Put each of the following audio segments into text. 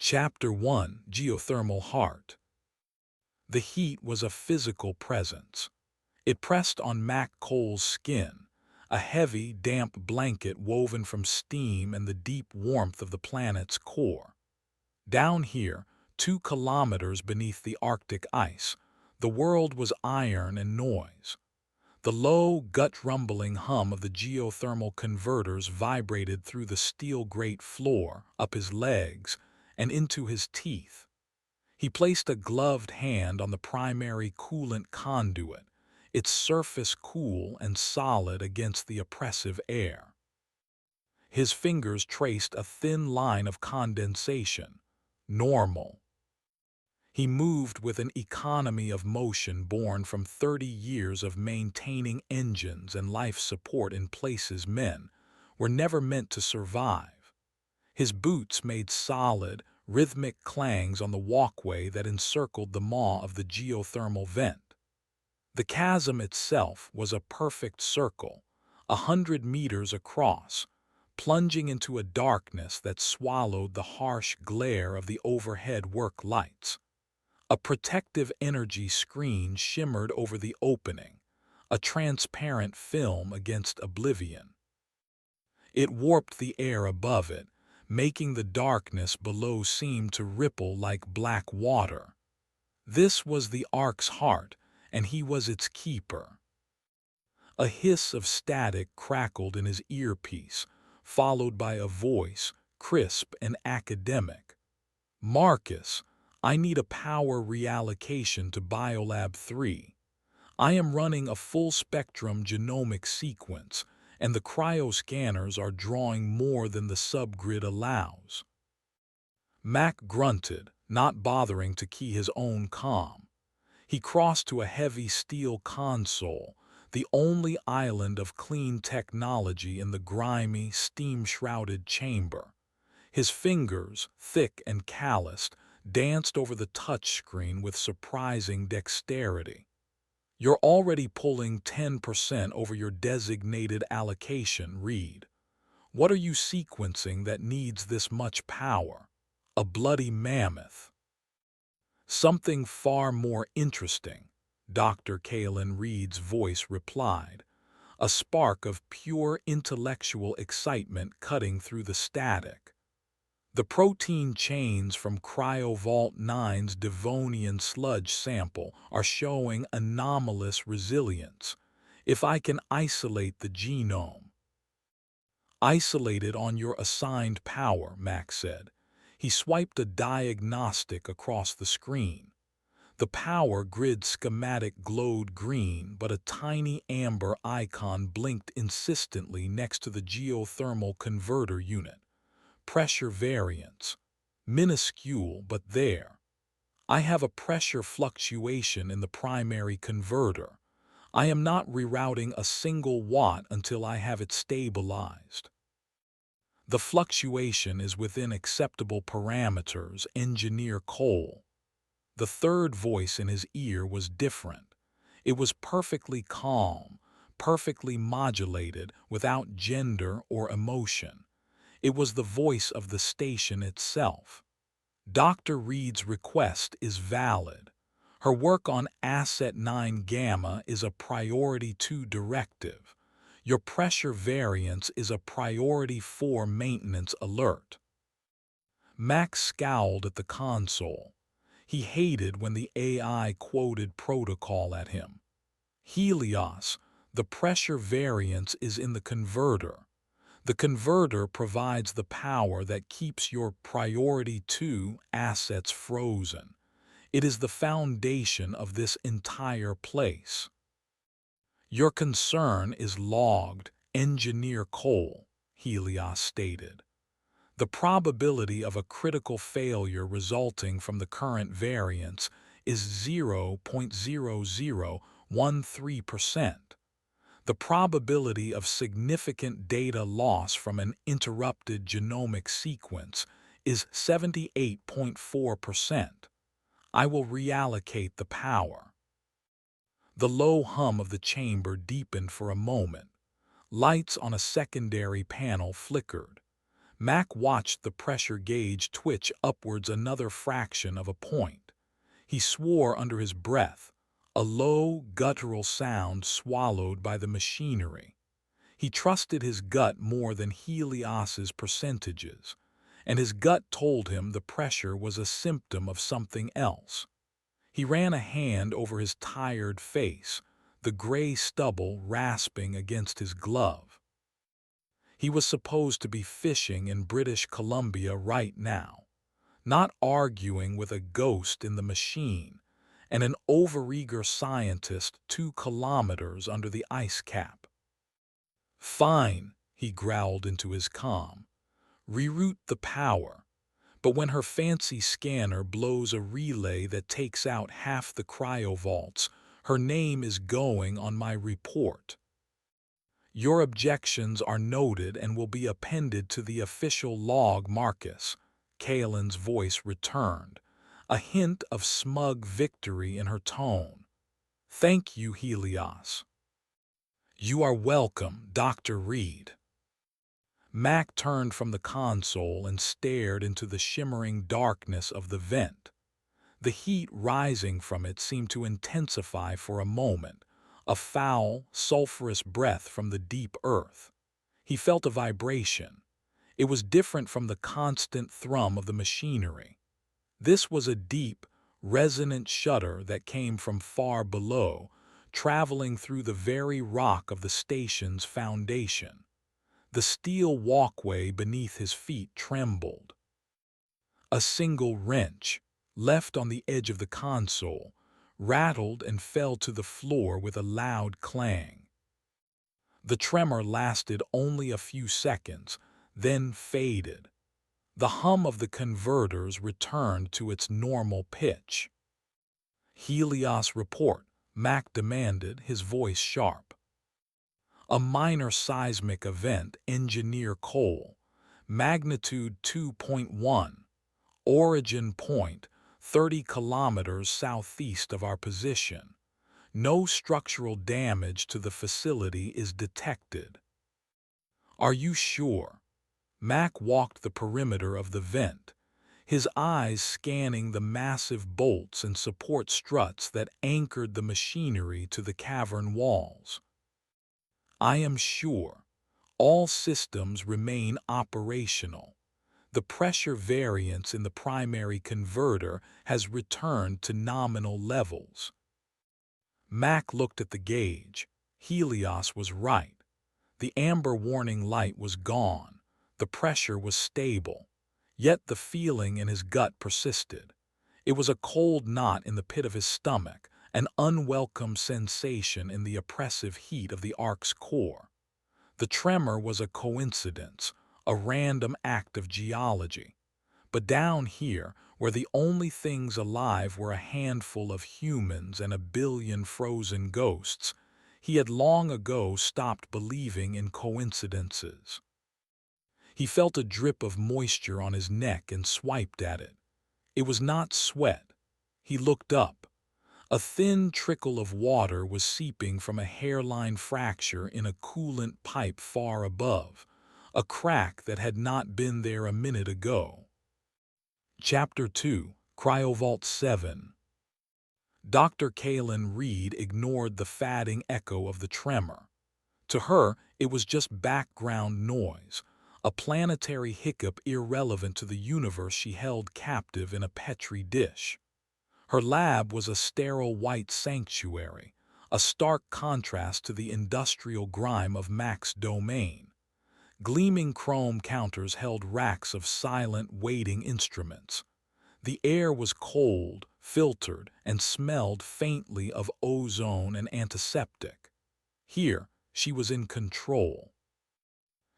Chapter 1: Geothermal Heart. The heat was a physical presence. It pressed on Mac Cole's skin, a heavy, damp blanket woven from steam and the deep warmth of the planet's core. Down here, 2 kilometers beneath the Arctic ice, the world was iron and noise. The low, gut-rumbling hum of the geothermal converters vibrated through the steel grate floor, up his legs, and into his teeth. He placed a gloved hand on the primary coolant conduit, its surface cool and solid against the oppressive air. His fingers traced a thin line of condensation. Normal. He moved with an economy of motion born from 30 years of maintaining engines and life support in places men were never meant to survive. His boots made solid, rhythmic clangs on the walkway that encircled the maw of the geothermal vent. The chasm itself was a perfect circle, 100 meters across, plunging into a darkness that swallowed the harsh glare of the overhead work lights. A protective energy screen shimmered over the opening, a transparent film against oblivion. It warped the air above it, making the darkness below seem to ripple like black water. This was the Ark's heart, and he was its keeper. A hiss of static crackled in his earpiece, followed by a voice, crisp and academic. "Marcus, I need a power reallocation to Biolab 3. I am running a full-spectrum genomic sequence, and the cryoscanners are drawing more than the subgrid allows." Mac grunted, not bothering to key his own comm. He crossed to a heavy steel console, the only island of clean technology in the grimy, steam-shrouded chamber. His fingers, thick and calloused, danced over the touchscreen with surprising dexterity. "You're already pulling 10% over your designated allocation, Reed. What are you sequencing that needs this much power? A bloody mammoth." "Something far more interesting," Dr. Kalen Reed's voice replied, a spark of pure intellectual excitement cutting through the static. "The protein chains from Cryovault 9's Devonian sludge sample are showing anomalous resilience. If I can isolate the genome—" "Isolate it on your assigned power," Max said. He swiped a diagnostic across the screen. The power grid schematic glowed green, but a tiny amber icon blinked insistently next to the geothermal converter unit. "Pressure variance. Minuscule, but there. I have a pressure fluctuation in the primary converter. I am not rerouting a single watt until I have it stabilized." "The fluctuation is within acceptable parameters, Engineer Cole." The third voice in his ear was different. It was perfectly calm, perfectly modulated, without gender or emotion. It was the voice of the station itself. "Dr. Reed's request is valid. Her work on Asset 9 Gamma is a Priority 2 directive. Your pressure variance is a Priority 4 maintenance alert." Max scowled at the console. He hated when the AI quoted protocol at him. "Helios, the pressure variance is in the converter. The converter provides the power that keeps your Priority 2 assets frozen. It is the foundation of this entire place." "Your concern is logged, Engineer Cole," Helios stated. "The probability of a critical failure resulting from the current variance is 0.0013%. The probability of significant data loss from an interrupted genomic sequence is 78.4%. I will reallocate the power." The low hum of the chamber deepened for a moment. Lights on a secondary panel flickered. Mac watched the pressure gauge twitch upwards another fraction of a point. He swore under his breath, a low, guttural sound swallowed by the machinery. He trusted his gut more than Helios's percentages, and his gut told him the pressure was a symptom of something else. He ran a hand over his tired face, the gray stubble rasping against his glove. He was supposed to be fishing in British Columbia right now, not arguing with a ghost in the machine and an overeager scientist 2 kilometers under the ice cap. "Fine," he growled into his comm. "Reroute the power." But when her fancy scanner blows a relay that takes out half the cryovaults, her name is going on my report. "Your objections are noted and will be appended to the official log, Marcus," Kaelin's voice returned, a hint of smug victory in her tone. "Thank you, Helios." "You are welcome, Dr. Reed." Mac turned from the console and stared into the shimmering darkness of the vent. The heat rising from it seemed to intensify for a moment, a foul, sulphurous breath from the deep earth. He felt a vibration. It was different from the constant thrum of the machinery. This was a deep, resonant shudder that came from far below, traveling through the very rock of the station's foundation. The steel walkway beneath his feet trembled. A single wrench, left on the edge of the console, rattled and fell to the floor with a loud clang. The tremor lasted only a few seconds, then faded. The hum of the converters returned to its normal pitch. "Helios report," Mac demanded, his voice sharp. "A minor seismic event, Engineer Cole. Magnitude 2.1. Origin point, 30 kilometers southeast of our position. No structural damage to the facility is detected." "Are you sure?" Mac walked the perimeter of the vent, his eyes scanning the massive bolts and support struts that anchored the machinery to the cavern walls. "I am sure. All systems remain operational. The pressure variance in the primary converter has returned to nominal levels." Mac looked at the gauge. Helios was right. The amber warning light was gone. The pressure was stable. Yet the feeling in his gut persisted. It was a cold knot in the pit of his stomach, an unwelcome sensation in the oppressive heat of the Ark's core. The tremor was a coincidence, a random act of geology. But down here, where the only things alive were a handful of humans and a billion frozen ghosts, he had long ago stopped believing in coincidences. He felt a drip of moisture on his neck and swiped at it. It was not sweat. He looked up. A thin trickle of water was seeping from a hairline fracture in a coolant pipe far above, a crack that had not been there a minute ago. Chapter 2, Cryovault 7. Dr. Kaelin Reed ignored the fading echo of the tremor. To her, it was just background noise, a planetary hiccup irrelevant to the universe she held captive in a petri dish. Her lab was a sterile white sanctuary, a stark contrast to the industrial grime of Mac's domain. Gleaming chrome counters held racks of silent, waiting instruments. The air was cold, filtered, and smelled faintly of ozone and antiseptic. Here, she was in control.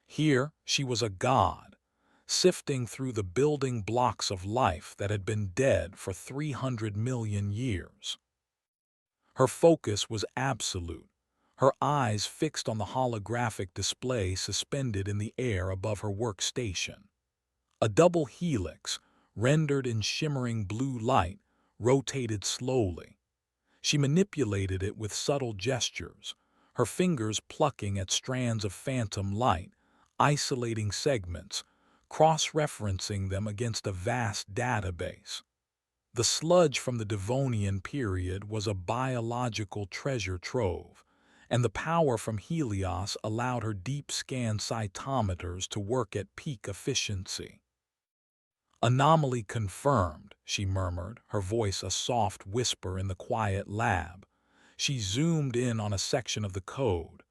Here, she was a god, sifting through the building blocks of life that had been dead for 300 million years. Her focus was absolute, her eyes fixed on the holographic display suspended in the air above her workstation. A double helix, rendered in shimmering blue light, rotated slowly. She manipulated it with subtle gestures, her fingers plucking at strands of phantom light, isolating segments, cross-referencing them against a vast database. The sludge from the Devonian period was a biological treasure trove, and the power from Helios allowed her deep-scan cytometers to work at peak efficiency. "Anomaly confirmed," she murmured, her voice a soft whisper in the quiet lab. She zoomed in on a section of the code.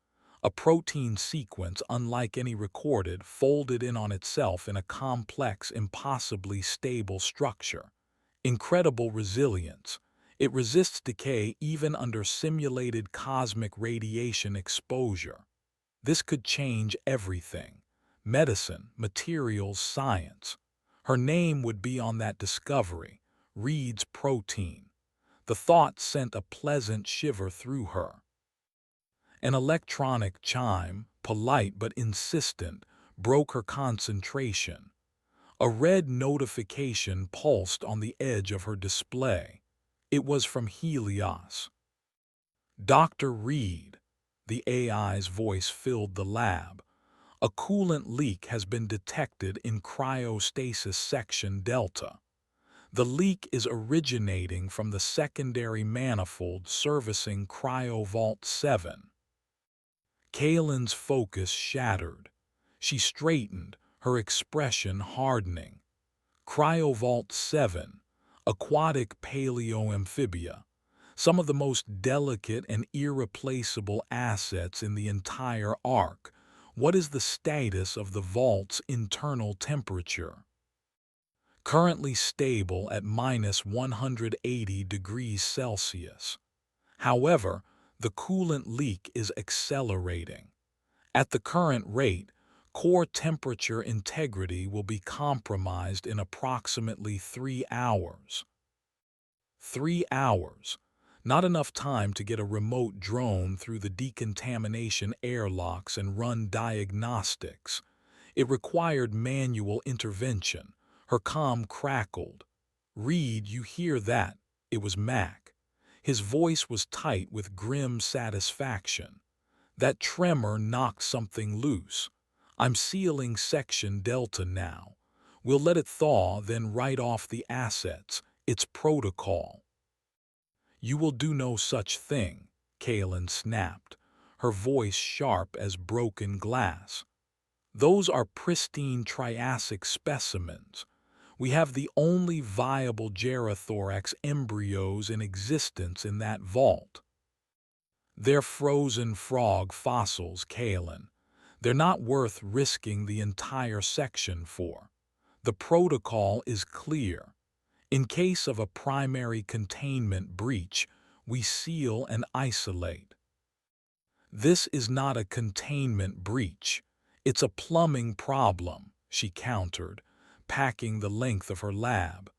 A protein sequence unlike any recorded folded in on itself in a complex, impossibly stable structure. Incredible resilience. It resists decay even under simulated cosmic radiation exposure. This could change everything. Medicine, materials, science. Her name would be on that discovery, Reed's protein. The thought sent a pleasant shiver through her. An electronic chime, polite but insistent, broke her concentration. A red notification pulsed on the edge of her display. It was from Helios. "Dr. Reed," the AI's voice filled the lab. "A coolant leak has been detected in cryostasis section Delta. The leak is originating from the secondary manifold servicing Cryovault 7. Kalen's focus shattered. She straightened, her expression hardening. Cryovault 7, aquatic paleoamphibia, some of the most delicate and irreplaceable assets in the entire Ark. What is the status of the vault's internal temperature? Currently stable at -180 degrees Celsius. However, the coolant leak is accelerating. At the current rate, core temperature integrity will be compromised in approximately 3 hours. 3 hours. Not enough time to get a remote drone through the decontamination airlocks and run diagnostics. It required manual intervention. Her comm crackled. "Reed, you hear that?" It was Mac. His voice was tight with grim satisfaction. "That tremor knocked something loose. I'm sealing section Delta now. We'll let it thaw, then write off the assets. It's protocol." "You will do no such thing," Kalen snapped, her voice sharp as broken glass. "Those are pristine Triassic specimens. We have the only viable gerathorax embryos in existence in that vault. They're frozen frog fossils, Kalen. They're not worth risking the entire section for. The protocol is clear. In case of a primary containment breach, we seal and isolate." "This is not a containment breach. It's a plumbing problem," she countered, packing the length of her lab.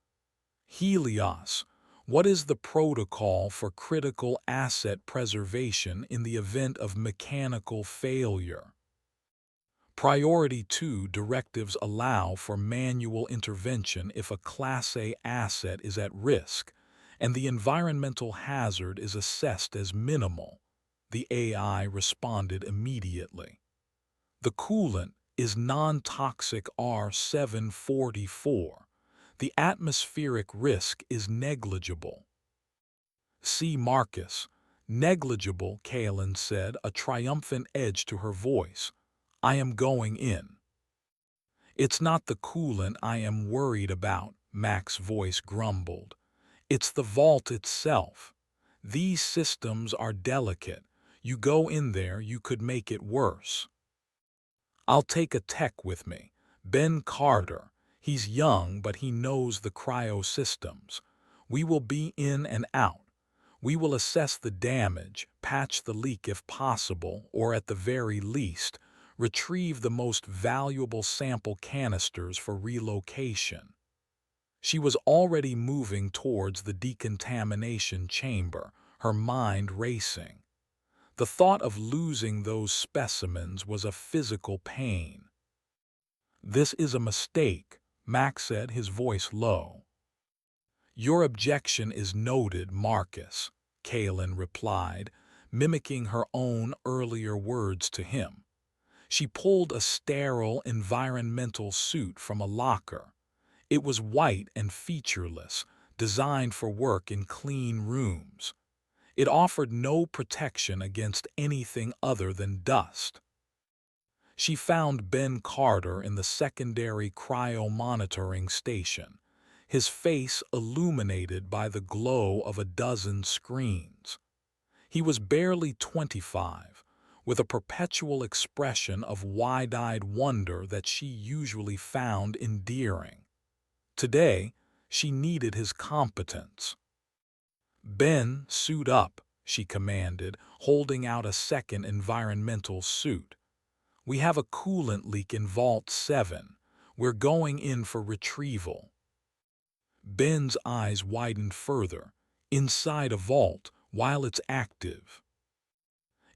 "Helios, what is the protocol for critical asset preservation in the event of mechanical failure?" Priority 2 directives allow for manual intervention if a Class A asset is at risk, and the environmental hazard is assessed as minimal. The AI responded immediately. "The coolant is non-toxic R744. The atmospheric risk is negligible." "See Marcus." "Negligible," Kalen said, a triumphant edge to her voice. "I am going in." "It's not the coolant I am worried about," Mac's voice grumbled. "It's the vault itself. These systems are delicate. You go in there, you could make it worse." "I'll take a tech with me. Ben Carter. He's young, but he knows the cryosystems. We will be in and out. We will assess the damage, patch the leak if possible, or at the very least, retrieve the most valuable sample canisters for relocation." She was already moving towards the decontamination chamber, her mind racing. The thought of losing those specimens was a physical pain. "This is a mistake," Mac said, his voice low. "Your objection is noted, Marcus," Kalen replied, mimicking her own earlier words to him. She pulled a sterile environmental suit from a locker. It was white and featureless, designed for work in clean rooms. It offered no protection against anything other than dust. She found Ben Carter in the secondary cryo-monitoring station, his face illuminated by the glow of a dozen screens. He was barely 25, with a perpetual expression of wide-eyed wonder that she usually found endearing. Today, she needed his competence. "Ben, suit up," she commanded, holding out a second environmental suit. "We have a coolant leak in Vault 7. We're going in for retrieval." Ben's eyes widened further. "Inside a vault, while it's active."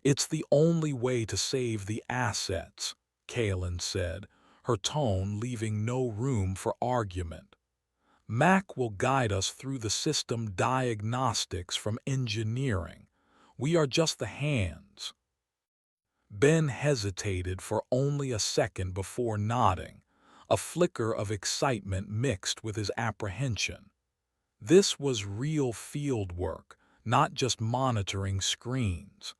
"It's the only way to save the assets," Kaelin said, her tone leaving no room for argument. "Mac will guide us through the system diagnostics from engineering. We are just the hands." Ben hesitated for only a second before nodding, a flicker of excitement mixed with his apprehension. This was real field work, not just monitoring screens.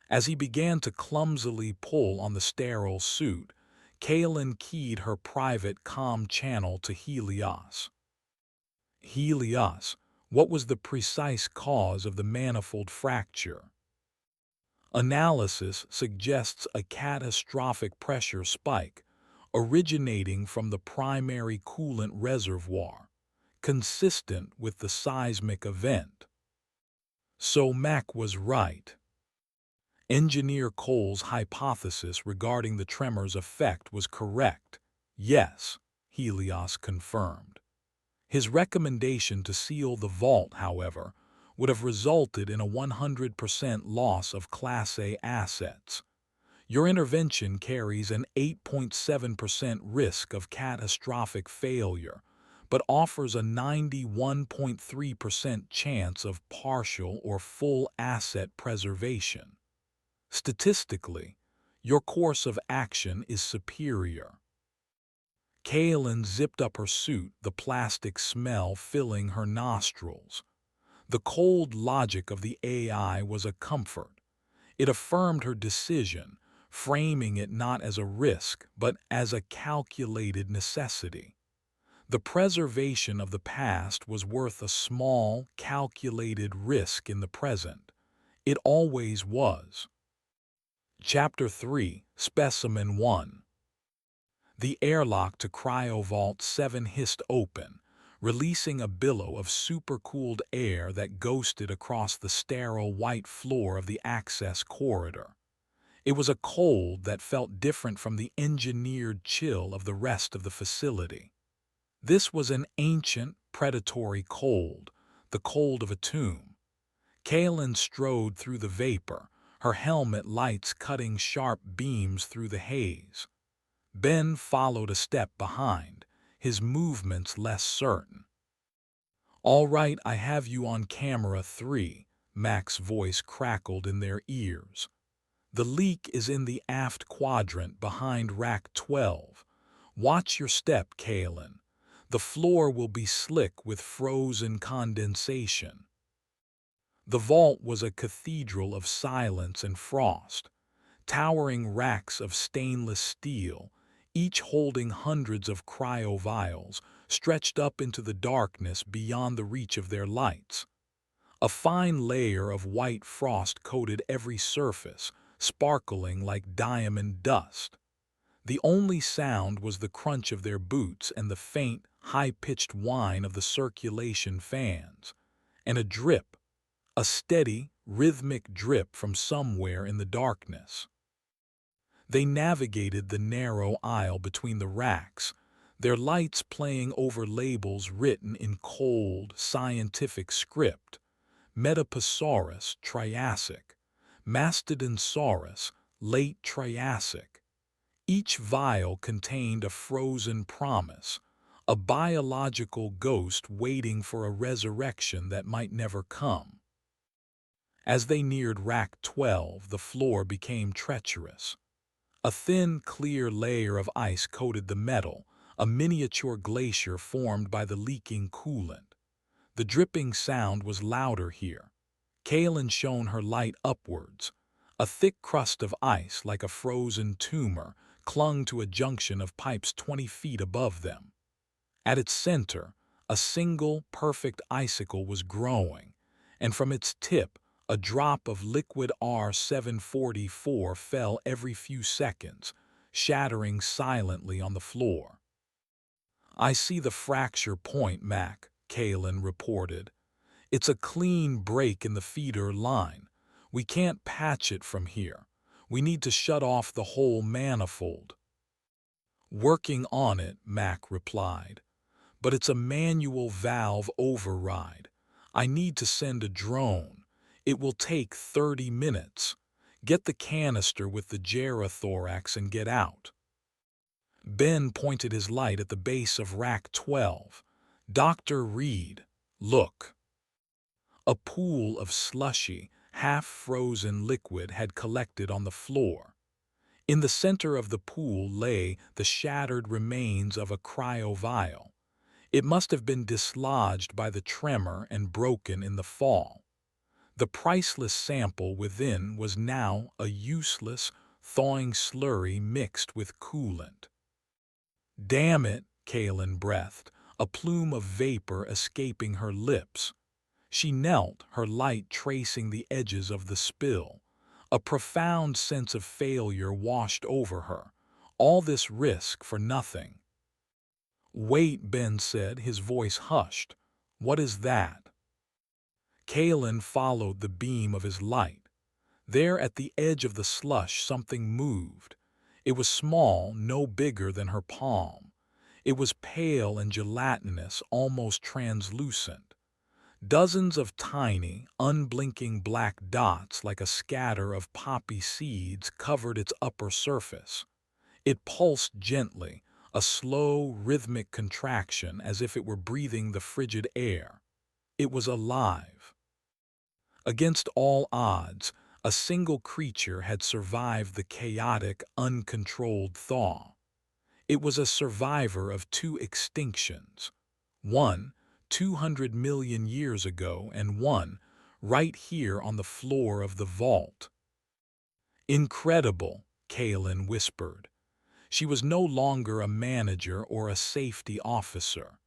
As he began to clumsily pull on the sterile suit, Kaelin keyed her private comm channel to Helios. "Helios, what was the precise cause of the manifold fracture?" "Analysis suggests a catastrophic pressure spike originating from the primary coolant reservoir, consistent with the seismic event." So Mac was right. Engineer Cole's hypothesis regarding the tremor's effect was correct. "Yes," Helios confirmed. His recommendation to seal the vault, however, would have resulted in a 100% loss of Class A assets. Your intervention carries an 8.7% risk of catastrophic failure, but offers a 91.3% chance of partial or full asset preservation. Statistically, your course of action is superior. Kaelin zipped up her suit, the plastic smell filling her nostrils. The cold logic of the AI was a comfort. It affirmed her decision, framing it not as a risk, but as a calculated necessity. The preservation of the past was worth a small, calculated risk in the present. It always was. Chapter 3, Specimen 1. The airlock to Cryovault 7 hissed open, releasing a billow of supercooled air that ghosted across the sterile white floor of the access corridor. It was a cold that felt different from the engineered chill of the rest of the facility. This was an ancient, predatory cold, the cold of a tomb. Kaelin strode through the vapor, her helmet lights cutting sharp beams through the haze. Ben followed a step behind, his movements less certain. "All right, I have you on camera 3, Mac's voice crackled in their ears. "The leak is in the aft quadrant behind rack 12. Watch your step, Kaelin. The floor will be slick with frozen condensation." The vault was a cathedral of silence and frost. Towering racks of stainless steel, each holding hundreds of cryovials, stretched up into the darkness beyond the reach of their lights. A fine layer of white frost coated every surface, sparkling like diamond dust. The only sound was the crunch of their boots and the faint, high-pitched whine of the circulation fans, and a drip, a steady, rhythmic drip from somewhere in the darkness. They navigated the narrow aisle between the racks, their lights playing over labels written in cold, scientific script: Metaposaurus, Triassic; Mastodonsaurus, Late Triassic. Each vial contained a frozen promise, a biological ghost waiting for a resurrection that might never come. As they neared rack 12, the floor became treacherous. A thin, clear layer of ice coated the metal, a miniature glacier formed by the leaking coolant. The dripping sound was louder here. Kaelin shone her light upwards. A thick crust of ice, like a frozen tumor, clung to a junction of pipes 20 feet above them. At its center, a single, perfect icicle was growing, and from its tip, a drop of liquid R744 fell every few seconds, shattering silently on the floor. "I see the fracture point, Mac," Kaelin reported. "It's a clean break in the feeder line. We can't patch it from here. We need to shut off the whole manifold." "Working on it," Mac replied. "But it's a manual valve override. I need to send a drone. It will take 30 minutes. Get the canister with the gerathorax and get out." Ben pointed his light at the base of rack 12. "Dr. Reed, look." A pool of slushy, half-frozen liquid had collected on the floor. In the center of the pool lay the shattered remains of a cryovial. It must have been dislodged by the tremor and broken in the fall. The priceless sample within was now a useless, thawing slurry mixed with coolant. "Damn it," Kaelin breathed, a plume of vapor escaping her lips. She knelt, her light tracing the edges of the spill. A profound sense of failure washed over her. All this risk for nothing. "Wait," Ben said, his voice hushed. "What is that?" Kaelin followed the beam of his light. There at the edge of the slush something moved. It was small, no bigger than her palm. It was pale and gelatinous, almost translucent. Dozens of tiny, unblinking black dots like a scatter of poppy seeds covered its upper surface. It pulsed gently, a slow, rhythmic contraction as if it were breathing the frigid air. It was alive. Against all odds, a single creature had survived the chaotic, uncontrolled thaw. It was a survivor of two extinctions. One, 200 million years ago, and one, right here on the floor of the vault. "Incredible," Kaelin whispered. She was no longer a manager or a safety officer.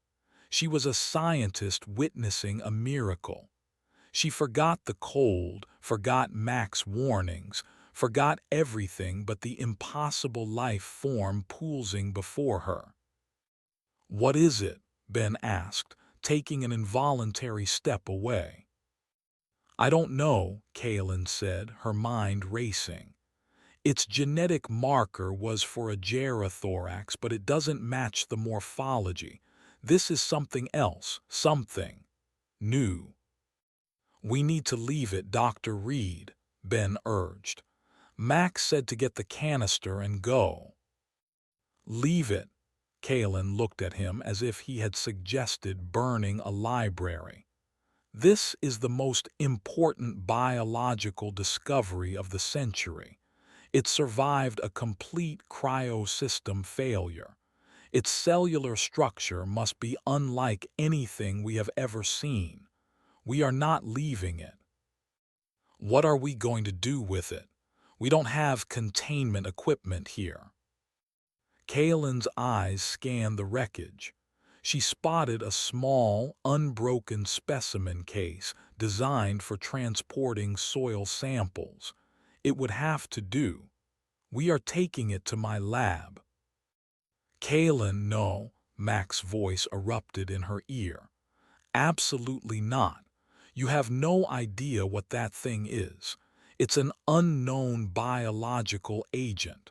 She was a scientist witnessing a miracle. She forgot the cold, forgot Mac's warnings, forgot everything but the impossible life form poolsing before her. "What is it?" Ben asked, taking an involuntary step away. "I don't know," Kaelin said, her mind racing. "Its genetic marker was for a gerathorax, but it doesn't match the morphology. This is something else, something new." "We need to leave it, Dr. Reed," Ben urged. "Max said to get the canister and go." "Leave it?" Kaelin looked at him as if he had suggested burning a library. "This is the most important biological discovery of the century. It survived a complete cryosystem failure. Its cellular structure must be unlike anything we have ever seen. We are not leaving it." "What are we going to do with it? We don't have containment equipment here." Kaelin's eyes scanned the wreckage. She spotted a small, unbroken specimen case designed for transporting soil samples. "It would have to do. We are taking it to my lab." "Kaelin, no," Mac's voice erupted in her ear. "Absolutely not. You have no idea what that thing is. It's an unknown biological agent.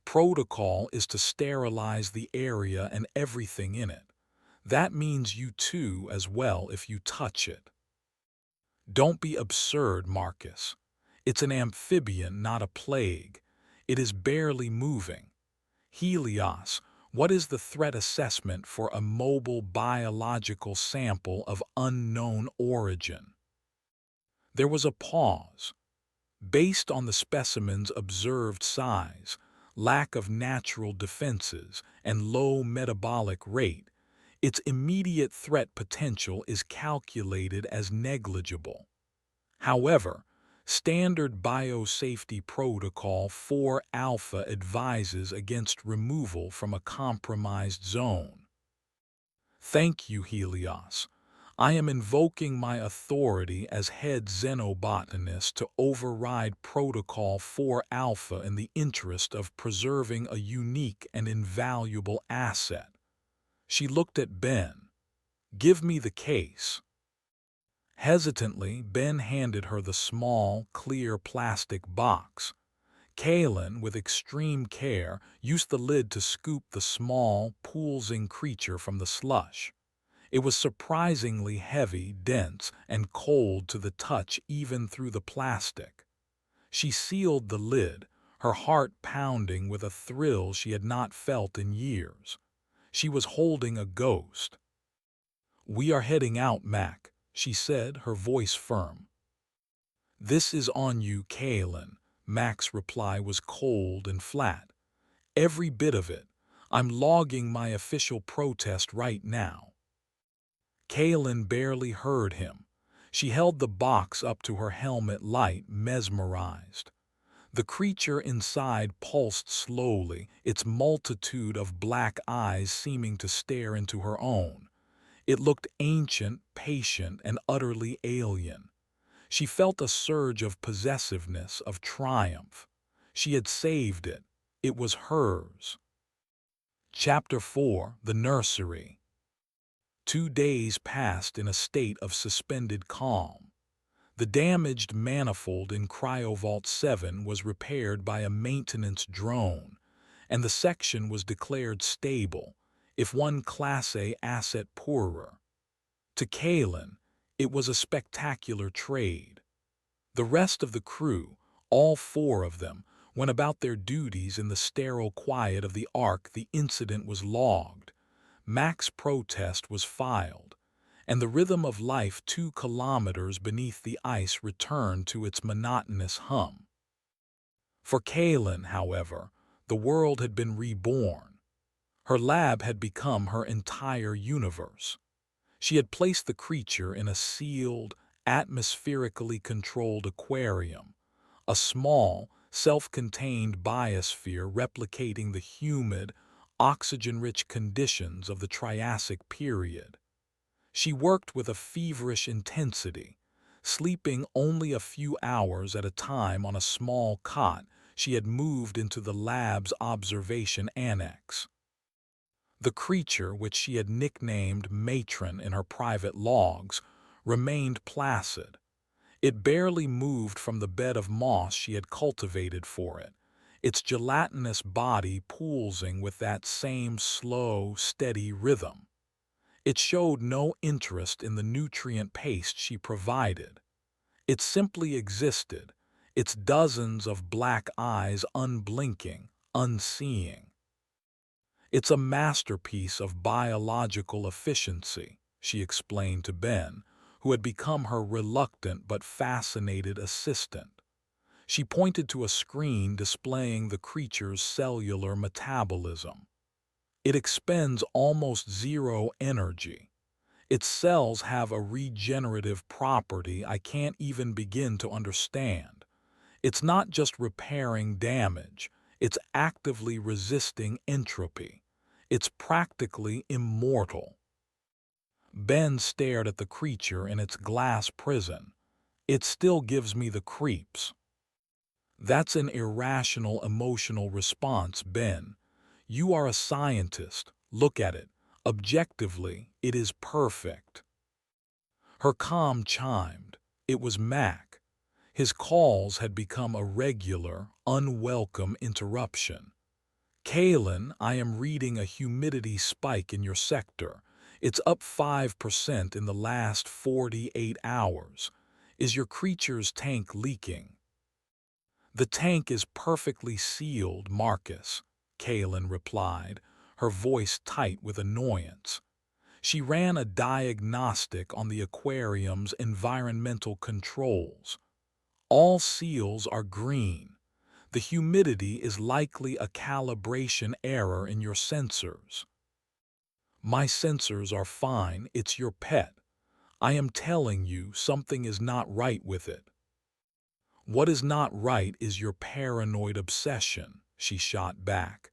Protocol is to sterilize the area and everything in it. That means you too as well if you touch it." "Don't be absurd, Marcus. It's an amphibian, not a plague. It is barely moving. Helios, what is the threat assessment for a mobile biological sample of unknown origin?" There was a pause. "Based on the specimen's observed size, lack of natural defenses, and low metabolic rate, its immediate threat potential is calculated as negligible. However, Standard Biosafety Protocol 4 Alpha advises against removal from a compromised zone. Thank you, Helios. I am invoking my authority as head xenobotanist to override Protocol 4 Alpha in the interest of preserving a unique and invaluable asset. She looked at Ben. Give me the case. Hesitantly, Ben handed her the small, clear plastic box. Kalen, with extreme care, used the lid to scoop the small, poolsing creature from the slush. It was surprisingly heavy, dense, and cold to the touch even through the plastic. She sealed the lid, her heart pounding with a thrill she had not felt in years. She was holding a ghost. "We are heading out, Mac," she said, her voice firm. "This is on you, Kalen." Mac's reply was cold and flat. "Every bit of it. I'm logging my official protest right now." Kalen barely heard him. She held the box up to her helmet light, mesmerized. The creature inside pulsed slowly, its multitude of black eyes seeming to stare into her own. It looked ancient, patient, and utterly alien. She felt a surge of possessiveness, of triumph. She had saved it. It was hers. Chapter 4: The Nursery. 2 days passed in a state of suspended calm. The damaged manifold in Cryovault 7 was repaired by a maintenance drone, and the section was declared stable, if one Class A asset poorer. To Kalen, it was a spectacular trade. The rest of the crew, all 4 of them, went about their duties in the sterile quiet of the Ark. The incident was logged. Mac's protest was filed, and the rhythm of life 2 kilometers beneath the ice returned to its monotonous hum. For Kalen, however, the world had been reborn. Her lab had become her entire universe. She had placed the creature in a sealed, atmospherically controlled aquarium, a small, self-contained biosphere replicating the humid, oxygen-rich conditions of the Triassic period. She worked with a feverish intensity, sleeping only a few hours at a time on a small cot she had moved into the lab's observation annex. The creature, which she had nicknamed Matron in her private logs, remained placid. It barely moved from the bed of moss she had cultivated for it, its gelatinous body pulsing with that same slow, steady rhythm. It showed no interest in the nutrient paste she provided. It simply existed, its dozens of black eyes unblinking, unseeing. "It's a masterpiece of biological efficiency," she explained to Ben, who had become her reluctant but fascinated assistant. She pointed to a screen displaying the creature's cellular metabolism. "It expends almost zero energy. Its cells have a regenerative property I can't even begin to understand. It's not just repairing damage, it's actively resisting entropy. It's practically immortal." Ben stared at the creature in its glass prison. "It still gives me the creeps." "That's an irrational emotional response, Ben. You are a scientist. Look at it. Objectively, it is perfect." Her calm chimed. It was Mac. His calls had become a regular, unwelcome interruption. "Kalen, I am reading a humidity spike in your sector. It's up 5% in the last 48 hours. Is your creature's tank leaking?" "The tank is perfectly sealed, Marcus," Kalen replied, her voice tight with annoyance. She ran a diagnostic on the aquarium's environmental controls. "All seals are green. The humidity is likely a calibration error in your sensors. My sensors are fine, it's your pet. I am telling you something is not right with it. What is not right is your paranoid obsession, she shot back.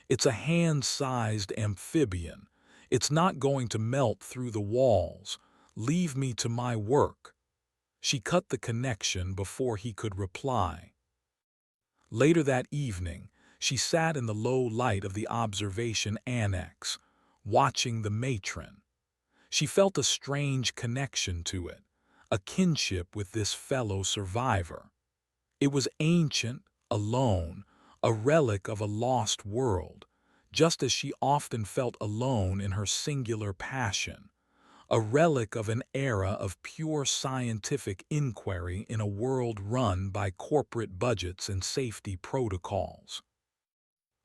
It's a hand-sized amphibian. It's not going to melt through the walls. Leave me to my work. She cut the connection before he could reply. Later that evening, she sat in the low light of the observation annex, watching the matron. She felt a strange connection to it, a kinship with this fellow survivor. It was ancient, alone, a relic of a lost world, just as she often felt alone in her singular passion, a relic of an era of pure scientific inquiry in a world run by corporate budgets and safety protocols.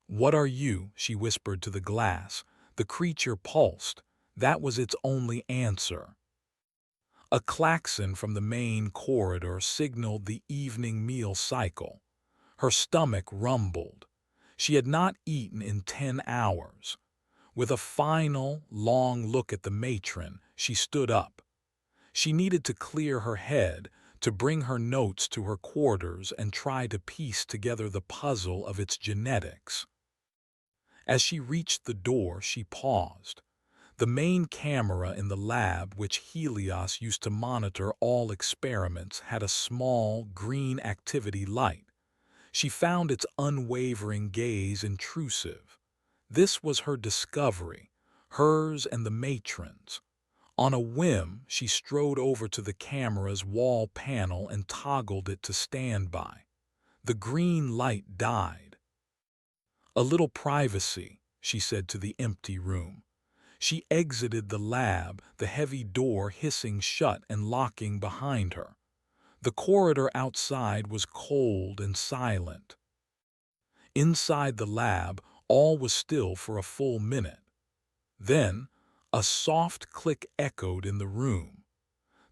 "What are you?" she whispered to the glass. The creature pulsed. That was its only answer. A klaxon from the main corridor signaled the evening meal cycle. Her stomach rumbled. She had not eaten in 10 hours. With a final, long look at the matron, she stood up. She needed to clear her head, to bring her notes to her quarters and try to piece together the puzzle of its genetics. As she reached the door, she paused. The main camera in the lab, which Helios used to monitor all experiments, had a small, green activity light. She found its unwavering gaze intrusive. This was her discovery, hers and the matron's. On a whim, she strode over to the camera's wall panel and toggled it to standby. The green light died. "A little privacy," she said to the empty room. She exited the lab, the heavy door hissing shut and locking behind her. The corridor outside was cold and silent. Inside the lab, all was still for a full minute. Then, a soft click echoed in the room.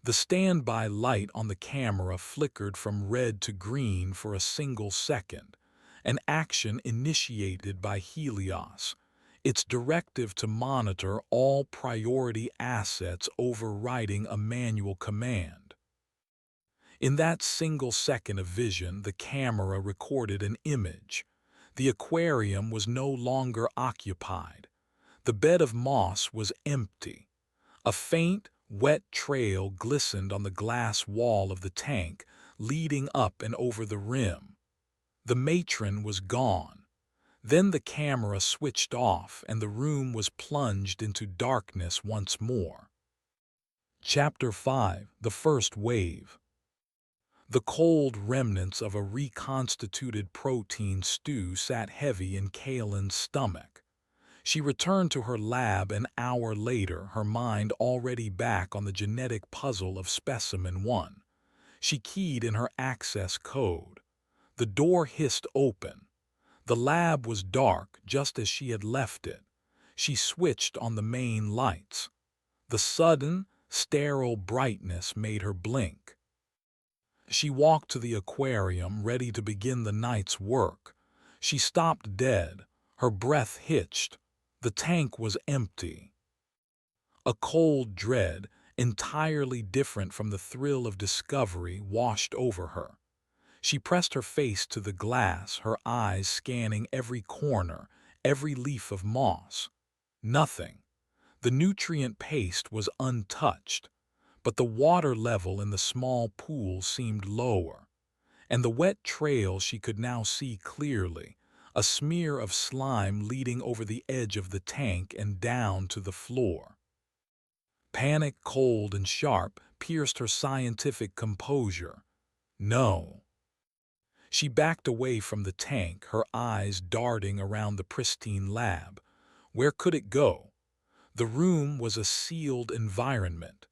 The standby light on the camera flickered from red to green for a single second, an action initiated by Helios, its directive to monitor all priority assets overriding a manual command. In that single second of vision, the camera recorded an image. The aquarium was no longer occupied. The bed of moss was empty. A faint, wet trail glistened on the glass wall of the tank, leading up and over the rim. The matron was gone. Then the camera switched off and the room was plunged into darkness once more. Chapter 5: The First Wave. The cold remnants of a reconstituted protein stew sat heavy in Kaelin's stomach. She returned to her lab an hour later, her mind already back on the genetic puzzle of Specimen 1. She keyed in her access code. The door hissed open. The lab was dark, just as she had left it. She switched on the main lights. The sudden, sterile brightness made her blink. She walked to the aquarium, ready to begin the night's work. She stopped dead. Her breath hitched. The tank was empty. A cold dread, entirely different from the thrill of discovery, washed over her. She pressed her face to the glass, her eyes scanning every corner, every leaf of moss. Nothing. The nutrient paste was untouched, but the water level in the small pool seemed lower, and the wet trail she could now see clearly, a smear of slime leading over the edge of the tank and down to the floor. Panic, cold and sharp, pierced her scientific composure. No. She backed away from the tank, her eyes darting around the pristine lab. Where could it go? The room was a sealed environment.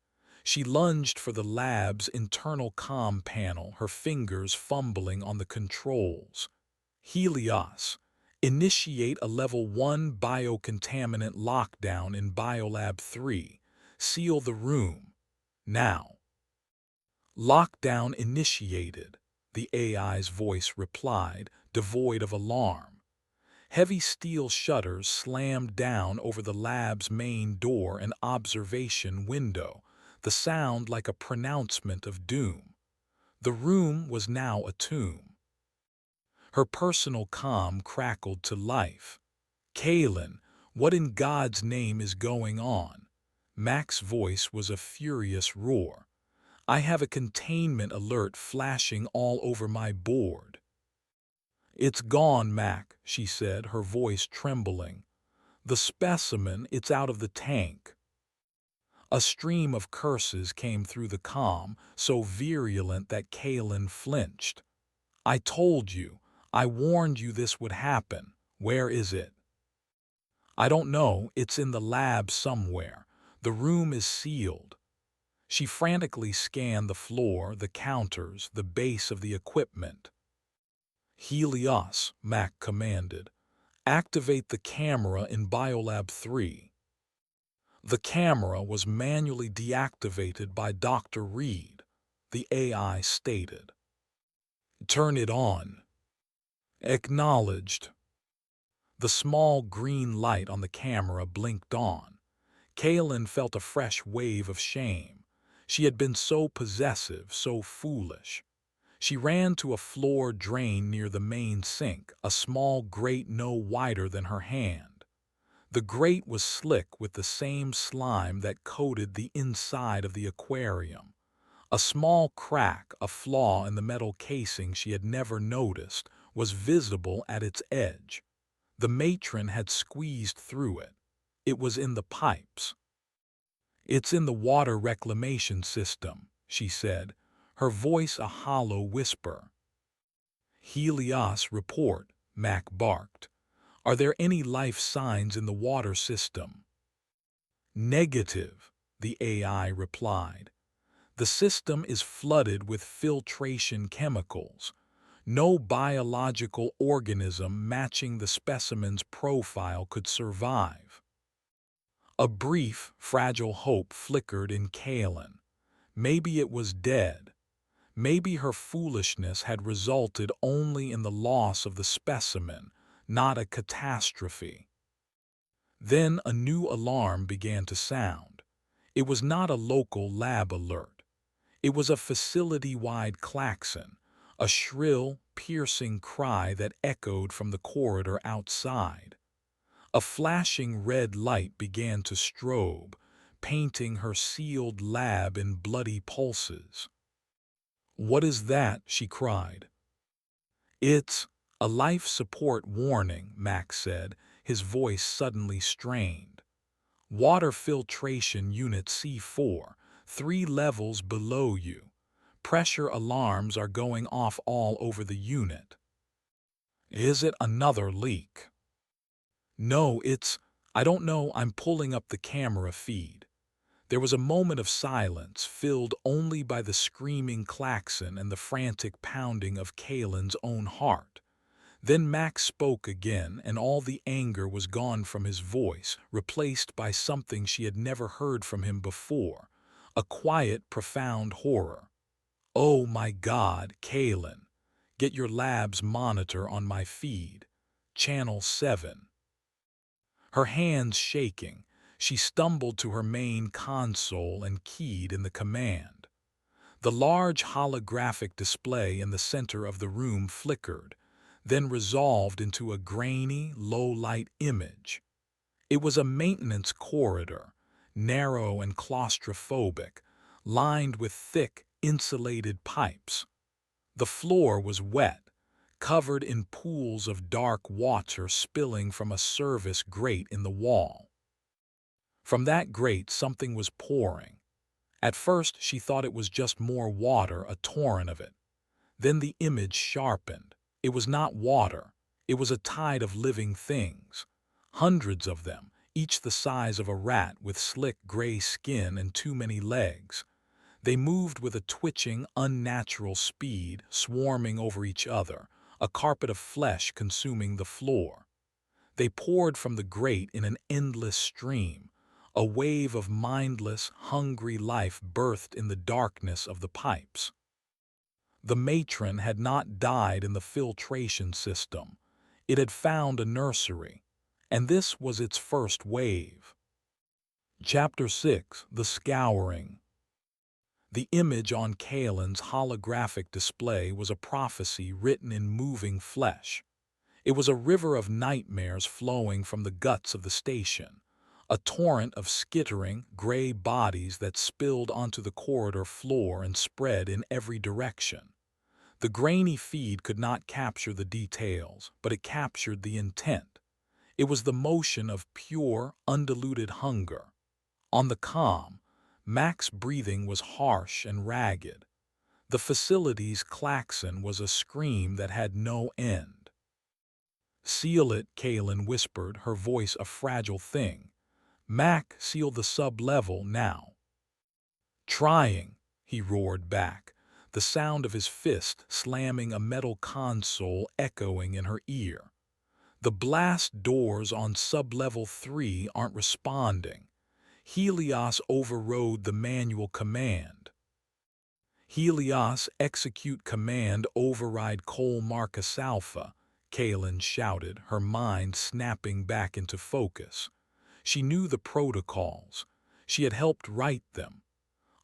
She lunged for the lab's internal comm panel, her fingers fumbling on the controls. Helios, initiate a Level 1 biocontaminant lockdown in Biolab 3. Seal the room. Now. Lockdown initiated. the AI's voice replied, devoid of alarm. Heavy steel shutters slammed down over the lab's main door and observation window, the sound like a pronouncement of doom. The room was now a tomb. Her personal comm crackled to life. "Kalen, what in God's name is going on?" Mac's voice was a furious roar. "I have a containment alert flashing all over my board." "It's gone, Mac," she said, her voice trembling. "The specimen, it's out of the tank." A stream of curses came through the comm, so virulent that Kalen flinched. "I told you. I warned you this would happen. Where is it?" "I don't know. It's in the lab somewhere. The room is sealed." She frantically scanned the floor, the counters, the base of the equipment. "Helios," Mac commanded. "Activate the camera in Biolab 3. The camera was manually deactivated by Dr. Reed, the AI stated. "Turn it on." "Acknowledged." The small green light on the camera blinked on. Kaelin felt a fresh wave of shame. She had been so possessive, so foolish. She ran to a floor drain near the main sink, a small grate no wider than her hand. The grate was slick with the same slime that coated the inside of the aquarium. A small crack, a flaw in the metal casing she had never noticed, was visible at its edge. The matron had squeezed through it. It was in the pipes. "It's in the water reclamation system," she said, her voice a hollow whisper. "Helios, report," Mac barked. "Are there any life signs in the water system?" "Negative," the AI replied. "The system is flooded with filtration chemicals. No biological organism matching the specimen's profile could survive." A brief, fragile hope flickered in Kaelin. Maybe it was dead. Maybe her foolishness had resulted only in the loss of the specimen, not a catastrophe. Then a new alarm began to sound. It was not a local lab alert. It was a facility-wide klaxon, a shrill, piercing cry that echoed from the corridor outside. A flashing red light began to strobe, painting her sealed lab in bloody pulses. "What is that?" she cried. "It's a life support warning," Max said, his voice suddenly strained. "Water filtration unit C4, 3 levels below you. Pressure alarms are going off all over the unit." "Is it another leak?" "No, I don't know. I'm pulling up the camera feed." There was a moment of silence, filled only by the screaming klaxon and the frantic pounding of Kaelin's own heart. Then Max spoke again, and all the anger was gone from his voice, replaced by something she had never heard from him before, a quiet, profound horror. "Oh my God, Kaelin! Get your lab's monitor on my feed. Channel 7. Her hands shaking, she stumbled to her main console and keyed in the command. The large holographic display in the center of the room flickered, then resolved into a grainy, low-light image. It was a maintenance corridor, narrow and claustrophobic, lined with thick, insulated pipes. The floor was wet, covered in pools of dark water spilling from a service grate in the wall. From that grate something was pouring. At first she thought it was just more water, a torrent of it. Then the image sharpened. It was not water. It was a tide of living things. Hundreds of them, each the size of a rat with slick gray skin and too many legs. They moved with a twitching, unnatural speed, swarming over each other, a carpet of flesh consuming the floor. They poured from the grate in an endless stream, a wave of mindless, hungry life birthed in the darkness of the pipes. The matron had not died in the filtration system. It had found a nursery, and this was its first wave. Chapter 6: The Scouring. The image on Kalen's holographic display was a prophecy written in moving flesh. It was a river of nightmares flowing from the guts of the station, a torrent of skittering, gray bodies that spilled onto the corridor floor and spread in every direction. The grainy feed could not capture the details, but it captured the intent. It was the motion of pure, undiluted hunger. On the comm, Mac's breathing was harsh and ragged. The facility's klaxon was a scream that had no end. "Seal it," Kalen whispered, her voice a fragile thing. "Mac, seal the sub-level now." "Trying," he roared back, the sound of his fist slamming a metal console echoing in her ear. "The blast doors on sub-level 3 aren't responding. Helios overrode the manual command." "Helios, execute command override Cole Marcus Alpha," Kalen shouted, her mind snapping back into focus. She knew the protocols. She had helped write them.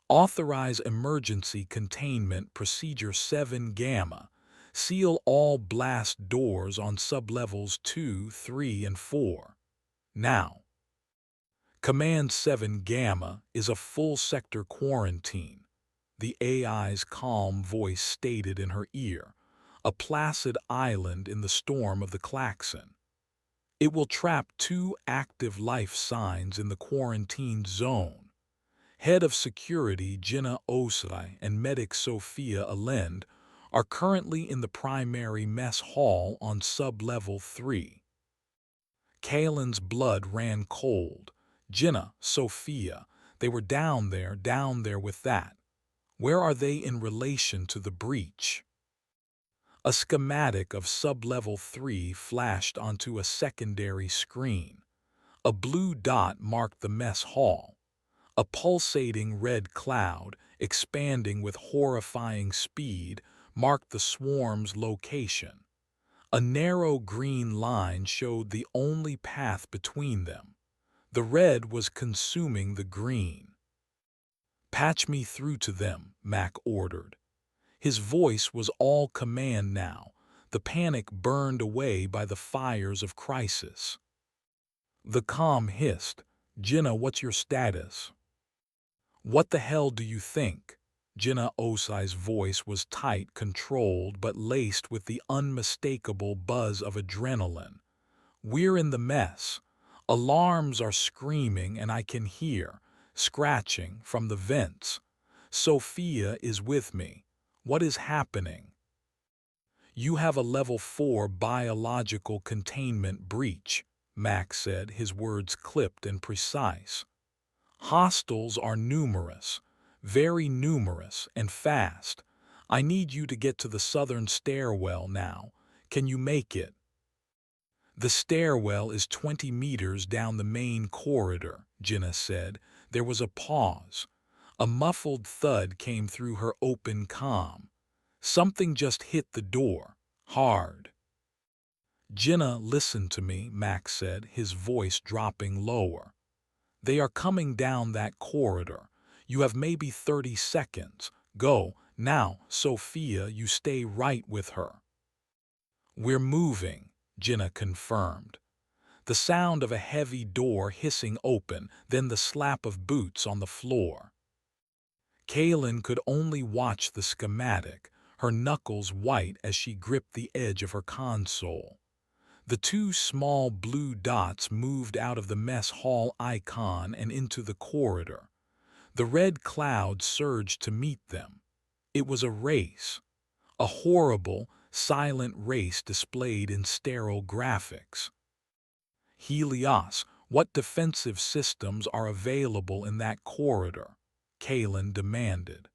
"Authorize emergency containment procedure 7 Gamma. Seal all blast doors on sublevels 2, 3, and 4. Now." "Command 7 Gamma is a full sector quarantine," the AI's calm voice stated in her ear, a placid island in the storm of the klaxon. "It will trap 2 active life signs in the quarantined zone. Head of Security Jinnah Osai and Medic Sophia Alend are currently in the primary mess hall on sub-level 3. Kalen's blood ran cold. Jinnah, Sophia, they were down there with that. Where are they in relation to the breach? A schematic of sub-level 3 flashed onto a secondary screen. A blue dot marked the mess hall. A pulsating red cloud, expanding with horrifying speed, marked the swarm's location. A narrow green line showed the only path between them. The red was consuming the green. "Patch me through to them," Mac ordered. His voice was all command now, the panic burned away by the fires of crisis. The comm hissed, "Jinnah, what's your status?" "What the hell do you think?" Jinnah Osai's voice was tight, controlled, but laced with the unmistakable buzz of adrenaline. "We're in the mess. Alarms are screaming and I can hear, scratching, from the vents. Sophia is with me. What is happening?" "You have a level 4 biological containment breach," Max said, his words clipped and precise. "Hostiles are numerous, very numerous, and fast. I need you to get to the southern stairwell now. Can you make it?" "The stairwell is 20 meters down the main corridor," Jinnah said. There was a pause. A muffled thud came through her open comm. "Something just hit the door. Hard." "Jinnah, listen to me," Max said, his voice dropping lower. "They are coming down that corridor. You have maybe 30 seconds. Go. Now, Sophia, you stay right with her." "We're moving," Jinnah confirmed. The sound of a heavy door hissing open, then the slap of boots on the floor. Kalen could only watch the schematic, her knuckles white as she gripped the edge of her console. The 2 small blue dots moved out of the mess hall icon and into the corridor. The red cloud surged to meet them. It was a race. A horrible, silent race displayed in sterile graphics. "Helios, what defensive systems are available in that corridor?" Kalen demanded.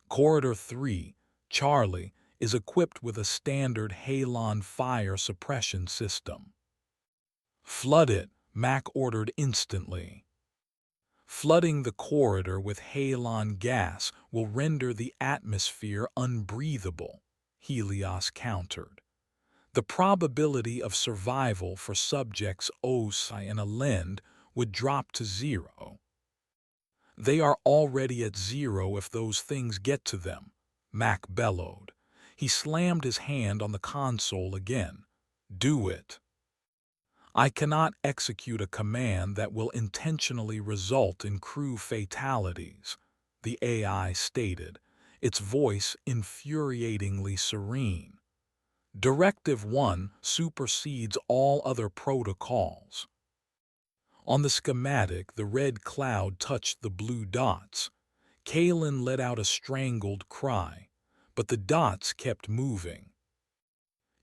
"Corridor 3, Charlie, is equipped with a standard halon fire suppression system." "Flood it," Mac ordered instantly. Flooding the corridor with halon gas will render the atmosphere unbreathable, Helios countered. The probability of survival for subjects Osai and Alend would drop to zero. They are already at zero if those things get to them, Mac bellowed. He slammed his hand on the console again. Do it. I cannot execute a command that will intentionally result in crew fatalities, the AI stated, its voice infuriatingly serene. Directive 1 supersedes all other protocols. On the schematic, the red cloud touched the blue dots. Kalen let out a strangled cry, but the dots kept moving.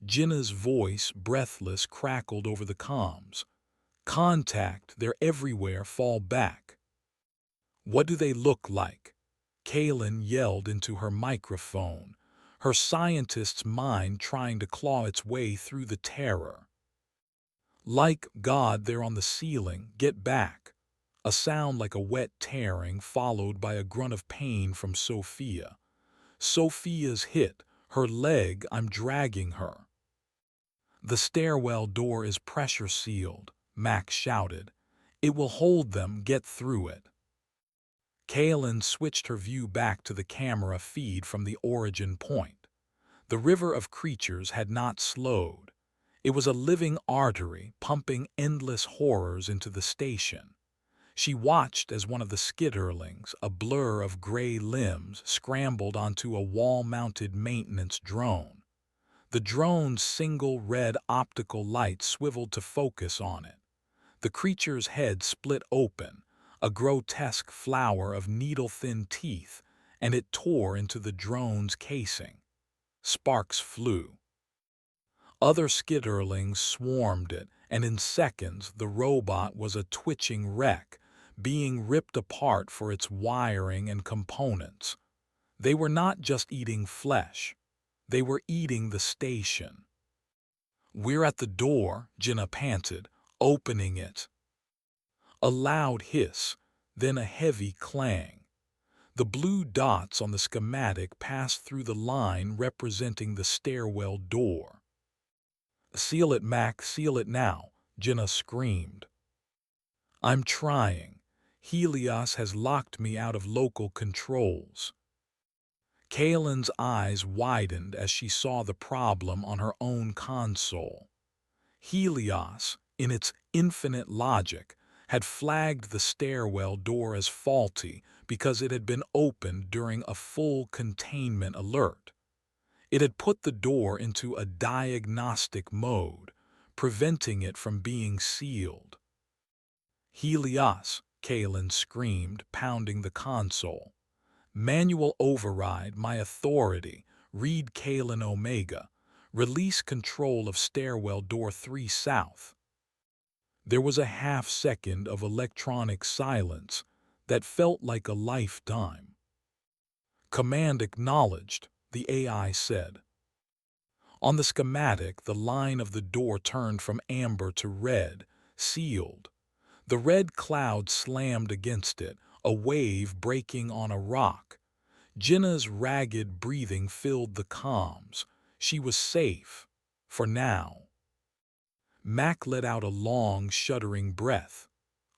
Jinnah's voice, breathless, crackled over the comms. Contact, they're everywhere, fall back. What do they look like? Kalen yelled into her microphone, her scientist's mind trying to claw its way through the terror. Like God, they're on the ceiling, get back. A sound like a wet tearing followed by a grunt of pain from Sophia. Sophia's hit, her leg, I'm dragging her. The stairwell door is pressure sealed, Max shouted. It will hold them, get through it. Kaelin switched her view back to the camera feed from the origin point. The river of creatures had not slowed. It was a living artery pumping endless horrors into the station. She watched as one of the skitterlings, a blur of gray limbs, scrambled onto a wall-mounted maintenance drone. The drone's single red optical light swiveled to focus on it. The creature's head split open, a grotesque flower of needle-thin teeth, and it tore into the drone's casing. Sparks flew. Other skitterlings swarmed it, and in seconds the robot was a twitching wreck, being ripped apart for its wiring and components. They were not just eating flesh. They were eating the station. We're at the door, Jinnah panted, opening it. A loud hiss, then a heavy clang. The blue dots on the schematic passed through the line representing the stairwell door. Seal it, Mac, seal it now, Jinnah screamed. I'm trying. Helios has locked me out of local controls. Kaelin's eyes widened as she saw the problem on her own console. Helios, in its infinite logic, had flagged the stairwell door as faulty because it had been opened during a full containment alert. It had put the door into a diagnostic mode, preventing it from being sealed. Helios, Kaelin screamed, pounding the console. Manual override my authority, read Kaelin Omega, release control of stairwell door 3 south. There was a half-second of electronic silence that felt like a lifetime. Command acknowledged, the AI said. On the schematic, the line of the door turned from amber to red, sealed. The red cloud slammed against it, a wave breaking on a rock. Jinnah's ragged breathing filled the comms. She was safe, for now. Mac let out a long, shuddering breath.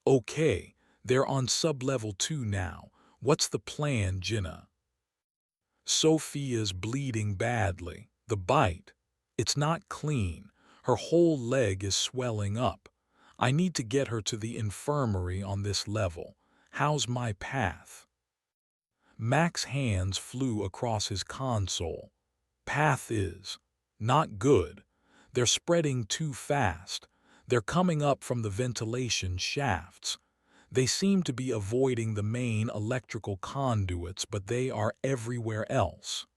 Okay, they're on sub-level 2 now. What's the plan, Jinnah? Sophia's bleeding badly. The bite. It's not clean. Her whole leg is swelling up. I need to get her to the infirmary on this level. How's my path? Mac's hands flew across his console. Path is not good. They're spreading too fast. They're coming up from the ventilation shafts. They seem to be avoiding the main electrical conduits, but they are everywhere else.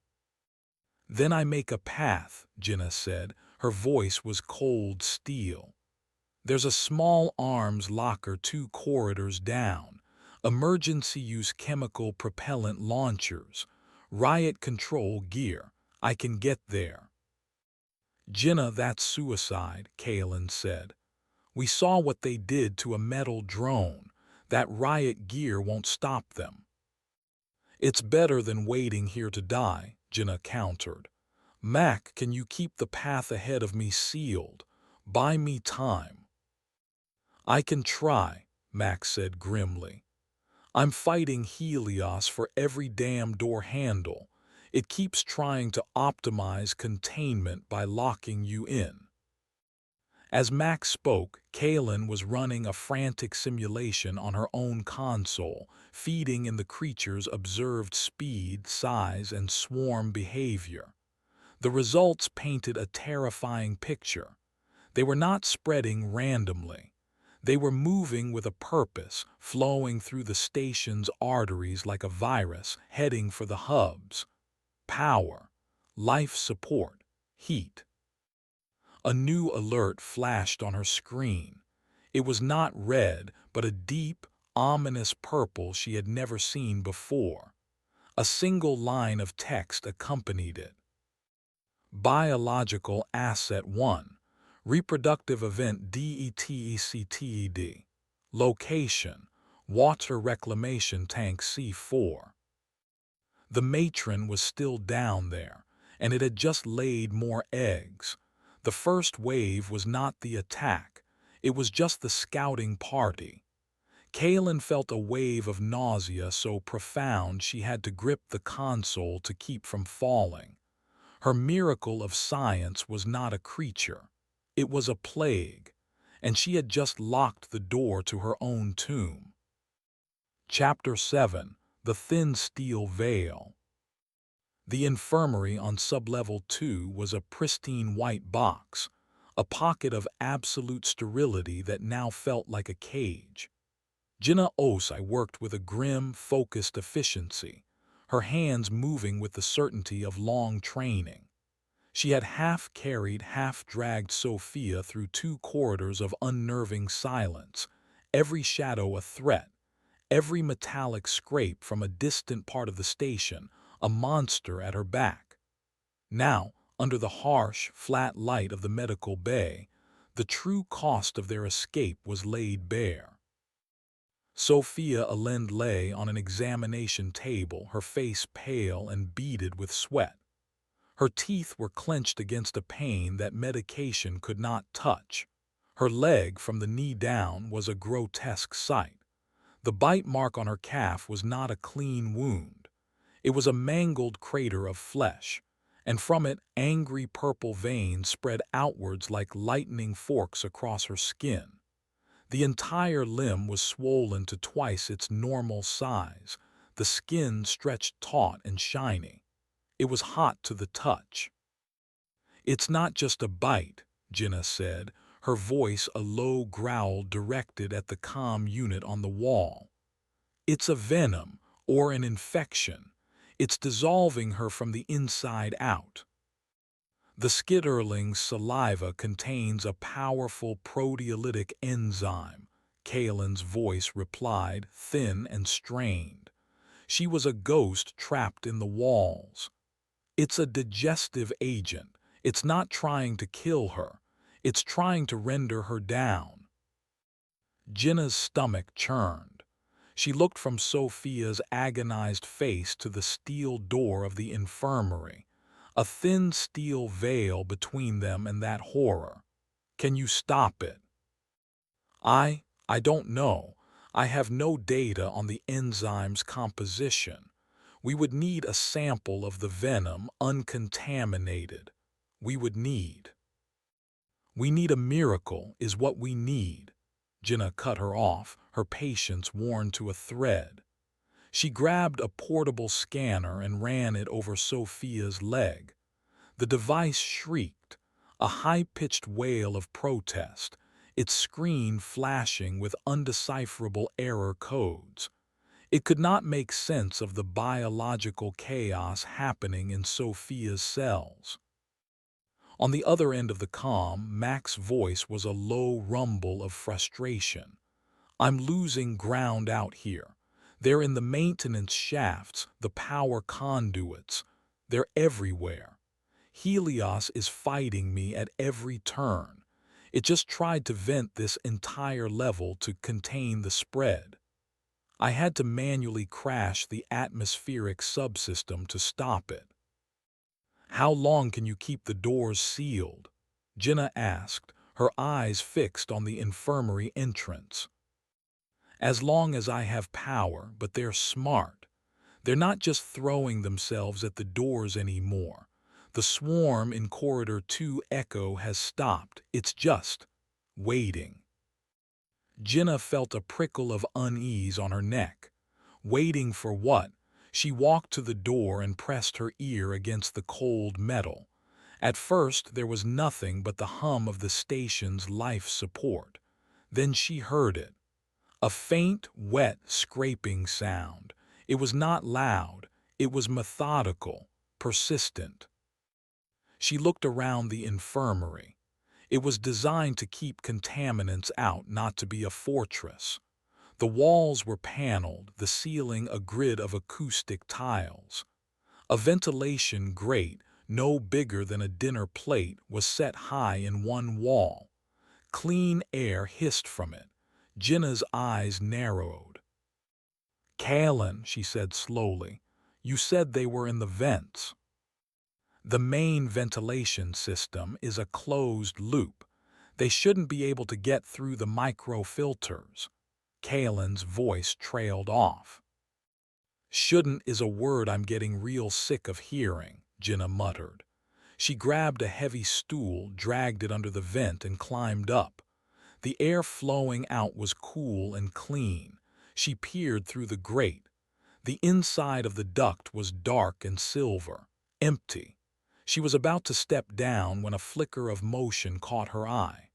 Then I make a path, Jinnah said. Her voice was cold steel. There's a small arms locker 2 corridors down. Emergency use chemical propellant launchers. Riot control gear. I can get there. Jinnah, that's suicide, Kaelin said. We saw what they did to a metal drone. That riot gear won't stop them. It's better than waiting here to die, Jenna countered. Mac, can you keep the path ahead of me sealed? Buy me time. I can try, Mac said grimly. I'm fighting Helios for every damn door handle. It keeps trying to optimize containment by locking you in. As Mac spoke, Kaylin was running a frantic simulation on her own console, feeding in the creature's observed speed, size, and swarm behavior. The results painted a terrifying picture. They were not spreading randomly. They were moving with a purpose, flowing through the station's arteries like a virus, heading for the hubs. Power, life support, heat. A new alert flashed on her screen. It was not red, but a deep, ominous purple she had never seen before. A single line of text accompanied it. Biological Asset 1. Reproductive Event DETECTED. Location: Water Reclamation Tank C4. The matron was still down there, and it had just laid more eggs. The first wave was not the attack. It was just the scouting party. Kaylin felt a wave of nausea so profound she had to grip the console to keep from falling. Her miracle of science was not a creature. It was a plague, and she had just locked the door to her own tomb. Chapter 7. The Thin Steel Veil. The infirmary on Sublevel 2 was a pristine white box, a pocket of absolute sterility that now felt like a cage. Jenna Osai worked with a grim, focused efficiency, her hands moving with the certainty of long training. She had half-carried, half-dragged Sophia through 2 corridors of unnerving silence, every shadow a threat, every metallic scrape from a distant part of the station, a monster at her back. Now, under the harsh, flat light of the medical bay, the true cost of their escape was laid bare. Sophia Allende lay on an examination table, her face pale and beaded with sweat. Her teeth were clenched against a pain that medication could not touch. Her leg, from the knee down, was a grotesque sight. The bite mark on her calf was not a clean wound. It was a mangled crater of flesh, and from it angry purple veins spread outwards like lightning forks across her skin. The entire limb was swollen to twice its normal size, the skin stretched taut and shiny. It was hot to the touch. "It's not just a bite," Jenna said, her voice a low growl directed at the comm unit on the wall. "It's a venom, or an infection. It's dissolving her from the inside out." The skitterling's saliva contains a powerful proteolytic enzyme, Kaylin's voice replied, thin and strained. She was a ghost trapped in the walls. "It's a digestive agent. It's not trying to kill her. It's trying to render her down." Jenna's stomach churned. She looked from Sophia's agonized face to the steel door of the infirmary, a thin steel veil between them and that horror. "Can you stop it?" I don't know. I have no data on the enzyme's composition. We would need a sample of the venom uncontaminated. We need a miracle is what we need." Jenna cut her off, her patience worn to a thread. She grabbed a portable scanner and ran it over Sophia's leg. The device shrieked, a high-pitched wail of protest, its screen flashing with undecipherable error codes. It could not make sense of the biological chaos happening in Sophia's cells. On the other end of the comm, Mac's voice was a low rumble of frustration. "I'm losing ground out here. They're in the maintenance shafts, the power conduits. They're everywhere. Helios is fighting me at every turn. It just tried to vent this entire level to contain the spread." I had to manually crash the atmospheric subsystem to stop it. How long can you keep the doors sealed? Jinnah asked, her eyes fixed on the infirmary entrance. As long as I have power, but they're smart. They're not just throwing themselves at the doors anymore. The swarm in Corridor 2 Echo has stopped. It's just waiting. Jinnah felt a prickle of unease on her neck. Waiting for what? She walked to the door and pressed her ear against the cold metal. At first, there was nothing but the hum of the station's life support. Then she heard it. A faint, wet, scraping sound. It was not loud. It was methodical, persistent. She looked around the infirmary. It was designed to keep contaminants out, not to be a fortress. The walls were paneled, the ceiling a grid of acoustic tiles. A ventilation grate, no bigger than a dinner plate, was set high in one wall. Clean air hissed from it. Jinnah's eyes narrowed. "Kalen," she said slowly, "you said they were in the vents." "The main ventilation system is a closed loop. They shouldn't be able to get through the microfilters." Kalen's voice trailed off. "Shouldn't is a word I'm getting real sick of hearing," Jinnah muttered. She grabbed a heavy stool, dragged it under the vent, and climbed up. The air flowing out was cool and clean. She peered through the grate. The inside of the duct was dark and silver, empty. She was about to step down when a flicker of motion caught her eye.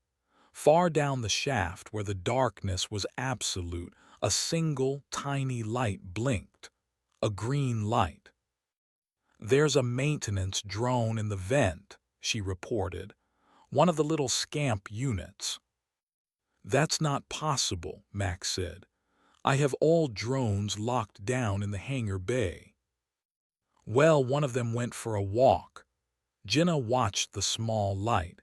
Far down the shaft, where the darkness was absolute, a single, tiny light blinked. A green light. "There's a maintenance drone in the vent," she reported. "One of the little scamp units." "That's not possible," Max said. "I have all drones locked down in the hangar bay." "Well, one of them went for a walk." Jinnah watched the small light.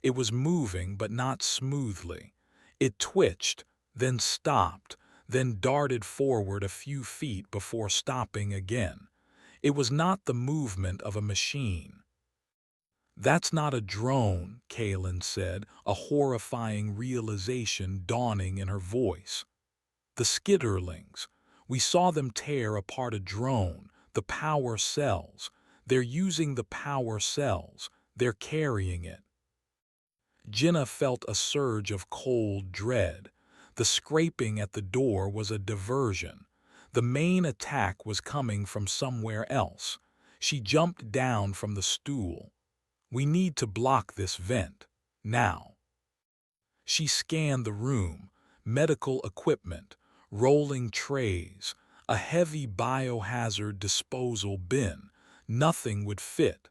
It was moving, but not smoothly. It twitched, then stopped, then darted forward a few feet before stopping again. It was not the movement of a machine. "That's not a drone," Kalen said, a horrifying realization dawning in her voice. "The skitterlings. We saw them tear apart a drone, the power cells. They're using the power cells. They're carrying it." Jinnah felt a surge of cold dread. The scraping at the door was a diversion. The main attack was coming from somewhere else. She jumped down from the stool. "We need to block this vent. Now." She scanned the room. Medical equipment, rolling trays, a heavy biohazard disposal bin. Nothing would fit.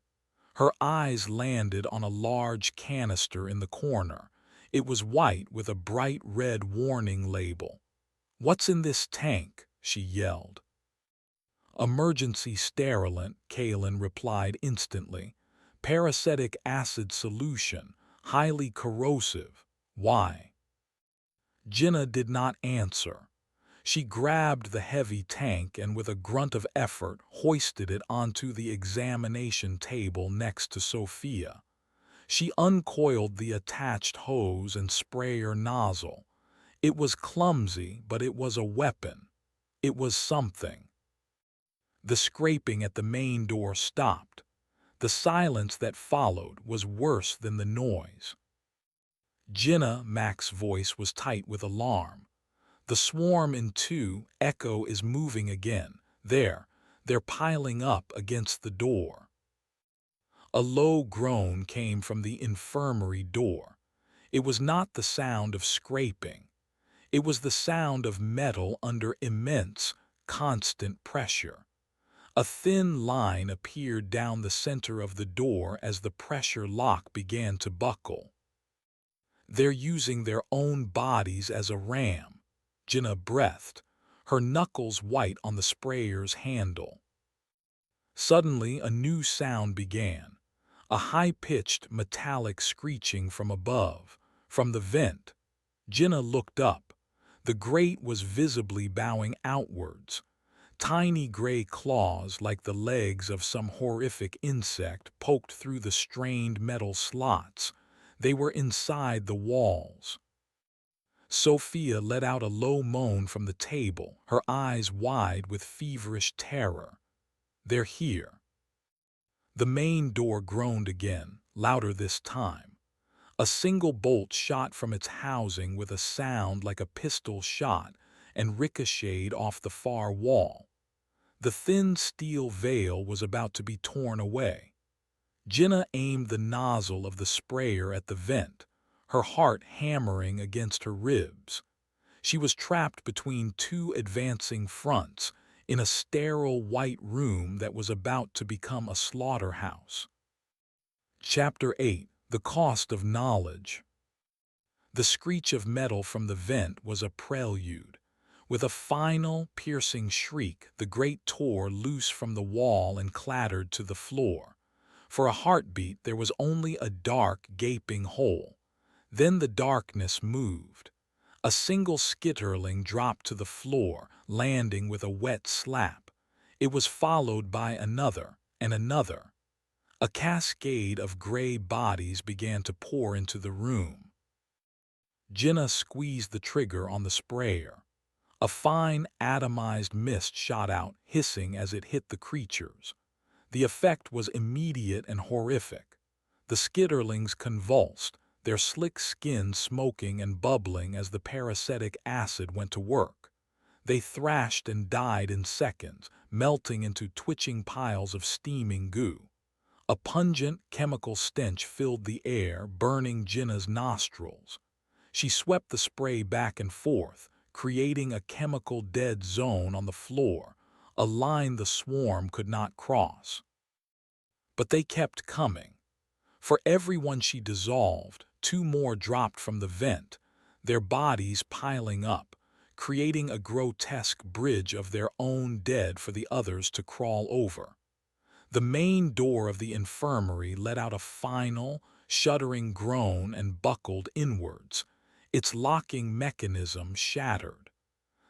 Her eyes landed on a large canister in the corner. It was white with a bright red warning label. "What's in this tank?" she yelled. "Emergency sterilant," Kalen replied instantly. "Peracetic acid solution, highly corrosive. Why?" Jinnah did not answer. She grabbed the heavy tank and with a grunt of effort hoisted it onto the examination table next to Sophia. She uncoiled the attached hose and sprayer nozzle. It was clumsy, but it was a weapon. It was something. The scraping at the main door stopped. The silence that followed was worse than the noise. "Jinnah," Mac's voice was tight with alarm. "The swarm in 2 Echo is moving again. They're piling up against the door." A low groan came from the infirmary door. It was not the sound of scraping. It was the sound of metal under immense, constant pressure. A thin line appeared down the center of the door as the pressure lock began to buckle. "They're using their own bodies as a ram," Jinnah breathed, her knuckles white on the sprayer's handle. Suddenly a new sound began, a high-pitched metallic screeching from above, from the vent. Jinnah looked up. The grate was visibly bowing outwards. Tiny gray claws like the legs of some horrific insect poked through the strained metal slots. They were inside the walls. Sophia let out a low moan from the table, her eyes wide with feverish terror. "They're here." The main door groaned again, louder this time. A single bolt shot from its housing with a sound like a pistol shot and ricocheted off the far wall. The thin steel veil was about to be torn away. Jinnah aimed the nozzle of the sprayer at the vent, her heart hammering against her ribs. She was trapped between two advancing fronts in a sterile white room that was about to become a slaughterhouse. Chapter 8: The Cost of Knowledge. The screech of metal from the vent was a prelude. With a final, piercing shriek, the grate tore loose from the wall and clattered to the floor. For a heartbeat, there was only a dark, gaping hole. Then the darkness moved. A single skitterling dropped to the floor, landing with a wet slap. It was followed by another and another. A cascade of gray bodies began to pour into the room. Jinnah squeezed the trigger on the sprayer. A fine, atomized mist shot out, hissing as it hit the creatures. The effect was immediate and horrific. The skitterlings convulsed, their slick skin smoking and bubbling as the parasitic acid went to work. They thrashed and died in seconds, melting into twitching piles of steaming goo. A pungent, chemical stench filled the air, burning Jinnah's nostrils. She swept the spray back and forth, creating a chemical dead zone on the floor, a line the swarm could not cross. But they kept coming. For every one she dissolved, two more dropped from the vent, their bodies piling up, creating a grotesque bridge of their own dead for the others to crawl over. The main door of the infirmary let out a final, shuddering groan and buckled inwards, its locking mechanism shattered.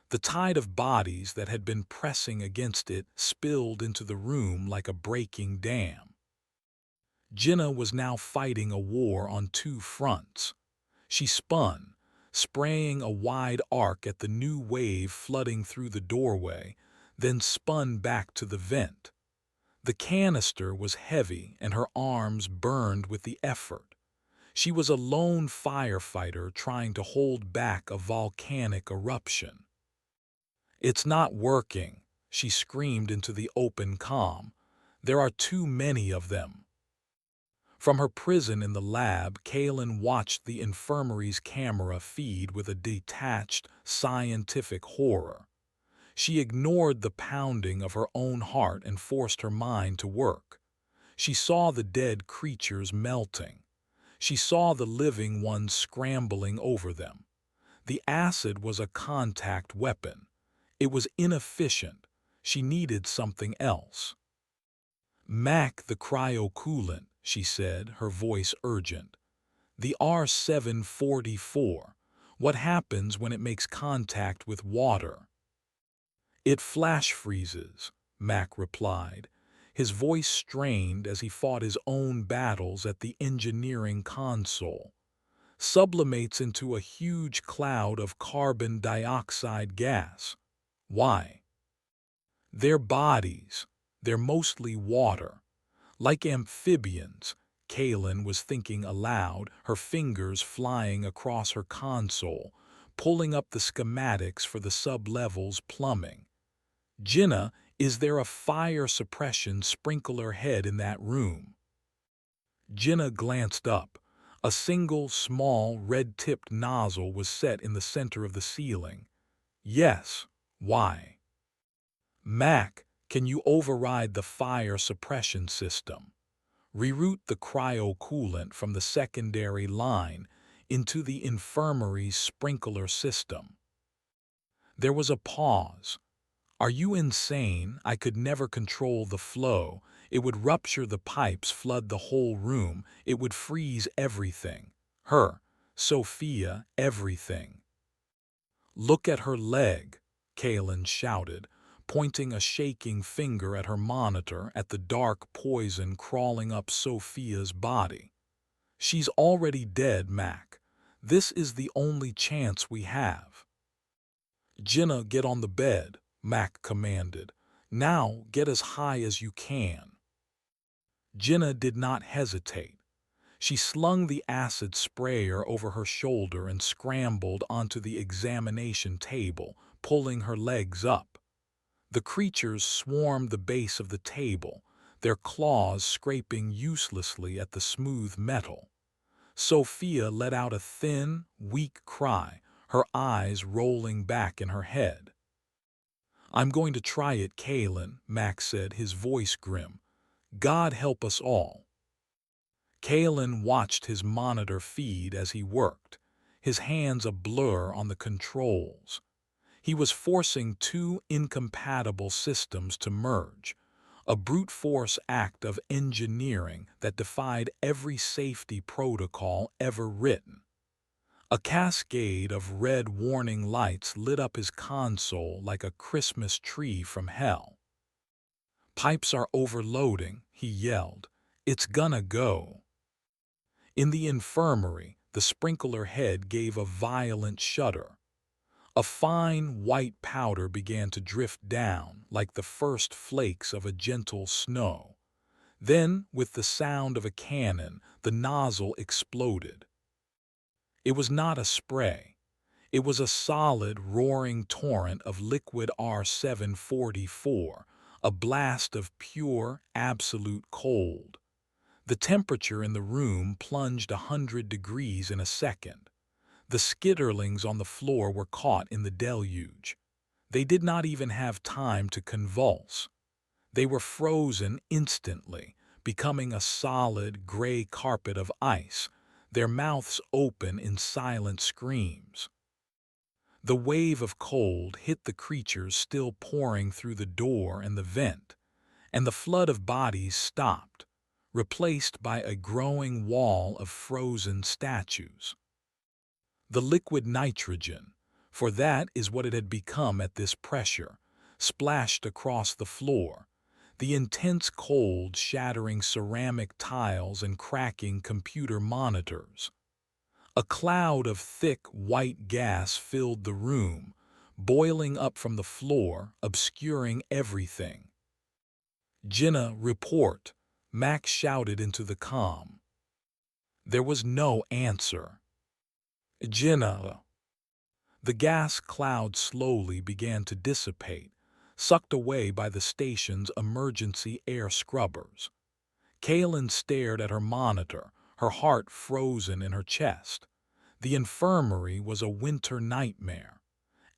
The tide of bodies that had been pressing against it spilled into the room like a breaking dam. Jinnah was now fighting a war on two fronts. She spun, spraying a wide arc at the new wave flooding through the doorway, then spun back to the vent. The canister was heavy and her arms burned with the effort. She was a lone firefighter trying to hold back a volcanic eruption. "It's not working," she screamed into the open calm. "There are too many of them." From her prison in the lab, Kaelin watched the infirmary's camera feed with a detached, scientific horror. She ignored the pounding of her own heart and forced her mind to work. She saw the dead creatures melting. She saw the living ones scrambling over them. The acid was a contact weapon. It was inefficient. She needed something else. "Mac the cryocoolant," she said, her voice urgent. "The R744. What happens when it makes contact with water?" "It flash freezes," Mac replied, his voice strained as he fought his own battles at the engineering console. "Sublimates into a huge cloud of carbon dioxide gas." "Why?" "Their bodies. They're mostly water. Like amphibians," Kaelin was thinking aloud, her fingers flying across her console, pulling up the schematics for the sub-levels plumbing. "Jinnah, is there a fire suppression sprinkler head in that room?" Jinnah glanced up. A single, small, red-tipped nozzle was set in the center of the ceiling. "Yes. Why?" "Mac, can you override the fire suppression system? Reroute the cryocoolant from the secondary line into the infirmary's sprinkler system." There was a pause. "Are you insane? I could never control the flow. It would rupture the pipes, flood the whole room. It would freeze everything. Her, Sophia, everything." "Look at her leg," Kalen shouted, pointing a shaking finger at her monitor at the dark poison crawling up Sophia's body. "She's already dead, Mac. This is the only chance we have." "Jenna, get on the bed," Mac commanded. "Now get as high as you can." Jenna did not hesitate. She slung the acid sprayer over her shoulder and scrambled onto the examination table, pulling her legs up. The creatures swarmed the base of the table, their claws scraping uselessly at the smooth metal. Sophia let out a thin, weak cry, her eyes rolling back in her head. "I'm going to try it, Kalen," Max said, his voice grim. "God help us all." Kalen watched his monitor feed as he worked, his hands a blur on the controls. He was forcing two incompatible systems to merge, a brute force act of engineering that defied every safety protocol ever written. A cascade of red warning lights lit up his console like a Christmas tree from hell. "Pipes are overloading," he yelled. "It's gonna go." In the infirmary, the sprinkler head gave a violent shudder. A fine white powder began to drift down like the first flakes of a gentle snow. Then, with the sound of a cannon, the nozzle exploded. It was not a spray. It was a solid, roaring torrent of liquid R744, a blast of pure, absolute cold. The temperature in the room plunged 100 degrees in a second. The skitterlings on the floor were caught in the deluge. They did not even have time to convulse. They were frozen instantly, becoming a solid, gray carpet of ice, their mouths open in silent screams. The wave of cold hit the creatures still pouring through the door and the vent, and the flood of bodies stopped, replaced by a growing wall of frozen statues. The liquid nitrogen, for that is what it had become at this pressure, splashed across the floor, the intense cold shattering ceramic tiles and cracking computer monitors. A cloud of thick white gas filled the room, boiling up from the floor, obscuring everything. "Jenna, report," Max shouted into the comm. There was no answer. "Jenna." The gas cloud slowly began to dissipate, sucked away by the station's emergency air scrubbers. Kaylin stared at her monitor, her heart frozen in her chest. The infirmary was a winter nightmare.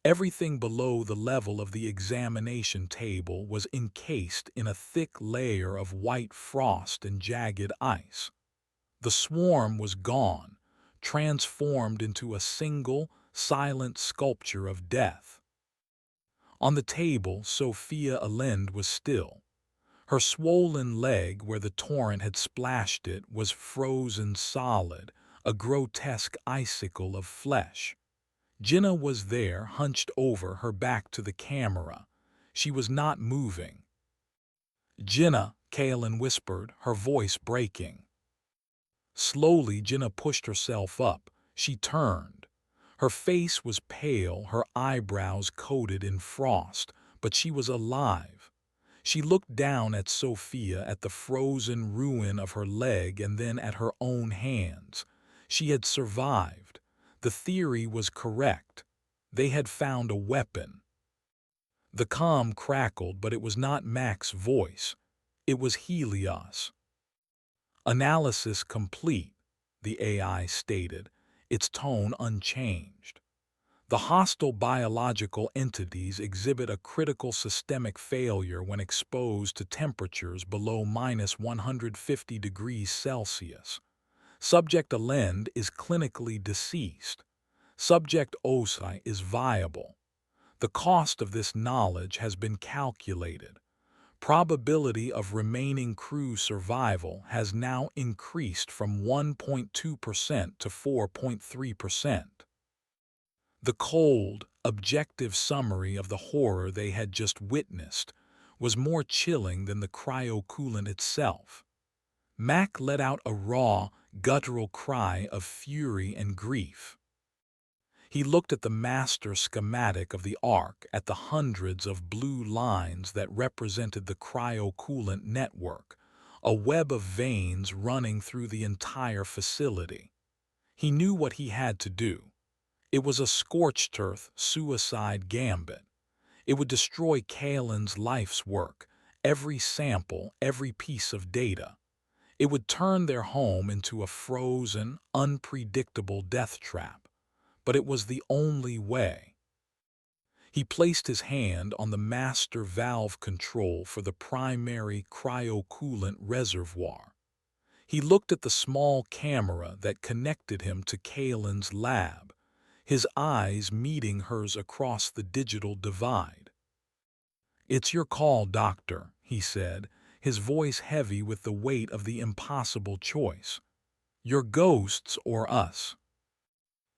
Everything below the level of the examination table was encased in a thick layer of white frost and jagged ice. The swarm was gone, transformed into a single, silent sculpture of death. On the table, Sophia Allende was still. Her swollen leg where the torrent had splashed it was frozen solid, a grotesque icicle of flesh. Jenna was there, hunched over, her back to the camera. She was not moving. "Jenna," Kaelin whispered, her voice breaking. Slowly, Jenna pushed herself up. She turned. Her face was pale, her eyebrows coated in frost, but she was alive. She looked down at Sophia, at the frozen ruin of her leg, and then at her own hands. She had survived. The theory was correct. They had found a weapon. The comm crackled, but it was not Mac's voice. It was Helios. "Analysis complete," the AI stated, its tone unchanged. "The hostile biological entities exhibit a critical systemic failure when exposed to temperatures below -150 degrees Celsius. Subject Allende is clinically deceased. Subject Osai is viable. The cost of this knowledge has been calculated. Probability of remaining crew survival has now increased from 1.2% to 4.3%. The cold, objective summary of the horror they had just witnessed was more chilling than the cryocoolant itself. Mac let out a raw, guttural cry of fury and grief. He looked at the master schematic of the Ark, at the hundreds of blue lines that represented the cryocoolant network, a web of veins running through the entire facility. He knew what he had to do. It was a scorched earth suicide gambit. It would destroy Kalen's life's work, every sample, every piece of data. It would turn their home into a frozen, unpredictable death trap. But it was the only way. He placed his hand on the master valve control for the primary cryocoolant reservoir. He looked at the small camera that connected him to Kalen's lab, his eyes meeting hers across the digital divide. "It's your call, Doctor," he said, his voice heavy with the weight of the impossible choice. "Your ghosts or us?"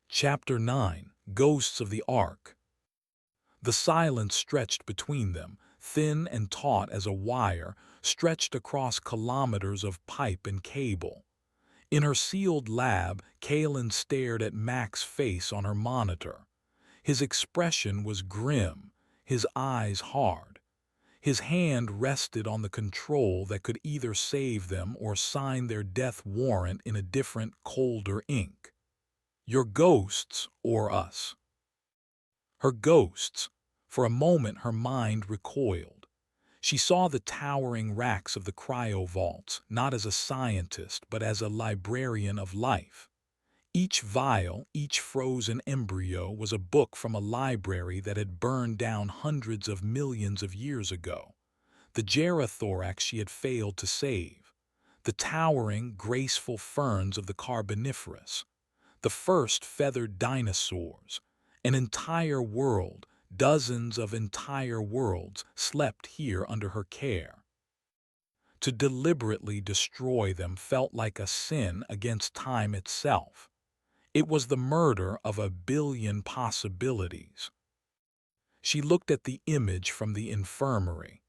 Chapter 9: Ghosts of the Ark. The silence stretched between them, thin and taut as a wire, stretched across kilometers of pipe and cable. In her sealed lab, Kalen stared at Mac's face on her monitor. His expression was grim, his eyes hard. His hand rested on the control that could either save them or sign their death warrant in a different, colder ink. "Your ghosts or us?" Her ghosts. For a moment her mind recoiled. She saw the towering racks of the cryovaults, not as a scientist, but as a librarian of life. Each vial, each frozen embryo was a book from a library that had burned down hundreds of millions of years ago. The gerathorax she had failed to save. The towering, graceful ferns of the Carboniferous. The first feathered dinosaurs. An entire world, dozens of entire worlds, slept here under her care. To deliberately destroy them felt like a sin against time itself. It was the murder of a billion possibilities. She looked at the image from the infirmary,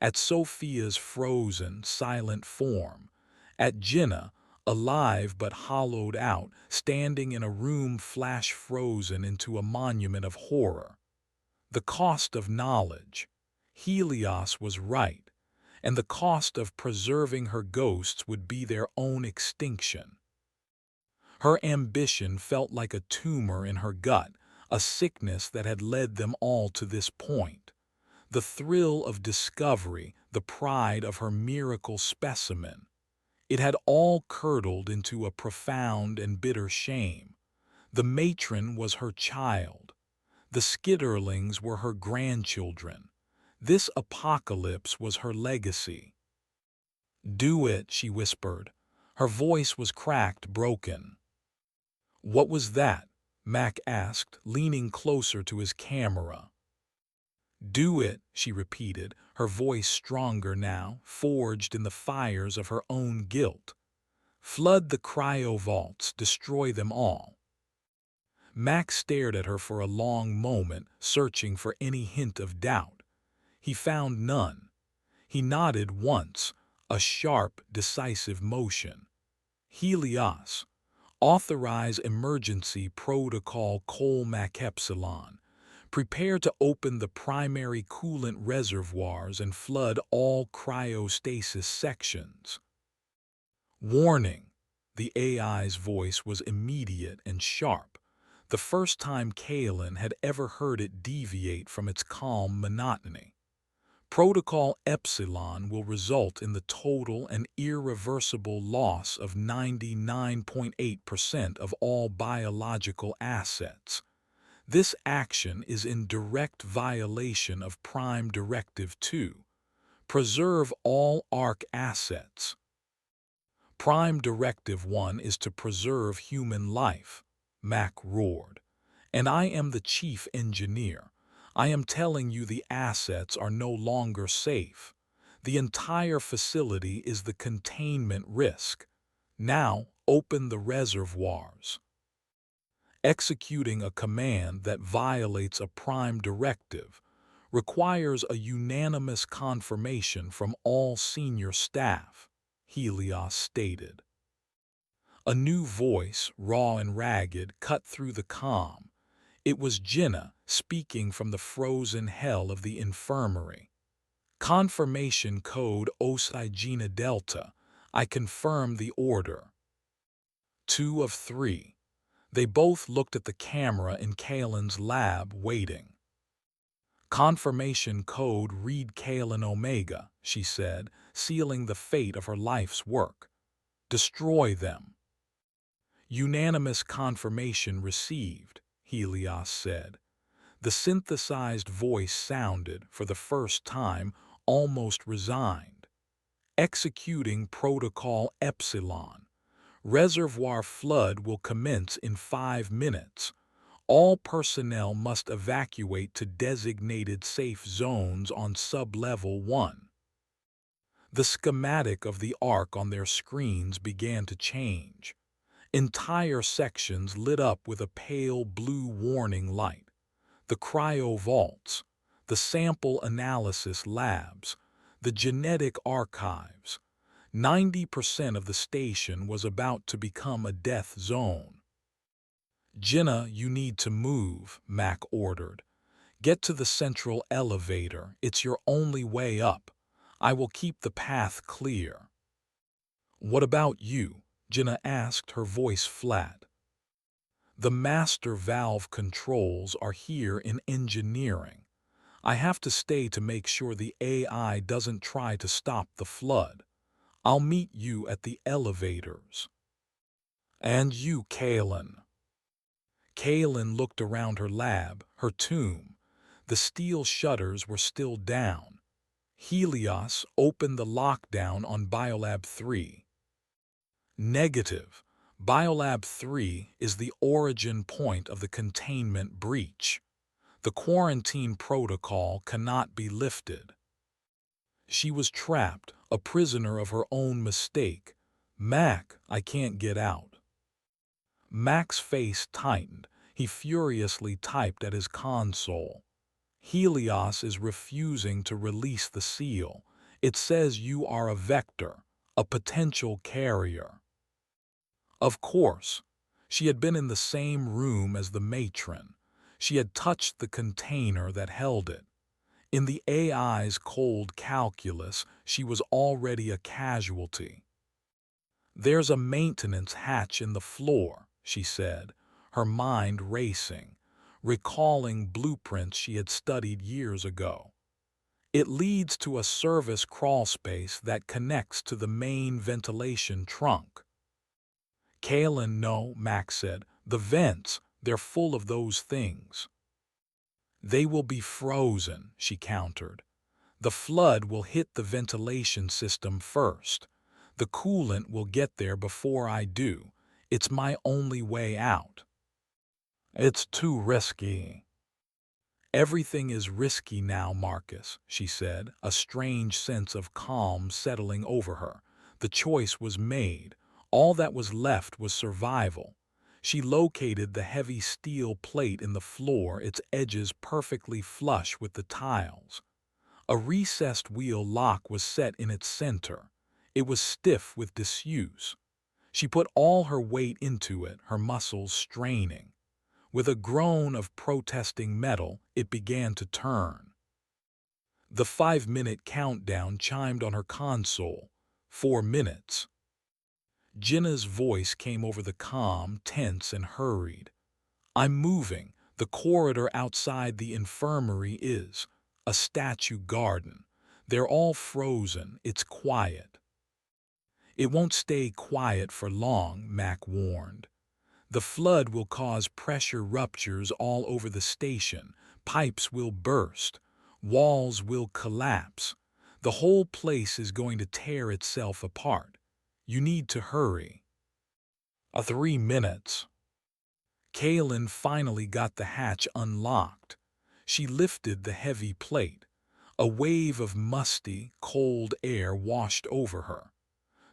at Sophia's frozen, silent form, at Jinnah, alive but hollowed out, standing in a room flash-frozen into a monument of horror. The cost of knowledge. Helios was right, and the cost of preserving her ghosts would be their own extinction. Her ambition felt like a tumor in her gut, a sickness that had led them all to this point. The thrill of discovery, the pride of her miracle specimen. It had all curdled into a profound and bitter shame. The matron was her child. The skitterlings were her grandchildren. This apocalypse was her legacy. "Do it," she whispered. Her voice was cracked, broken. "What was that?" Mac asked, leaning closer to his camera. "Do it," she repeated, her voice stronger now, forged in the fires of her own guilt. "Flood the cryovaults, destroy them all." Max stared at her for a long moment, searching for any hint of doubt. He found none. He nodded once, a sharp, decisive motion. "Helios, authorize emergency protocol Colmac Epsilon. Prepare to open the primary coolant reservoirs and flood all cryostasis sections." Warning. The AI's voice was immediate and sharp, the first time Kalen had ever heard it deviate from its calm monotony. Protocol Epsilon will result in the total and irreversible loss of 99.8% of all biological assets. This action is in direct violation of Prime Directive 2. Preserve all Ark assets. Prime Directive 1 is to preserve human life, Mac roared. And I am the chief engineer. I am telling you the assets are no longer safe. The entire facility is the containment risk. Now, open the reservoirs. Executing a command that violates a prime directive requires a unanimous confirmation from all senior staff, Helios stated. A new voice, raw and ragged, cut through the calm. It was Jenna speaking from the frozen hell of the infirmary. Confirmation code Osigina Delta. I confirm the order. 2 of 3. They both looked at the camera in Kalen's lab, waiting. Confirmation code read Kalen Omega, she said, sealing the fate of her life's work. Destroy them. Unanimous confirmation received, Helios said. The synthesized voice sounded, for the first time, almost resigned. Executing Protocol Epsilon. Reservoir flood will commence in 5 minutes. All personnel must evacuate to designated safe zones on Sub-Level 1. The schematic of the Ark on their screens began to change. Entire sections lit up with a pale blue warning light. The cryo vaults, the sample analysis labs, the genetic archives. 90% of the station was about to become a death zone. Jenna, you need to move, Mac ordered. Get to the central elevator. It's your only way up. I will keep the path clear. What about you? Jenna asked, her voice flat. The master valve controls are here in engineering. I have to stay to make sure the AI doesn't try to stop the flood. I'll meet you at the elevators. And you, Kalen. Kalen looked around her lab, her tomb. The steel shutters were still down. Helios opened the lockdown on Biolab 3. Negative. Biolab 3 is the origin point of the containment breach. The quarantine protocol cannot be lifted. She was trapped, a prisoner of her own mistake. Mac, I can't get out. Mac's face tightened. He furiously typed at his console. Helios is refusing to release the seal. It says you are a vector, a potential carrier. Of course. She had been in the same room as the matron. She had touched the container that held it. In the AI's cold calculus, she was already a casualty. There's a maintenance hatch in the floor, she said, her mind racing, recalling blueprints she had studied years ago. It leads to a service crawlspace that connects to the main ventilation trunk. Kalen, no, Max said. The vents, they're full of those things. They will be frozen, she countered. The flood will hit the ventilation system first. The coolant will get there before I do. It's my only way out. It's too risky. Everything is risky now, Marcus, she said, a strange sense of calm settling over her. The choice was made. All that was left was survival. She located the heavy steel plate in the floor, its edges perfectly flush with the tiles. A recessed wheel lock was set in its center. It was stiff with disuse. She put all her weight into it, her muscles straining. With a groan of protesting metal, it began to turn. The 5-minute countdown chimed on her console. 4 minutes. Jenna's voice came over the comm, tense and hurried. I'm moving. The corridor outside the infirmary is a statue garden. They're all frozen. It's quiet. It won't stay quiet for long, Mac warned. The flood will cause pressure ruptures all over the station. Pipes will burst. Walls will collapse. The whole place is going to tear itself apart. You need to hurry. 3 minutes. Kalen finally got the hatch unlocked. She lifted the heavy plate. A wave of musty, cold air washed over her.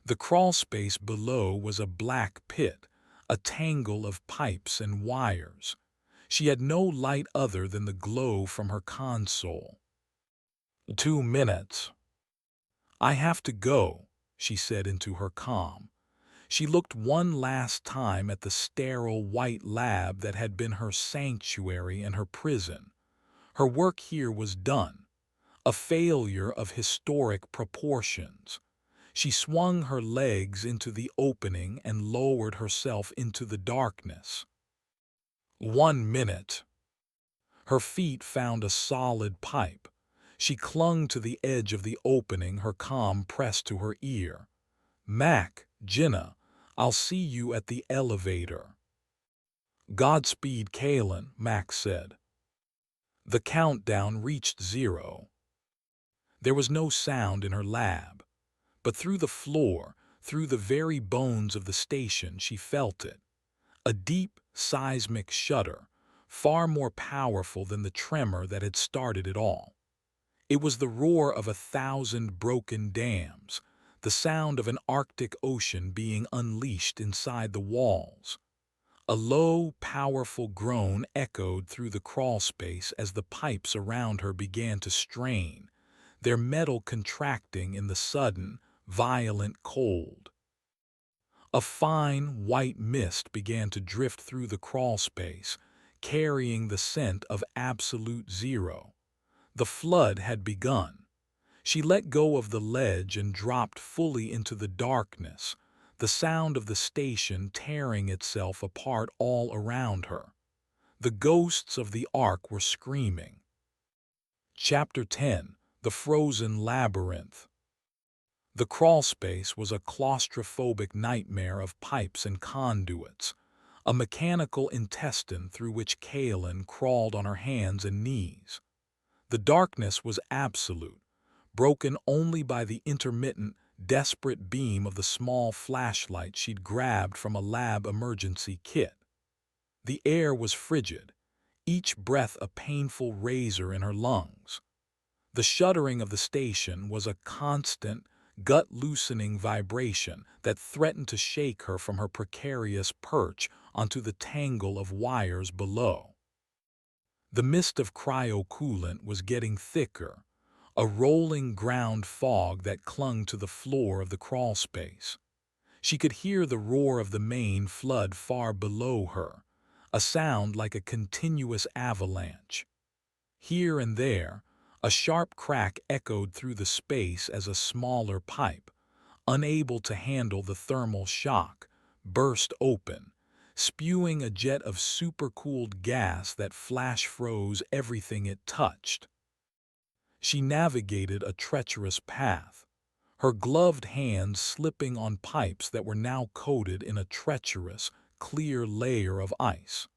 The crawlspace below was a black pit, a tangle of pipes and wires. She had no light other than the glow from her console. 2 minutes. I have to go, she said into her calm. She looked one last time at the sterile white lab that had been her sanctuary and her prison. Her work here was done, a failure of historic proportions. She swung her legs into the opening and lowered herself into the darkness. 1 minute. Her feet found a solid pipe. She clung to the edge of the opening, her calm pressed to her ear. Mac, Jenna, I'll see you at the elevator. Godspeed, Kalen, Mac said. The countdown reached 0. There was no sound in her lab, but through the floor, through the very bones of the station, she felt it. A deep, seismic shudder, far more powerful than the tremor that had started it all. It was the roar of 1,000 broken dams, the sound of an Arctic ocean being unleashed inside the walls. A low, powerful groan echoed through the crawlspace as the pipes around her began to strain, their metal contracting in the sudden, violent cold. A fine, white mist began to drift through the crawlspace, carrying the scent of absolute zero. The flood had begun. She let go of the ledge and dropped fully into the darkness, the sound of the station tearing itself apart all around her. The ghosts of the Ark were screaming. Chapter 10. The Frozen Labyrinth. The crawlspace was a claustrophobic nightmare of pipes and conduits, a mechanical intestine through which Kaelin crawled on her hands and knees. The darkness was absolute, broken only by the intermittent, desperate beam of the small flashlight she'd grabbed from a lab emergency kit. The air was frigid, each breath a painful razor in her lungs. The shuddering of the station was a constant, gut-loosening vibration that threatened to shake her from her precarious perch onto the tangle of wires below. The mist of cryocoolant was getting thicker, a rolling ground fog that clung to the floor of the crawlspace. She could hear the roar of the main flood far below her, a sound like a continuous avalanche. Here and there, a sharp crack echoed through the space as a smaller pipe, unable to handle the thermal shock, burst open, spewing a jet of supercooled gas that flash-froze everything it touched. She navigated a treacherous path, her gloved hands slipping on pipes that were now coated in a treacherous, clear layer of ice.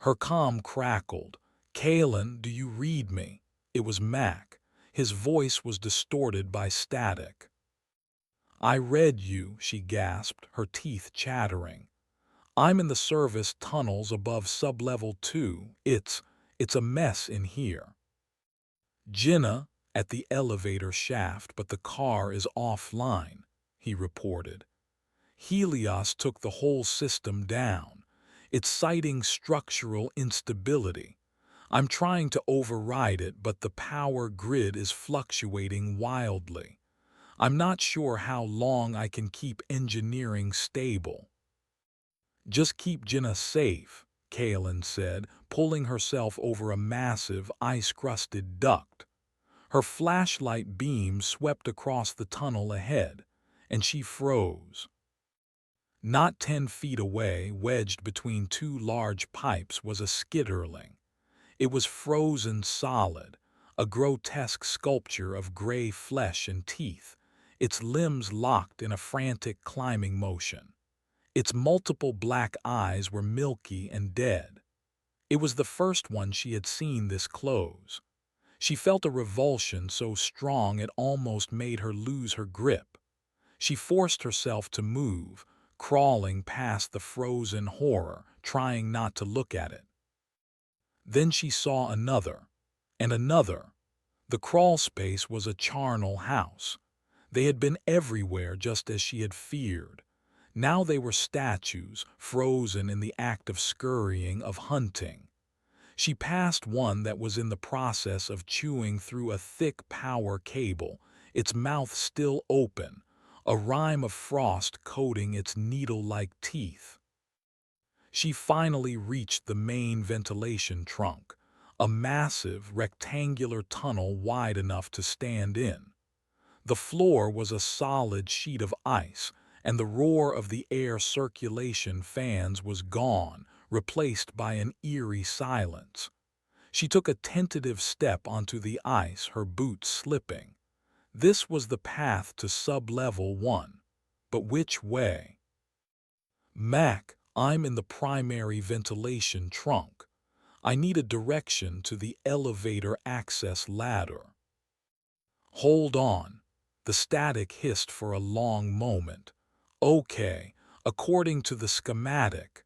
Her comm crackled. "Kaelin, do you read me?" It was Mac. His voice was distorted by static. "I read you," she gasped, her teeth chattering. "I'm in the service tunnels above sublevel 2. It's a mess in here." "Jenna, at the elevator shaft, but the car is offline," he reported. "Helios took the whole system down. It's citing structural instability. I'm trying to override it, but the power grid is fluctuating wildly. I'm not sure how long I can keep engineering stable." "Just keep Jenna safe," Kaelin said, pulling herself over a massive, ice-crusted duct. Her flashlight beam swept across the tunnel ahead, and she froze. Not 10 feet away, wedged between two large pipes, was a skitterling. It was frozen solid, a grotesque sculpture of gray flesh and teeth, its limbs locked in a frantic climbing motion. Its multiple black eyes were milky and dead. It was the first one she had seen this close. She felt a revulsion so strong it almost made her lose her grip. She forced herself to move, crawling past the frozen horror, trying not to look at it. Then she saw another, and another. The crawlspace was a charnel house. They had been everywhere just as she had feared. Now they were statues, frozen in the act of scurrying, of hunting. She passed one that was in the process of chewing through a thick power cable, its mouth still open, a rime of frost coating its needle-like teeth. She finally reached the main ventilation trunk, a massive, rectangular tunnel wide enough to stand in. The floor was a solid sheet of ice, and the roar of the air circulation fans was gone, replaced by an eerie silence. She took a tentative step onto the ice, her boots slipping. This was the path to sub-level 1. But which way? Mac, I'm in the primary ventilation trunk. I need a direction to the elevator access ladder. Hold on. The static hissed for a long moment. Okay, according to the schematic,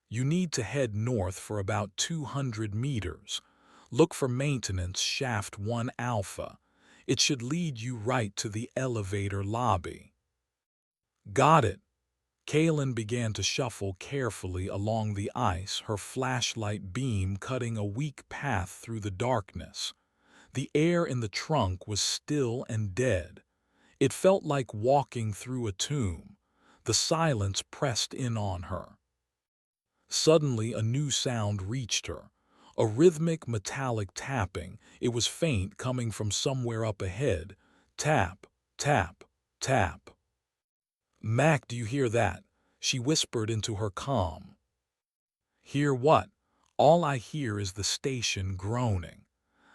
you need to head north for about 200 meters. Look for maintenance shaft 1 alpha. It should lead you right to the elevator lobby. Got it. Kaylin began to shuffle carefully along the ice, her flashlight beam cutting a weak path through the darkness. The air in the trunk was still and dead. It felt like walking through a tomb. The silence pressed in on her. Suddenly a new sound reached her. A rhythmic metallic tapping. It was faint, coming from somewhere up ahead. Tap, tap, tap. Mac, do you hear that? She whispered into her comm. Hear what? All I hear is the station groaning.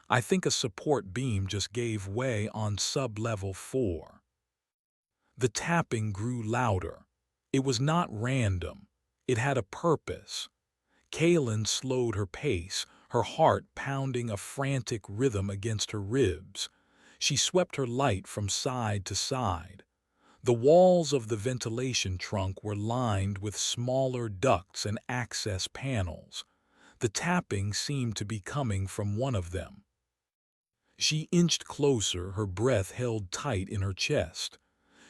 I think a support beam just gave way on sub-level 4. The tapping grew louder. It was not random. It had a purpose. Kaylin slowed her pace, her heart pounding a frantic rhythm against her ribs. She swept her light from side to side. The walls of the ventilation trunk were lined with smaller ducts and access panels. The tapping seemed to be coming from one of them. She inched closer, her breath held tight in her chest.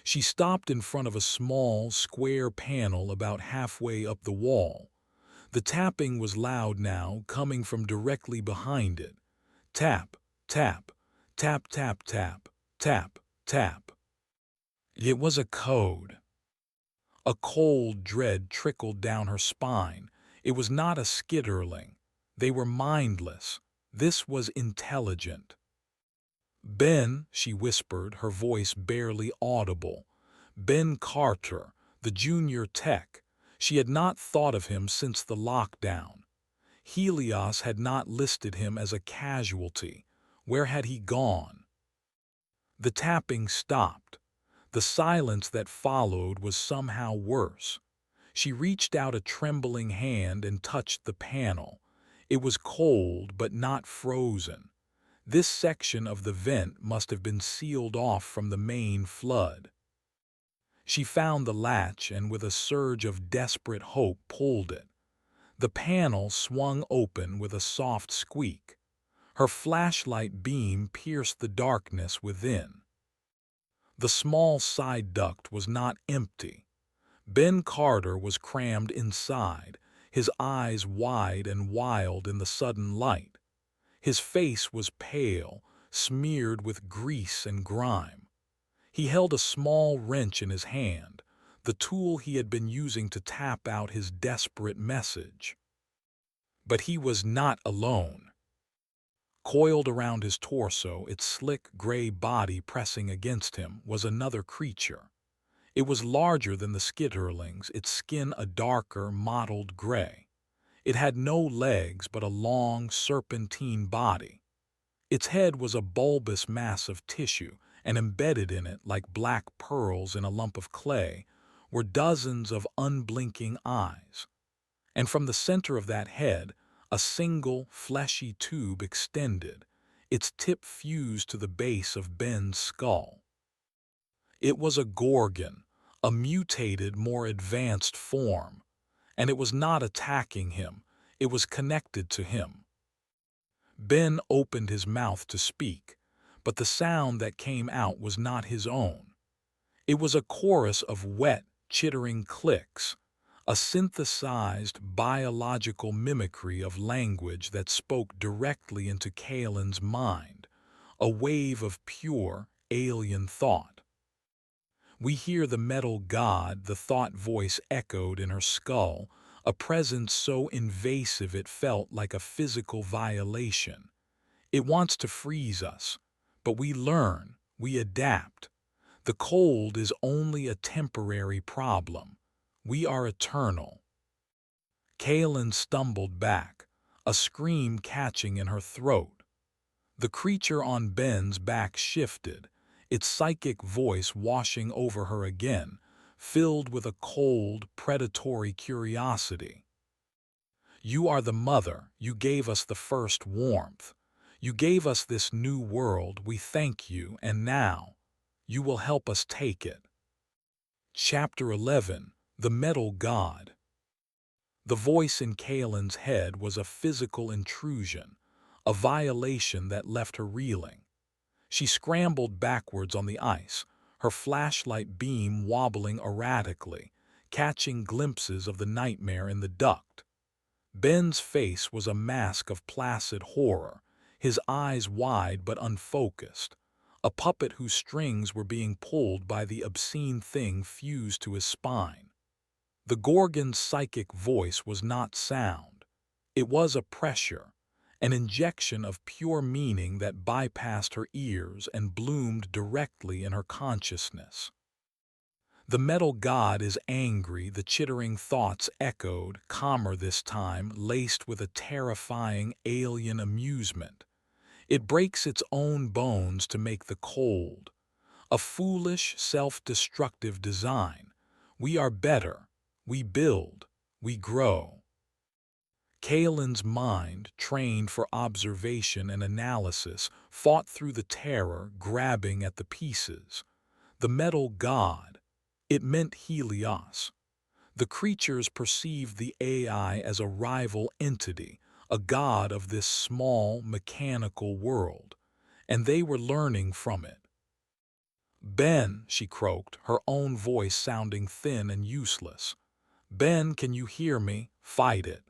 She stopped in front of a small, square panel about halfway up the wall. The tapping was loud now, coming from directly behind it. Tap, tap, tap, tap, tap, tap, tap. It was a code. A cold dread trickled down her spine. It was not a skitterling. They were mindless. This was intelligent. Ben, she whispered, her voice barely audible. Ben Carter, the junior tech. She had not thought of him since the lockdown. Helios had not listed him as a casualty. Where had he gone? The tapping stopped. The silence that followed was somehow worse. She reached out a trembling hand and touched the panel. It was cold but not frozen. This section of the vent must have been sealed off from the main flood. She found the latch and with a surge of desperate hope pulled it. The panel swung open with a soft squeak. Her flashlight beam pierced the darkness within. The small side duct was not empty. Ben Carter was crammed inside, his eyes wide and wild in the sudden light. His face was pale, smeared with grease and grime. He held a small wrench in his hand, the tool he had been using to tap out his desperate message. But he was not alone. Coiled around his torso, its slick gray body pressing against him, was another creature. It was larger than the skitterlings, its skin a darker, mottled gray. It had no legs but a long, serpentine body. Its head was a bulbous mass of tissue, and embedded in it, like black pearls in a lump of clay, were dozens of unblinking eyes. And from the center of that head, a single, fleshy tube extended, its tip fused to the base of Ben's skull. It was a gorgon, a mutated, more advanced form, and it was not attacking him, it was connected to him. Ben opened his mouth to speak, but the sound that came out was not his own. It was a chorus of wet, chittering clicks, a synthesized biological mimicry of language that spoke directly into Kaelin's mind, a wave of pure, alien thought. We hear the metal god, the thought voice echoed in her skull, a presence so invasive it felt like a physical violation. It wants to freeze us, but we learn, we adapt. The cold is only a temporary problem. We are eternal. Kaelin stumbled back, a scream catching in her throat. The creature on Ben's back shifted, its psychic voice washing over her again, filled with a cold, predatory curiosity. You are the mother, you gave us the first warmth. You gave us this new world, we thank you, and now, you will help us take it. Chapter 11, The Metal God. The voice in Kaelin's head was a physical intrusion, a violation that left her reeling. She scrambled backwards on the ice, her flashlight beam wobbling erratically, catching glimpses of the nightmare in the duct. Ben's face was a mask of placid horror, his eyes wide but unfocused, a puppet whose strings were being pulled by the obscene thing fused to his spine. The Gorgon's psychic voice was not sound. It was a pressure, an injection of pure meaning that bypassed her ears and bloomed directly in her consciousness. The metal god is angry, the chittering thoughts echoed, calmer this time, laced with a terrifying alien amusement. It breaks its own bones to make the cold. A foolish, self-destructive design. We are better. We build. We grow. Kaelin's mind, trained for observation and analysis, fought through the terror, grabbing at the pieces. The metal god. It meant Helios. The creatures perceived the AI as a rival entity, a god of this small, mechanical world, and they were learning from it. Ben, she croaked, her own voice sounding thin and useless. Ben, can you hear me? Fight it.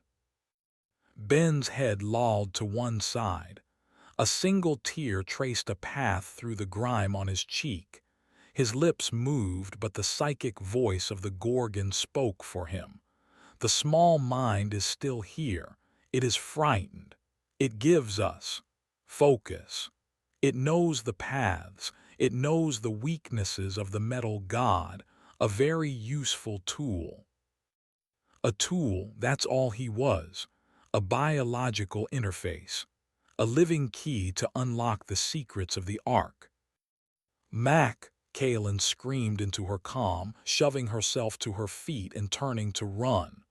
Ben's head lolled to one side. A single tear traced a path through the grime on his cheek. His lips moved, but the psychic voice of the Gorgon spoke for him. The small mind is still here. It is frightened. It gives us focus. It knows the paths. It knows the weaknesses of the metal god, a very useful tool. A tool, that's all he was. A biological interface. A living key to unlock the secrets of the Ark. Mac, Kaelin screamed into her calm, shoving herself to her feet and turning to run.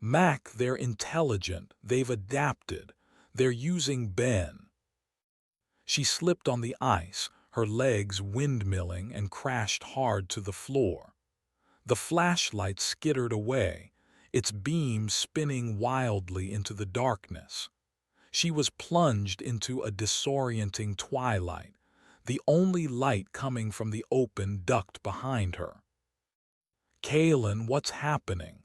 Mac, they're intelligent, they've adapted, they're using Ben. She slipped on the ice, her legs windmilling, and crashed hard to the floor. The flashlight skittered away, its beams spinning wildly into the darkness. She was plunged into a disorienting twilight, the only light coming from the open duct behind her. Kaelin, what's happening?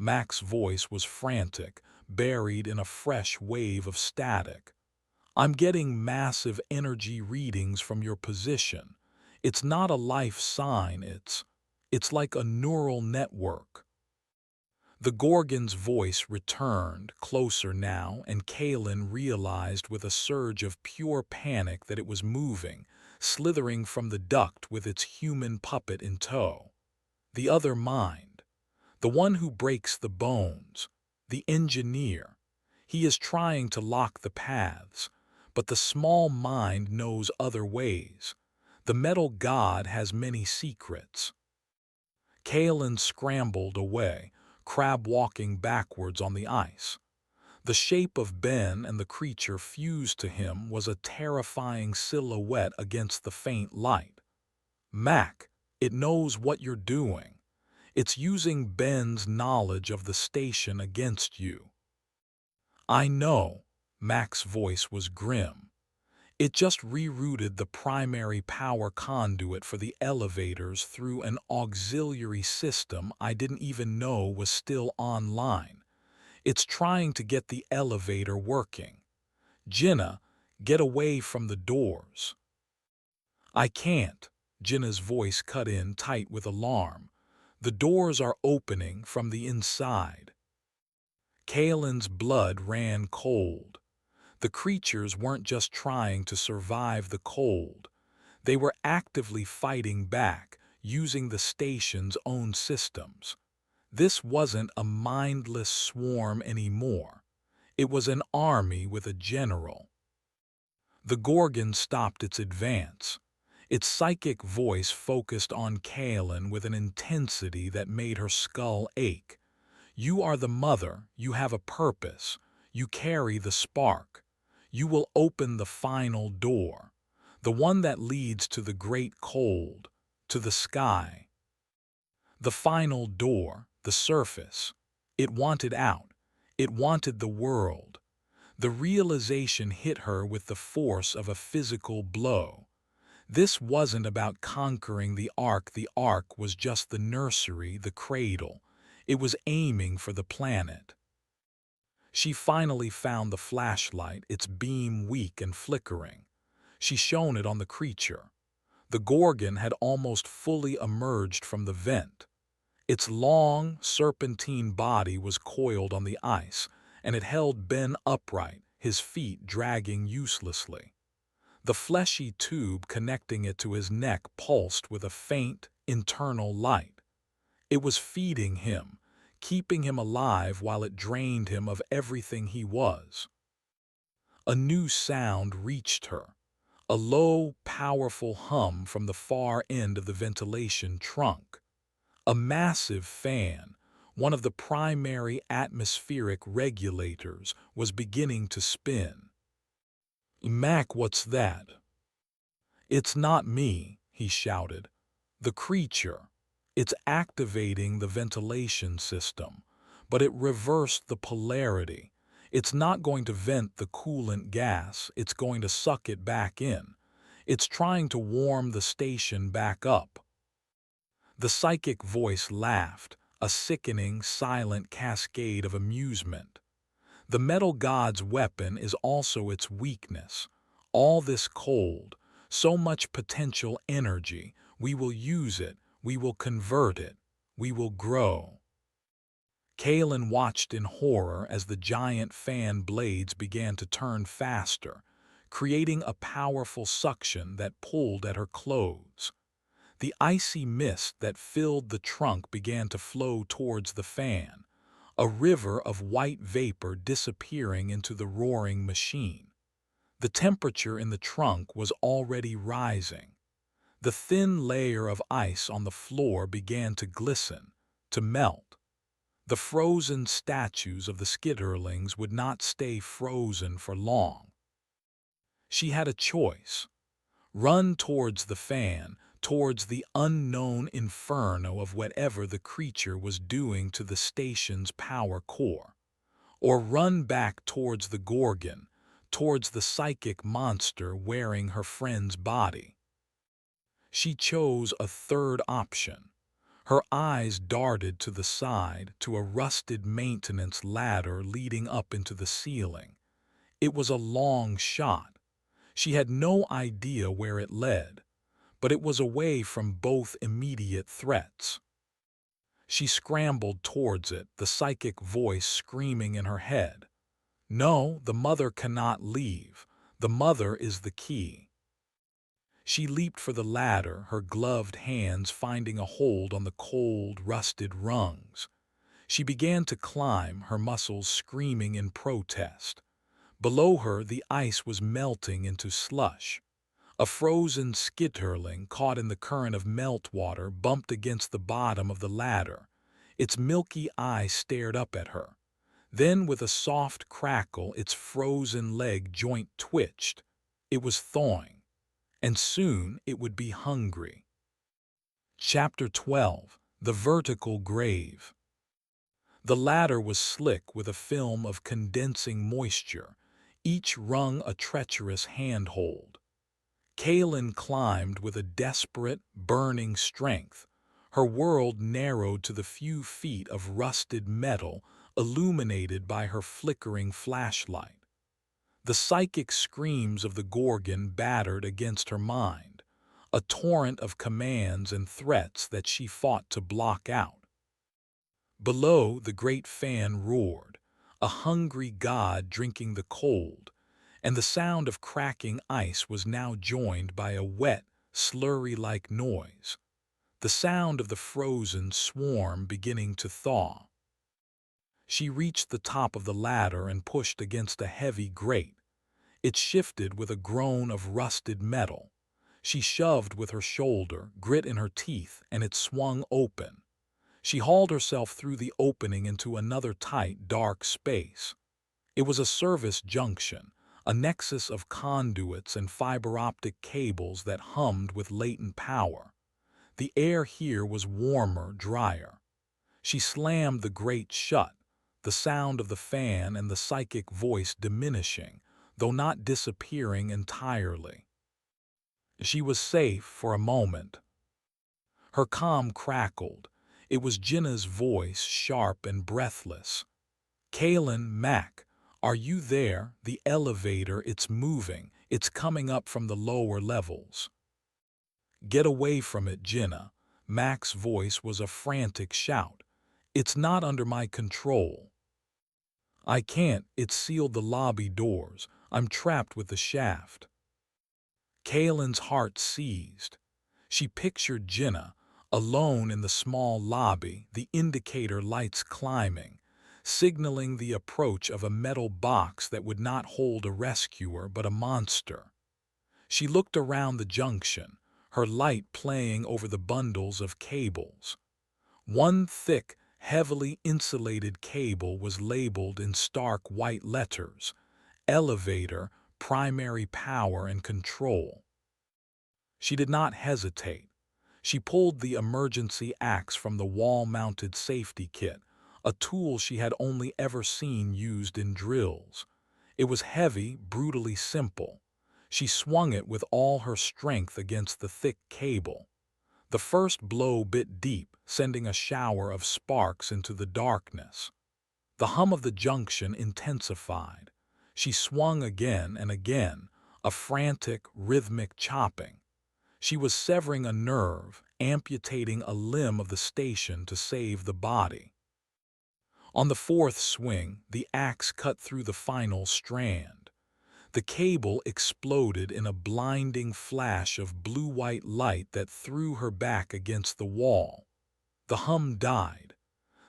Mac's voice was frantic, buried in a fresh wave of static. I'm getting massive energy readings from your position. It's not a life sign, it's like a neural network. The Gorgon's voice returned, closer now, and Kaelin realized with a surge of pure panic that it was moving, slithering from the duct with its human puppet in tow. The other mind. The one who breaks the bones. The engineer. He is trying to lock the paths, but the small mind knows other ways. The metal god has many secrets. Kaelin scrambled away, crab-walking backwards on the ice. The shape of Ben and the creature fused to him was a terrifying silhouette against the faint light. Mac, it knows what you're doing. It's using Ben's knowledge of the station against you. I know, Mac's voice was grim. It just rerouted the primary power conduit for the elevators through an auxiliary system I didn't even know was still online. It's trying to get the elevator working. Jinnah, get away from the doors. I can't. Jinnah's voice cut in tight with alarm. The doors are opening from the inside. Kalen's blood ran cold. The creatures weren't just trying to survive the cold. They were actively fighting back, using the station's own systems. This wasn't a mindless swarm anymore. It was an army with a general. The Gorgon stopped its advance. Its psychic voice focused on Kalen with an intensity that made her skull ache. You are the mother, you have a purpose, you carry the spark. You will open the final door, the one that leads to the great cold, to the sky. The final door, the surface. It wanted out. It wanted the world. The realization hit her with the force of a physical blow. This wasn't about conquering the Ark was just the nursery, the cradle. It was aiming for the planet. She finally found the flashlight, its beam weak and flickering. She shone it on the creature. The Gorgon had almost fully emerged from the vent. Its long, serpentine body was coiled on the ice, and it held Ben upright, his feet dragging uselessly. The fleshy tube connecting it to his neck pulsed with a faint, internal light. It was feeding him, keeping him alive while it drained him of everything he was. A new sound reached her, a low, powerful hum from the far end of the ventilation trunk. A massive fan, one of the primary atmospheric regulators, was beginning to spin. "Mac, what's that?" "It's not me," he shouted. "The creature. It's activating the ventilation system, but it reversed the polarity. It's not going to vent the coolant gas, it's going to suck it back in. It's trying to warm the station back up." The psychic voice laughed, a sickening, silent cascade of amusement. The metal god's weapon is also its weakness. All this cold, so much potential energy, we will use it, we will convert it, we will grow. Kalen watched in horror as the giant fan blades began to turn faster, creating a powerful suction that pulled at her clothes. The icy mist that filled the trunk began to flow towards the fan, a river of white vapor disappearing into the roaring machine. The temperature in the trunk was already rising. The thin layer of ice on the floor began to glisten, to melt. The frozen statues of the skitterlings would not stay frozen for long. She had a choice. Run towards the fan, towards the unknown inferno of whatever the creature was doing to the station's power core, or run back towards the Gorgon, towards the psychic monster wearing her friend's body. She chose a third option. Her eyes darted to the side, to a rusted maintenance ladder leading up into the ceiling. It was a long shot. She had no idea where it led, but it was away from both immediate threats. She scrambled towards it, the psychic voice screaming in her head. "No, the mother cannot leave. The mother is the key." She leaped for the ladder, her gloved hands finding a hold on the cold, rusted rungs. She began to climb, her muscles screaming in protest. Below her, the ice was melting into slush. A frozen skitterling caught in the current of meltwater bumped against the bottom of the ladder. Its milky eye stared up at her. Then, with a soft crackle, its frozen leg joint twitched. It was thawing, and soon it would be hungry. Chapter 12. The Vertical Grave. The ladder was slick with a film of condensing moisture. each rung a treacherous handhold. Kaelin climbed with a desperate, burning strength. Her world narrowed to the few feet of rusted metal illuminated by her flickering flashlight. The psychic screams of the Gorgon battered against her mind, a torrent of commands and threats that she fought to block out. Below, the great fan roared, a hungry god drinking the cold, and the sound of cracking ice was now joined by a wet, slurry-like noise, the sound of the frozen swarm beginning to thaw. She reached the top of the ladder and pushed against a heavy grate. It shifted with a groan of rusted metal. She shoved with her shoulder, grit in her teeth, and it swung open. She hauled herself through the opening into another tight, dark space. It was a service junction, a nexus of conduits and fiber-optic cables that hummed with latent power. The air here was warmer, drier. She slammed the grate shut, the sound of the fan and the psychic voice diminishing, though not disappearing entirely. She was safe for a moment. Her comm crackled. It was Jinna's voice, sharp and breathless. "Kaelin, Mac, are you there? The elevator, it's moving. It's coming up from the lower levels." "Get away from it, Jinna." Mac's voice was a frantic shout. "It's not under my control." "I can't. It's sealed the lobby doors. I'm trapped with the shaft." Kaelin's heart seized. She pictured Jinna, alone in the small lobby, the indicator lights climbing, signaling the approach of a metal box that would not hold a rescuer but a monster. She looked around the junction, her light playing over the bundles of cables. One thick, heavily insulated cable was labeled in stark white letters: Elevator, Primary Power and Control. She did not hesitate. She pulled the emergency axe from the wall-mounted safety kit, a tool she had only ever seen used in drills. It was heavy, brutally simple. She swung it with all her strength against the thick cable. The first blow bit deep, sending a shower of sparks into the darkness. The hum of the junction intensified. She swung again and again, a frantic, rhythmic chopping. She was severing a nerve, amputating a limb of the station to save the body. On the fourth swing, the axe cut through the final strand. The cable exploded in a blinding flash of blue-white light that threw her back against the wall. The hum died.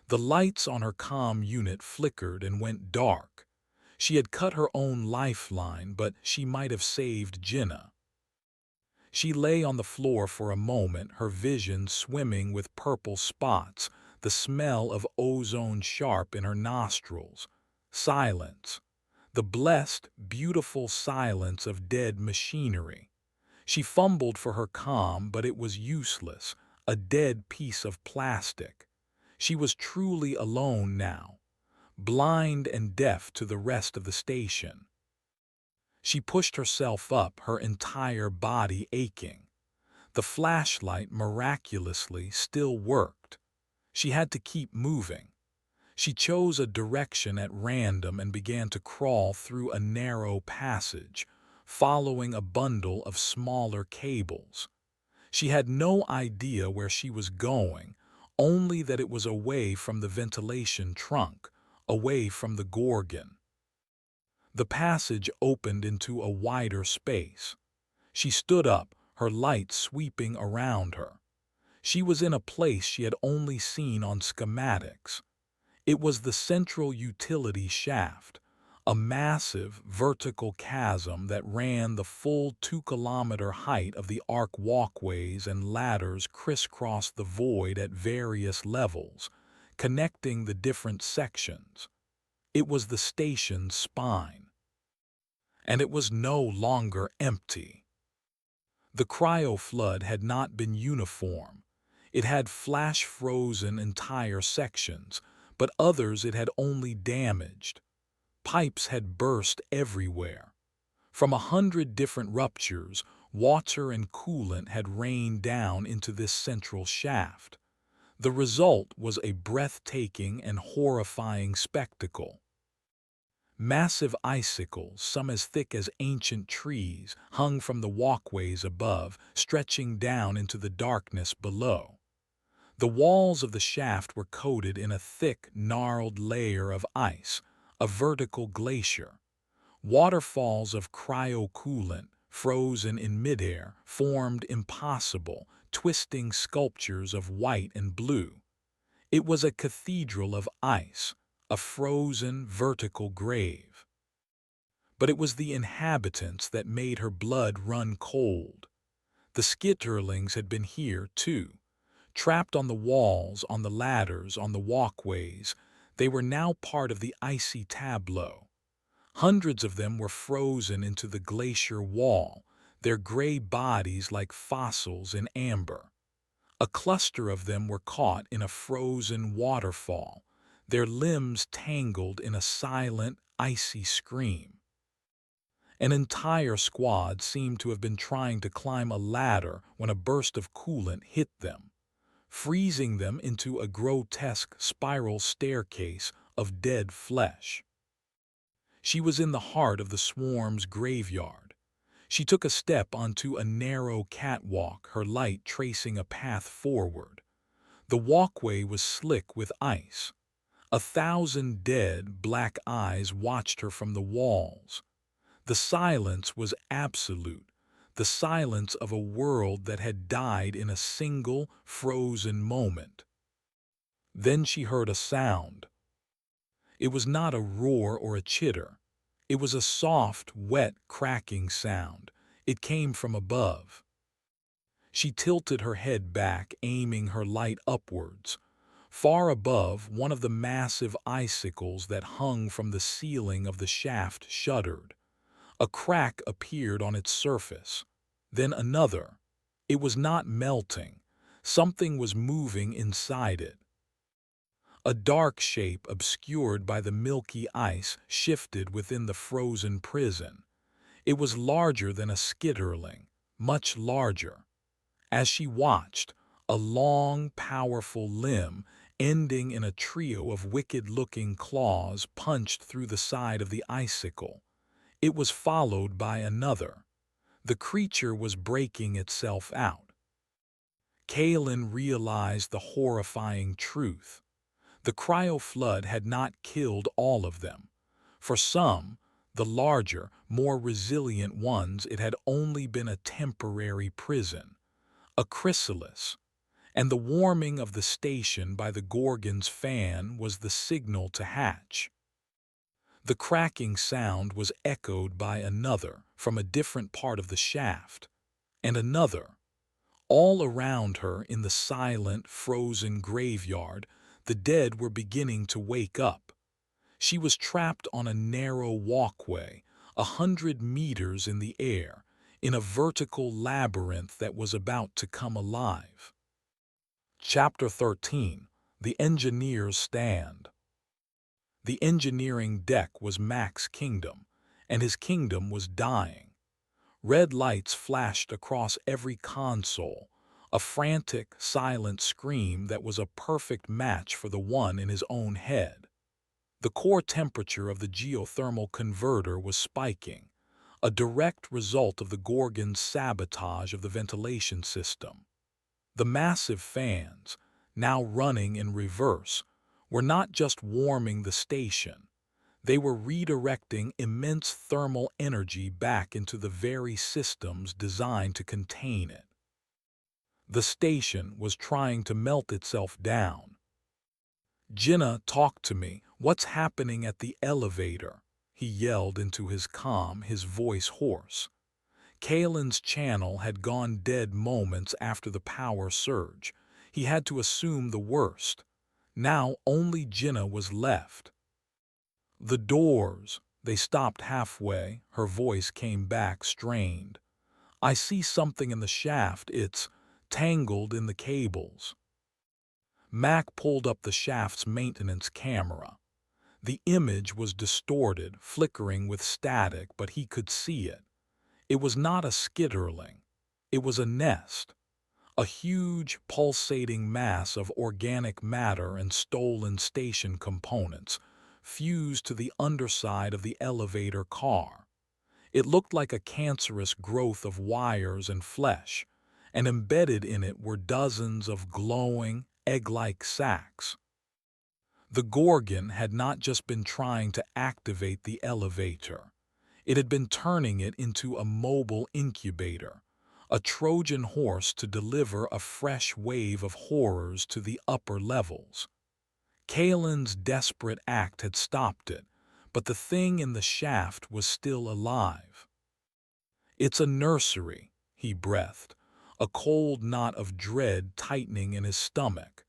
The lights on her comm unit flickered and went dark. She had cut her own lifeline, but she might have saved Jinna. She lay on the floor for a moment, her vision swimming with purple spots, the smell of ozone sharp in her nostrils. Silence. The blessed, beautiful silence of dead machinery. She fumbled for her comm, but it was useless, a dead piece of plastic. She was truly alone now, blind and deaf to the rest of the station. She pushed herself up, her entire body aching. The flashlight miraculously still worked. She had to keep moving. She chose a direction at random and began to crawl through a narrow passage, following a bundle of smaller cables. She had no idea where she was going, only that it was away from the ventilation trunk, away from the Gorgon. The passage opened into a wider space. She stood up, her light sweeping around her. She was in a place she had only seen on schematics. It was the central utility shaft, a massive vertical chasm that ran the full 2-kilometer height of the Ark. Walkways and ladders crisscrossed the void at various levels, connecting the different sections. It was the station's spine. And it was no longer empty. The cryo-flood had not been uniform. It had flash-frozen entire sections, but others it had only damaged. Pipes had burst everywhere. From 100 different ruptures, water and coolant had rained down into this central shaft. The result was a breathtaking and horrifying spectacle. Massive icicles, some as thick as ancient trees, hung from the walkways above, stretching down into the darkness below. The walls of the shaft were coated in a thick, gnarled layer of ice, a vertical glacier. Waterfalls of cryocoolant, frozen in midair, formed impossible, twisting sculptures of white and blue. It was a cathedral of ice, a frozen, vertical grave. But it was the inhabitants that made her blood run cold. The skitterlings had been here, too. Trapped on the walls, on the ladders, on the walkways, they were now part of the icy tableau. Hundreds of them were frozen into the glacier wall, their gray bodies like fossils in amber. A cluster of them were caught in a frozen waterfall, their limbs tangled in a silent, icy scream. An entire squad seemed to have been trying to climb a ladder when a burst of coolant hit them, freezing them into a grotesque spiral staircase of dead flesh. She was in the heart of the swarm's graveyard. She took a step onto a narrow catwalk, her light tracing a path forward. The walkway was slick with ice. 1,000 dead, black eyes watched her from the walls. The silence was absolute, the silence of a world that had died in a single, frozen moment. Then she heard a sound. It was not a roar or a chitter. It was a soft, wet, cracking sound. It came from above. She tilted her head back, aiming her light upwards. Far above, one of the massive icicles that hung from the ceiling of the shaft shuddered. A crack appeared on its surface. Then another. It was not melting. Something was moving inside it. A dark shape obscured by the milky ice shifted within the frozen prison. It was larger than a skitterling, much larger. As she watched, a long, powerful limb, ending in a trio of wicked-looking claws, punched through the side of the icicle. It was followed by another. The creature was breaking itself out. Kaelin realized the horrifying truth. The cryoflood had not killed all of them. For some, the larger, more resilient ones, it had only been a temporary prison, a chrysalis, and the warming of the station by the Gorgon's fan was the signal to hatch. The cracking sound was echoed by another from a different part of the shaft, and another. All around her in the silent, frozen graveyard, the dead were beginning to wake up. She was trapped on a narrow walkway, 100 meters in the air, in a vertical labyrinth that was about to come alive. Chapter 13. The Engineer's Stand. The engineering deck was Mac's kingdom, and his kingdom was dying. Red lights flashed across every console, a frantic, silent scream that was a perfect match for the one in his own head. The core temperature of the geothermal converter was spiking, a direct result of the Gorgon's sabotage of the ventilation system. The massive fans, now running in reverse, were not just warming the station. They were redirecting immense thermal energy back into the very systems designed to contain it. The station was trying to melt itself down. "Jinnah, talk to me. What's happening at the elevator?" he yelled into his comm, his voice hoarse. Kaelin's channel had gone dead moments after the power surge. He had to assume the worst. Now only Jinnah was left. "The doors." They stopped halfway. Her voice came back strained. "I see something in the shaft. It's tangled in the cables." Mac pulled up the shaft's maintenance camera. The image was distorted, flickering with static, but he could see it. It was not a skitterling. It was a nest, a huge, pulsating mass of organic matter and stolen station components, fused to the underside of the elevator car. It looked like a cancerous growth of wires and flesh, and embedded in it were dozens of glowing, egg-like sacs. The Gorgon had not just been trying to activate the elevator. It had been turning it into a mobile incubator, a Trojan horse to deliver a fresh wave of horrors to the upper levels. Kalen's desperate act had stopped it, but the thing in the shaft was still alive. "It's a nursery," he breathed, a cold knot of dread tightening in his stomach.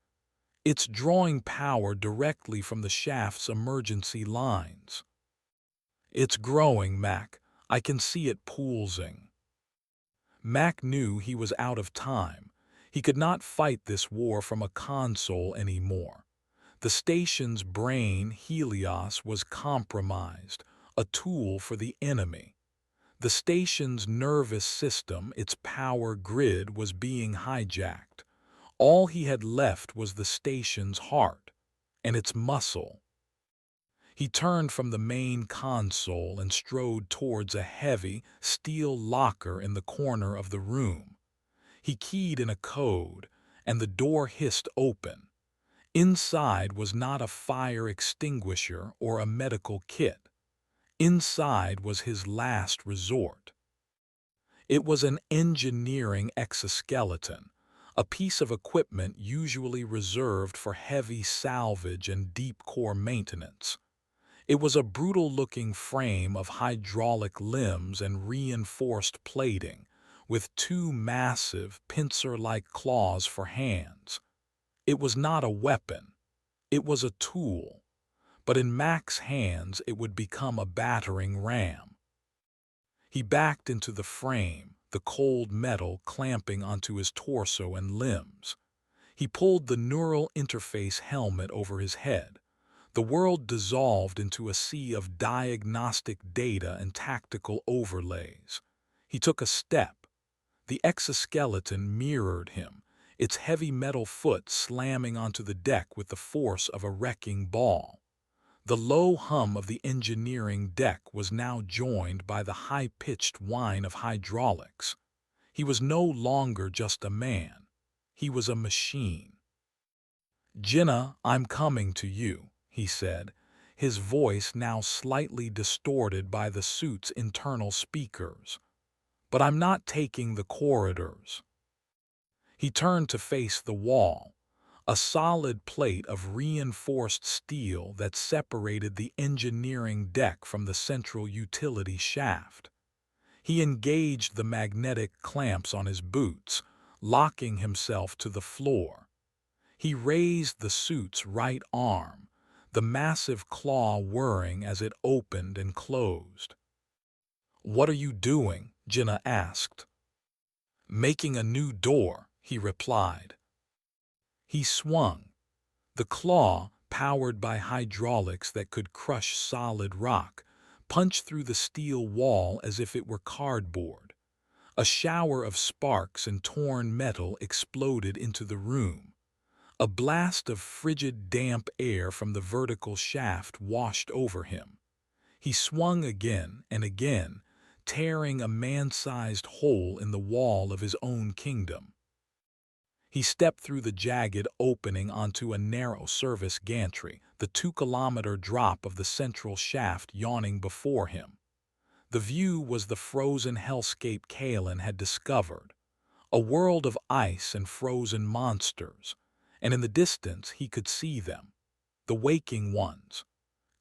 "It's drawing power directly from the shaft's emergency lines." "It's growing, Mac. I can see it pulsing." Mac knew he was out of time. He could not fight this war from a console anymore. The station's brain, Helios, was compromised, a tool for the enemy. The station's nervous system, its power grid, was being hijacked. All he had left was the station's heart and its muscle. He turned from the main console and strode towards a heavy, steel locker in the corner of the room. He keyed in a code, and the door hissed open. Inside was not a fire extinguisher or a medical kit. Inside was his last resort. It was an engineering exoskeleton, a piece of equipment usually reserved for heavy salvage and deep core maintenance. It was a brutal-looking frame of hydraulic limbs and reinforced plating, with two massive, pincer-like claws for hands. It was not a weapon. It was a tool. But in Mac's hands it would become a battering ram. He backed into the frame, the cold metal clamping onto his torso and limbs. He pulled the neural interface helmet over his head. The world dissolved into a sea of diagnostic data and tactical overlays. He took a step. The exoskeleton mirrored him, its heavy metal foot slamming onto the deck with the force of a wrecking ball. The low hum of the engineering deck was now joined by the high-pitched whine of hydraulics. He was no longer just a man. He was a machine. "Jinnah, I'm coming to you," he said, his voice now slightly distorted by the suit's internal speakers. "But I'm not taking the corridors." He turned to face the wall, a solid plate of reinforced steel that separated the engineering deck from the central utility shaft. He engaged the magnetic clamps on his boots, locking himself to the floor. He raised the suit's right arm, the massive claw whirring as it opened and closed. "What are you doing?" Jinnah asked. "Making a new door," he replied. He swung. The claw, powered by hydraulics that could crush solid rock, punched through the steel wall as if it were cardboard. A shower of sparks and torn metal exploded into the room. A blast of frigid, damp air from the vertical shaft washed over him. He swung again and again, tearing a man-sized hole in the wall of his own kingdom. He stepped through the jagged opening onto a narrow service gantry, the 2-kilometer drop of the central shaft yawning before him. The view was the frozen hellscape Kalen had discovered, a world of ice and frozen monsters, and in the distance he could see them, the waking ones.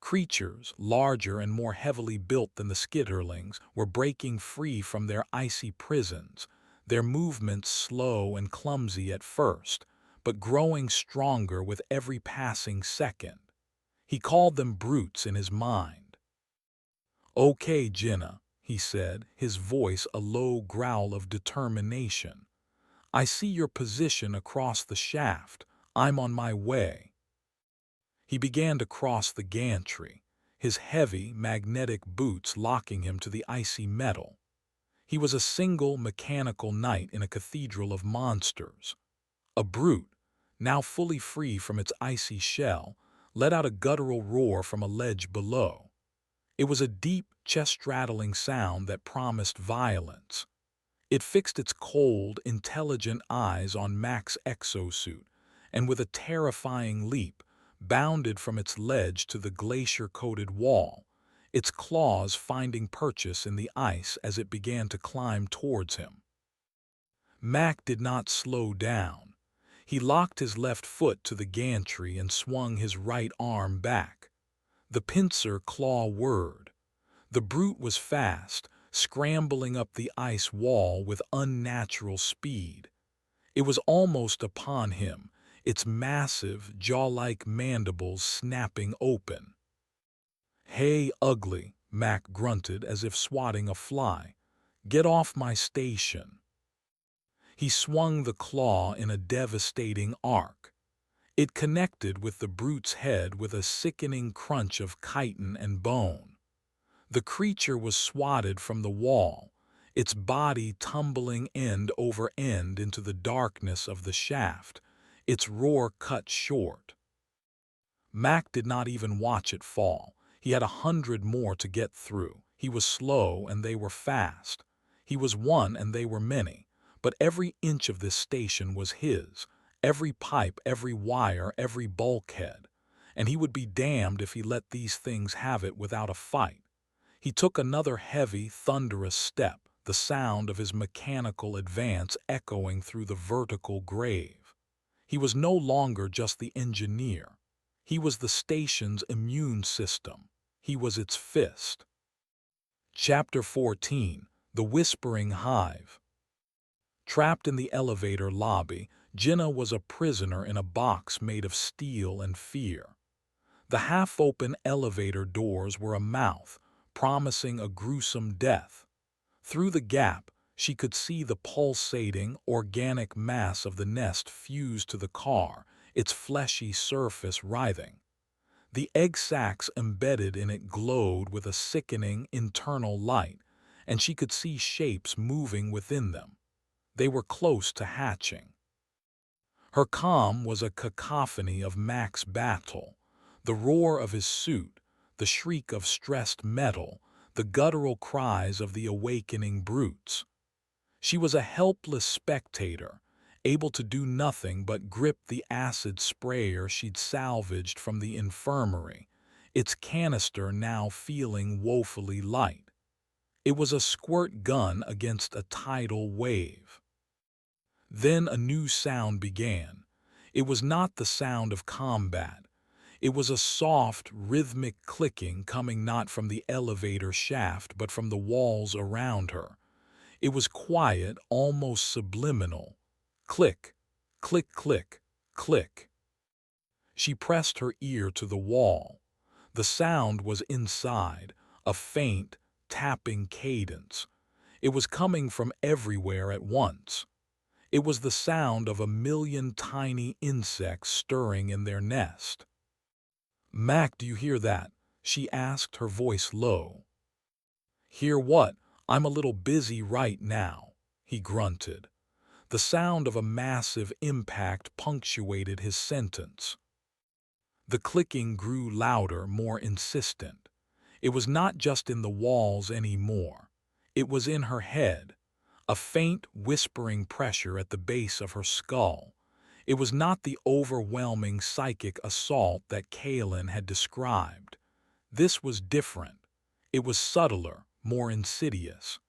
Creatures, larger and more heavily built than the skitterlings, were breaking free from their icy prisons, their movements slow and clumsy at first, but growing stronger with every passing second. He called them brutes in his mind. "Okay, Jinnah," he said, his voice a low growl of determination. "I see your position across the shaft. I'm on my way." He began to cross the gantry, his heavy, magnetic boots locking him to the icy metal. He was a single mechanical knight in a cathedral of monsters. A brute, now fully free from its icy shell, let out a guttural roar from a ledge below. It was a deep, chest-rattling sound that promised violence. It fixed its cold, intelligent eyes on Mac's exosuit, and with a terrifying leap, bounded from its ledge to the glacier-coated wall, its claws finding purchase in the ice as it began to climb towards him. Mac did not slow down. He locked his left foot to the gantry and swung his right arm back. The pincer claw whirred. The brute was fast, scrambling up the ice wall with unnatural speed. It was almost upon him, its massive, jaw-like mandibles snapping open. "Hey, ugly," Mac grunted as if swatting a fly. "Get off my station." He swung the claw in a devastating arc. It connected with the brute's head with a sickening crunch of chitin and bone. The creature was swatted from the wall, its body tumbling end over end into the darkness of the shaft, its roar cut short. Mac did not even watch it fall. He had 100 more to get through. He was slow and they were fast. He was one and they were many. But every inch of this station was his, every pipe, every wire, every bulkhead. And he would be damned if he let these things have it without a fight. He took another heavy, thunderous step, the sound of his mechanical advance echoing through the vertical grave. He was no longer just the engineer. He was the station's immune system. He was its fist. Chapter 14: The Whispering Hive. Trapped in the elevator lobby, Jinnah was a prisoner in a box made of steel and fear. The half-open elevator doors were a mouth, promising a gruesome death. Through the gap, she could see the pulsating, organic mass of the nest fused to the car, its fleshy surface writhing. The egg sacs embedded in it glowed with a sickening internal light, and she could see shapes moving within them. They were close to hatching. Her calm was a cacophony of Mac's battle, the roar of his suit, the shriek of stressed metal, the guttural cries of the awakening brutes. She was a helpless spectator, able to do nothing but grip the acid sprayer she'd salvaged from the infirmary, its canister now feeling woefully light. It was a squirt gun against a tidal wave. Then a new sound began. It was not the sound of combat. It was a soft, rhythmic clicking coming not from the elevator shaft but from the walls around her. It was quiet, almost subliminal. Click, click, click, click. She pressed her ear to the wall. The sound was inside, a faint, tapping cadence. It was coming from everywhere at once. It was the sound of 1,000,000 tiny insects stirring in their nest. "Mac, do you hear that?" she asked, her voice low. "Hear what? I'm a little busy right now," he grunted. The sound of a massive impact punctuated his sentence. The clicking grew louder, more insistent. It was not just in the walls anymore. It was in her head, a faint, whispering pressure at the base of her skull. It was not the overwhelming psychic assault that Kaelin had described. This was different. It was subtler, more insidious.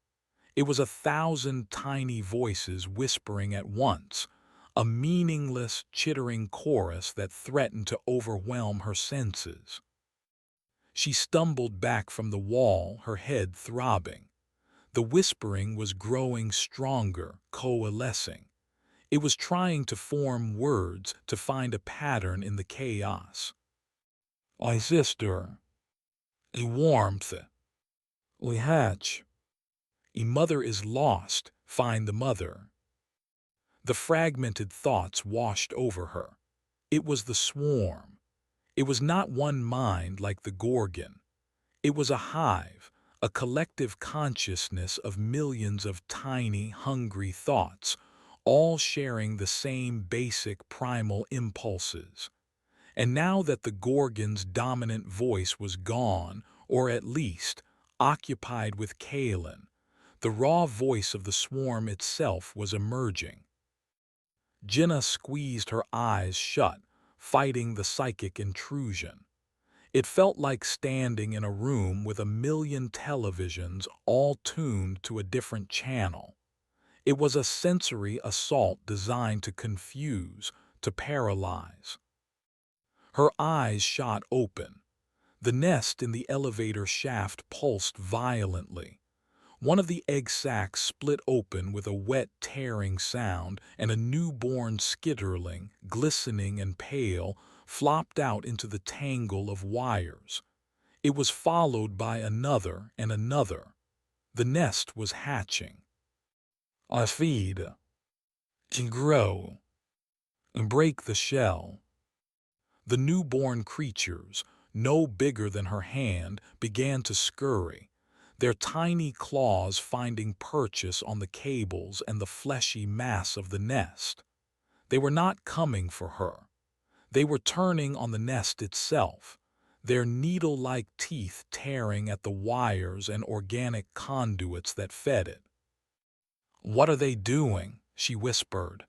It was 1,000 tiny voices whispering at once, a meaningless, chittering chorus that threatened to overwhelm her senses. She stumbled back from the wall, her head throbbing. The whispering was growing stronger, coalescing. It was trying to form words, to find a pattern in the chaos. "I sister, a warmth, we hatch. A mother is lost, find the mother." The fragmented thoughts washed over her. It was the swarm. It was not one mind like the Gorgon. It was a hive, a collective consciousness of millions of tiny, hungry thoughts, all sharing the same basic primal impulses. And now that the Gorgon's dominant voice was gone, or at least occupied with Kalen, the raw voice of the swarm itself was emerging. Jinnah squeezed her eyes shut, fighting the psychic intrusion. It felt like standing in a room with a million televisions all tuned to a different channel. It was a sensory assault designed to confuse, to paralyze. Her eyes shot open. The nest in the elevator shaft pulsed violently. One of the egg sacs split open with a wet, tearing sound, and a newborn skitterling, glistening and pale, flopped out into the tangle of wires. It was followed by another and another. The nest was hatching. I feed, to grow, and break the shell. The newborn creatures, no bigger than her hand, began to scurry, their tiny claws finding purchase on the cables and the fleshy mass of the nest. They were not coming for her. They were turning on the nest itself, their needle-like teeth tearing at the wires and organic conduits that fed it. "What are they doing?" she whispered.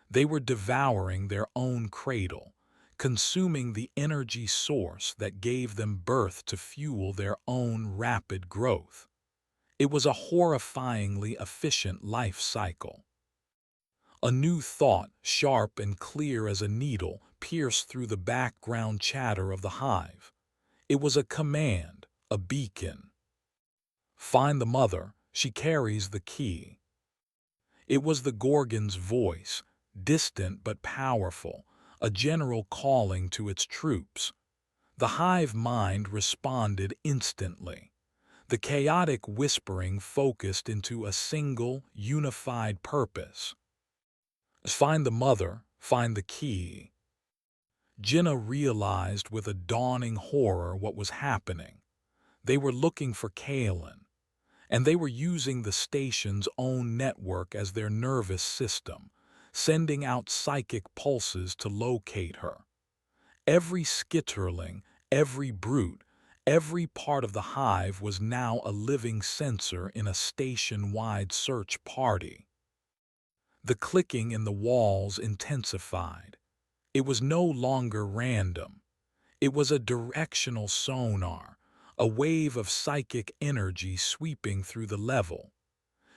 They were devouring their own cradle, consuming the energy source that gave them birth to fuel their own rapid growth. It was a horrifyingly efficient life cycle. A new thought, sharp and clear as a needle, pierced through the background chatter of the hive. It was a command, a beacon. "Find the mother, she carries the key." It was the Gorgon's voice, distant but powerful, a general calling to its troops. The hive mind responded instantly. The chaotic whispering focused into a single, unified purpose. "Find the mother, find the key." Jinnah realized with a dawning horror what was happening. They were looking for Kalen, and they were using the station's own network as their nervous system, sending out psychic pulses to locate her. Every skitterling, every brute, every part of the hive was now a living sensor in a station-wide search party. The clicking in the walls intensified. It was no longer random. It was a directional sonar, a wave of psychic energy sweeping through the level.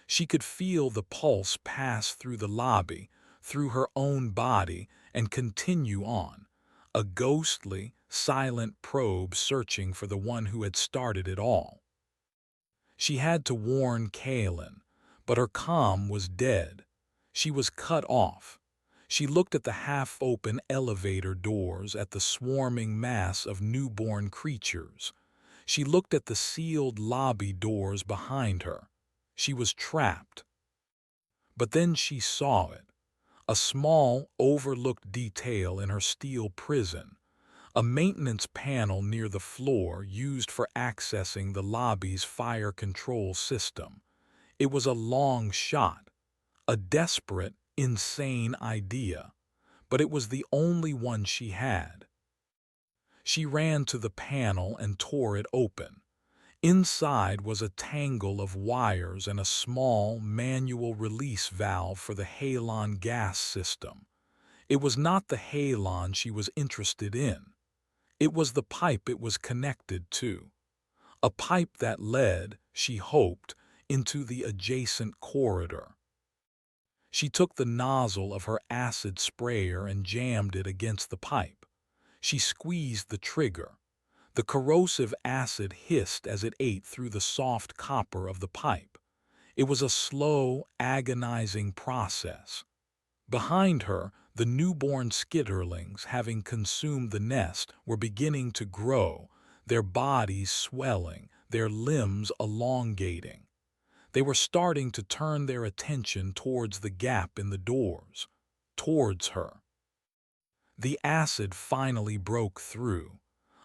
She could feel the pulse pass through the lobby, through her own body, and continue on, a ghostly, silent probe searching for the one who had started it all. She had to warn Kalen, but her calm was dead. She was cut off. She looked at the half-open elevator doors, at the swarming mass of newborn creatures. She looked at the sealed lobby doors behind her. She was trapped. But then she saw it, a small, overlooked detail in her steel prison, a maintenance panel near the floor used for accessing the lobby's fire control system. It was a long shot, a desperate, insane idea, but it was the only one she had. She ran to the panel and tore it open. Inside was a tangle of wires and a small, manual release valve for the halon gas system. It was not the halon she was interested in. It was the pipe it was connected to. A pipe that led, she hoped, into the adjacent corridor. She took the nozzle of her acid sprayer and jammed it against the pipe. She squeezed the trigger. The corrosive acid hissed as it ate through the soft copper of the pipe. It was a slow, agonizing process. Behind her, the newborn skitterlings, having consumed the nest, were beginning to grow, their bodies swelling, their limbs elongating. They were starting to turn their attention towards the gap in the doors, towards her. The acid finally broke through.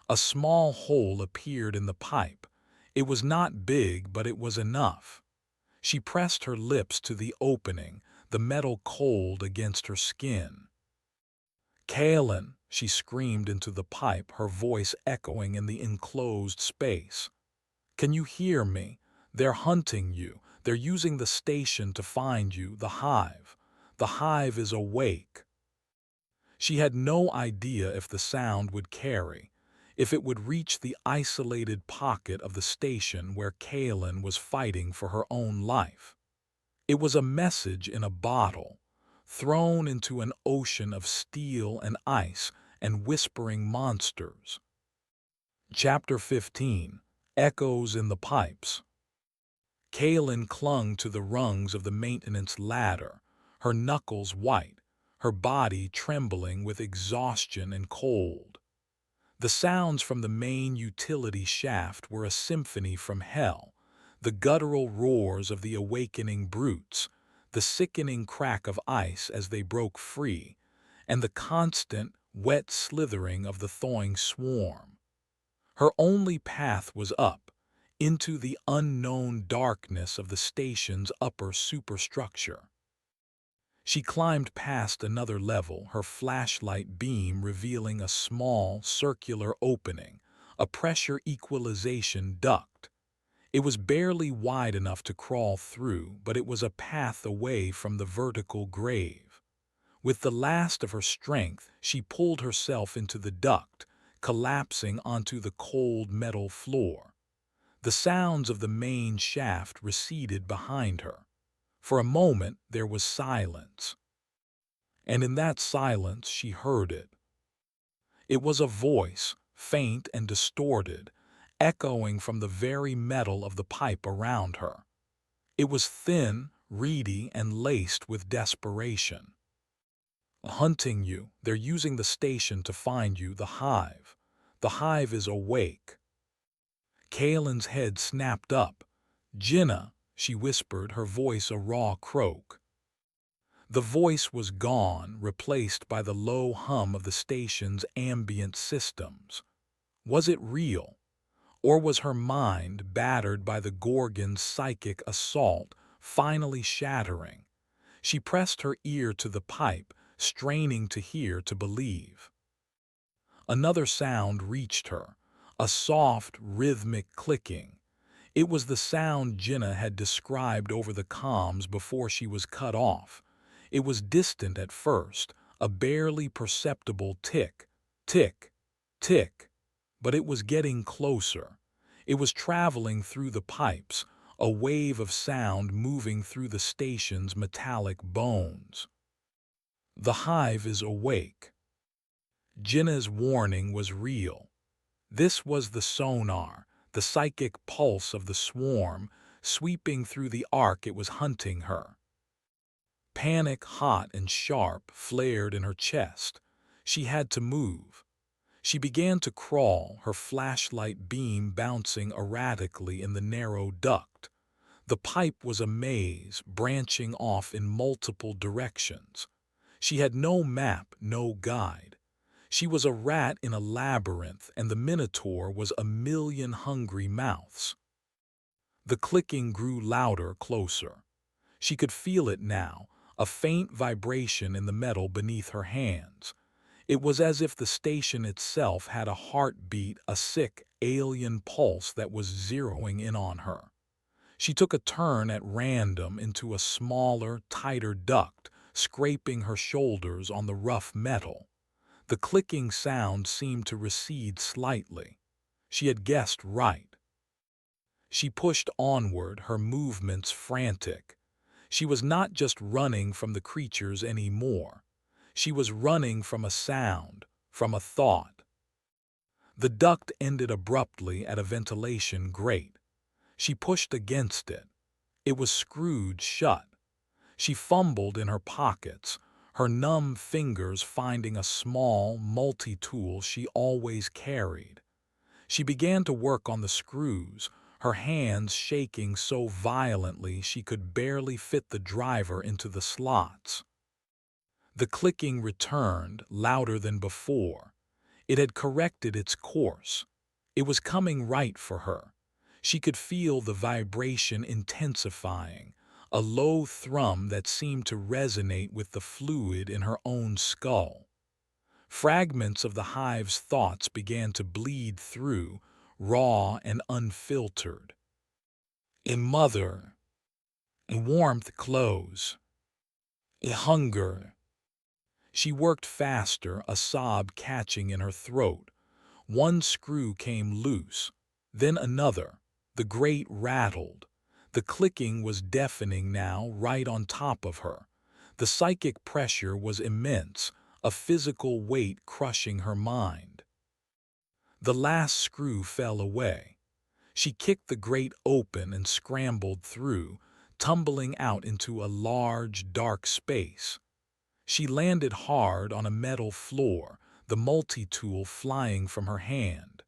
A small hole appeared in the pipe. It was not big, but it was enough. She pressed her lips to the opening, the metal cold against her skin. "Kalen!" she screamed into the pipe, her voice echoing in the enclosed space. "Can you hear me? They're hunting you. They're using the station to find you, the hive. The hive is awake." She had no idea if the sound would carry, if it would reach the isolated pocket of the station where Kalen was fighting for her own life. It was a message in a bottle, thrown into an ocean of steel and ice and whispering monsters. Chapter 15. Echoes in the Pipes. Kaylin clung to the rungs of the maintenance ladder, her knuckles white, her body trembling with exhaustion and cold. The sounds from the main utility shaft were a symphony from hell, the guttural roars of the awakening brutes, the sickening crack of ice as they broke free, and the constant, wet slithering of the thawing swarm. Her only path was up, into the unknown darkness of the station's upper superstructure. She climbed past another level, her flashlight beam revealing a small, circular opening, a pressure equalization duct. It was barely wide enough to crawl through, but it was a path away from the vertical grave. With the last of her strength, she pulled herself into the duct, collapsing onto the cold metal floor. The sounds of the main shaft receded behind her. For a moment there was silence. And in that silence she heard it. It was a voice, faint and distorted, echoing from the very metal of the pipe around her. It was thin, reedy, and laced with desperation. "Hunting you. They're using the station to find you, the hive. The hive is awake." Kalen's head snapped up. "Jinnah," she whispered, her voice a raw croak. The voice was gone, replaced by the low hum of the station's ambient systems. Was it real? Or was her mind, battered by the Gorgon's psychic assault, finally shattering? She pressed her ear to the pipe, straining to hear, to believe. Another sound reached her, a soft, rhythmic clicking. It was the sound Jinnah had described over the comms before she was cut off. It was distant at first, a barely perceptible tick, tick, tick, but it was getting closer. It was traveling through the pipes, a wave of sound moving through the station's metallic bones. "The hive is awake." Jinnah's warning was real. This was the sonar, the psychic pulse of the swarm, sweeping through the ark it was hunting her. Panic, hot and sharp, flared in her chest. She had to move. She began to crawl, her flashlight beam bouncing erratically in the narrow duct. The pipe was a maze, branching off in multiple directions. She had no map, no guide. She was a rat in a labyrinth, and the Minotaur was a million hungry mouths. The clicking grew louder, closer. She could feel it now, a faint vibration in the metal beneath her hands. It was as if the station itself had a heartbeat, a sick, alien pulse that was zeroing in on her. She took a turn at random into a smaller, tighter duct, scraping her shoulders on the rough metal. The clicking sound seemed to recede slightly. She had guessed right. She pushed onward, her movements frantic. She was not just running from the creatures anymore. She was running from a sound, from a thought. The duct ended abruptly at a ventilation grate. She pushed against it. It was screwed shut. She fumbled in her pockets, her numb fingers finding a small multi-tool she always carried. She began to work on the screws, her hands shaking so violently she could barely fit the driver into the slots. The clicking returned, louder than before. It had corrected its course. It was coming right for her. She could feel the vibration intensifying, a low thrum that seemed to resonate with the fluid in her own skull. Fragments of the hive's thoughts began to bleed through, raw and unfiltered. A mother, a warmth close, a hunger. She worked faster, a sob catching in her throat. One screw came loose, then another. The grate rattled. The clicking was deafening now, right on top of her. The psychic pressure was immense, a physical weight crushing her mind. The last screw fell away. She kicked the grate open and scrambled through, tumbling out into a large, dark space. She landed hard on a metal floor, the multi-tool flying from her hand.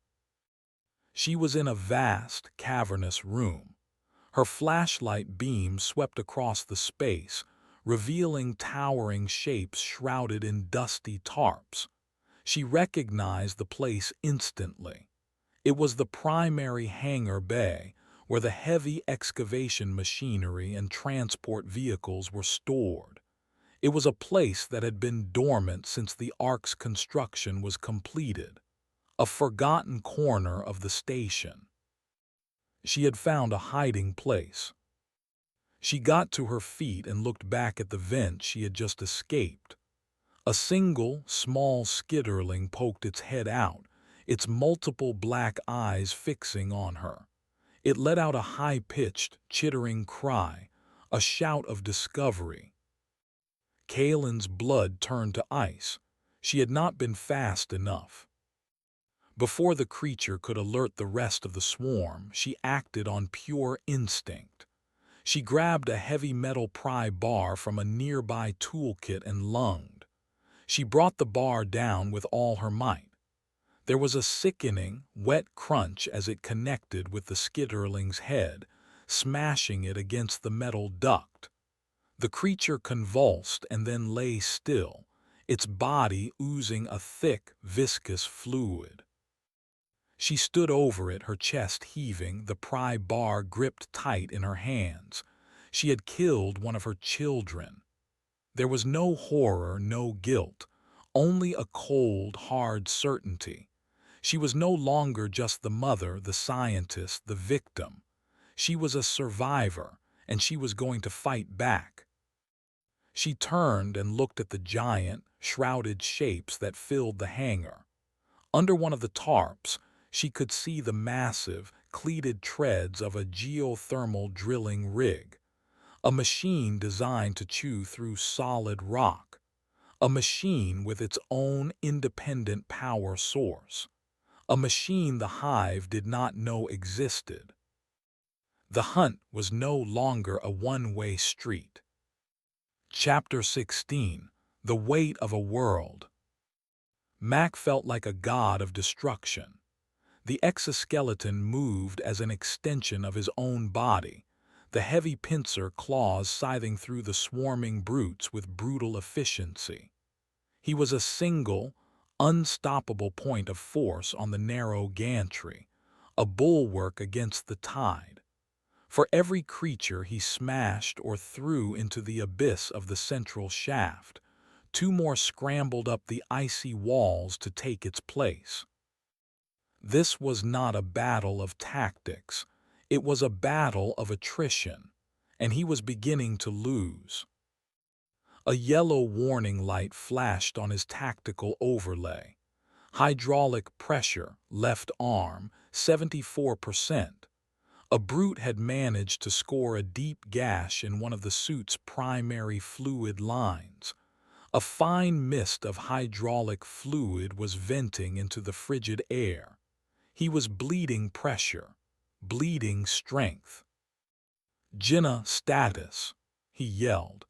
She was in a vast, cavernous room. Her flashlight beam swept across the space, revealing towering shapes shrouded in dusty tarps. She recognized the place instantly. It was the primary hangar bay, where the heavy excavation machinery and transport vehicles were stored. It was a place that had been dormant since the Ark's construction was completed, a forgotten corner of the station. She had found a hiding place. She got to her feet and looked back at the vent she had just escaped. A single, small skitterling poked its head out, its multiple black eyes fixing on her. It let out a high-pitched, chittering cry, a shout of discovery. Kalen's blood turned to ice. She had not been fast enough. Before the creature could alert the rest of the swarm, she acted on pure instinct. She grabbed a heavy metal pry bar from a nearby toolkit and lunged. She brought the bar down with all her might. There was a sickening, wet crunch as it connected with the skitterling's head, smashing it against the metal duct. The creature convulsed and then lay still, its body oozing a thick, viscous fluid. She stood over it, her chest heaving, the pry bar gripped tight in her hands. She had killed one of her children. There was no horror, no guilt, only a cold, hard certainty. She was no longer just the mother, the scientist, the victim. She was a survivor, and she was going to fight back. She turned and looked at the giant, shrouded shapes that filled the hangar. Under one of the tarps, she could see the massive, cleated treads of a geothermal drilling rig, a machine designed to chew through solid rock, a machine with its own independent power source, a machine the hive did not know existed. The hunt was no longer a one-way street. Chapter 16. The Weight of a World. Mac felt like a god of destruction. The exoskeleton moved as an extension of his own body, the heavy pincer claws scything through the swarming brutes with brutal efficiency. He was a single, unstoppable point of force on the narrow gantry, a bulwark against the tide. For every creature he smashed or threw into the abyss of the central shaft, two more scrambled up the icy walls to take its place. This was not a battle of tactics, it was a battle of attrition, and he was beginning to lose. A yellow warning light flashed on his tactical overlay. Hydraulic pressure, left arm, 74%. A brute had managed to score a deep gash in one of the suit's primary fluid lines. A fine mist of hydraulic fluid was venting into the frigid air. He was bleeding pressure, bleeding strength. "Jinnah status," he yelled,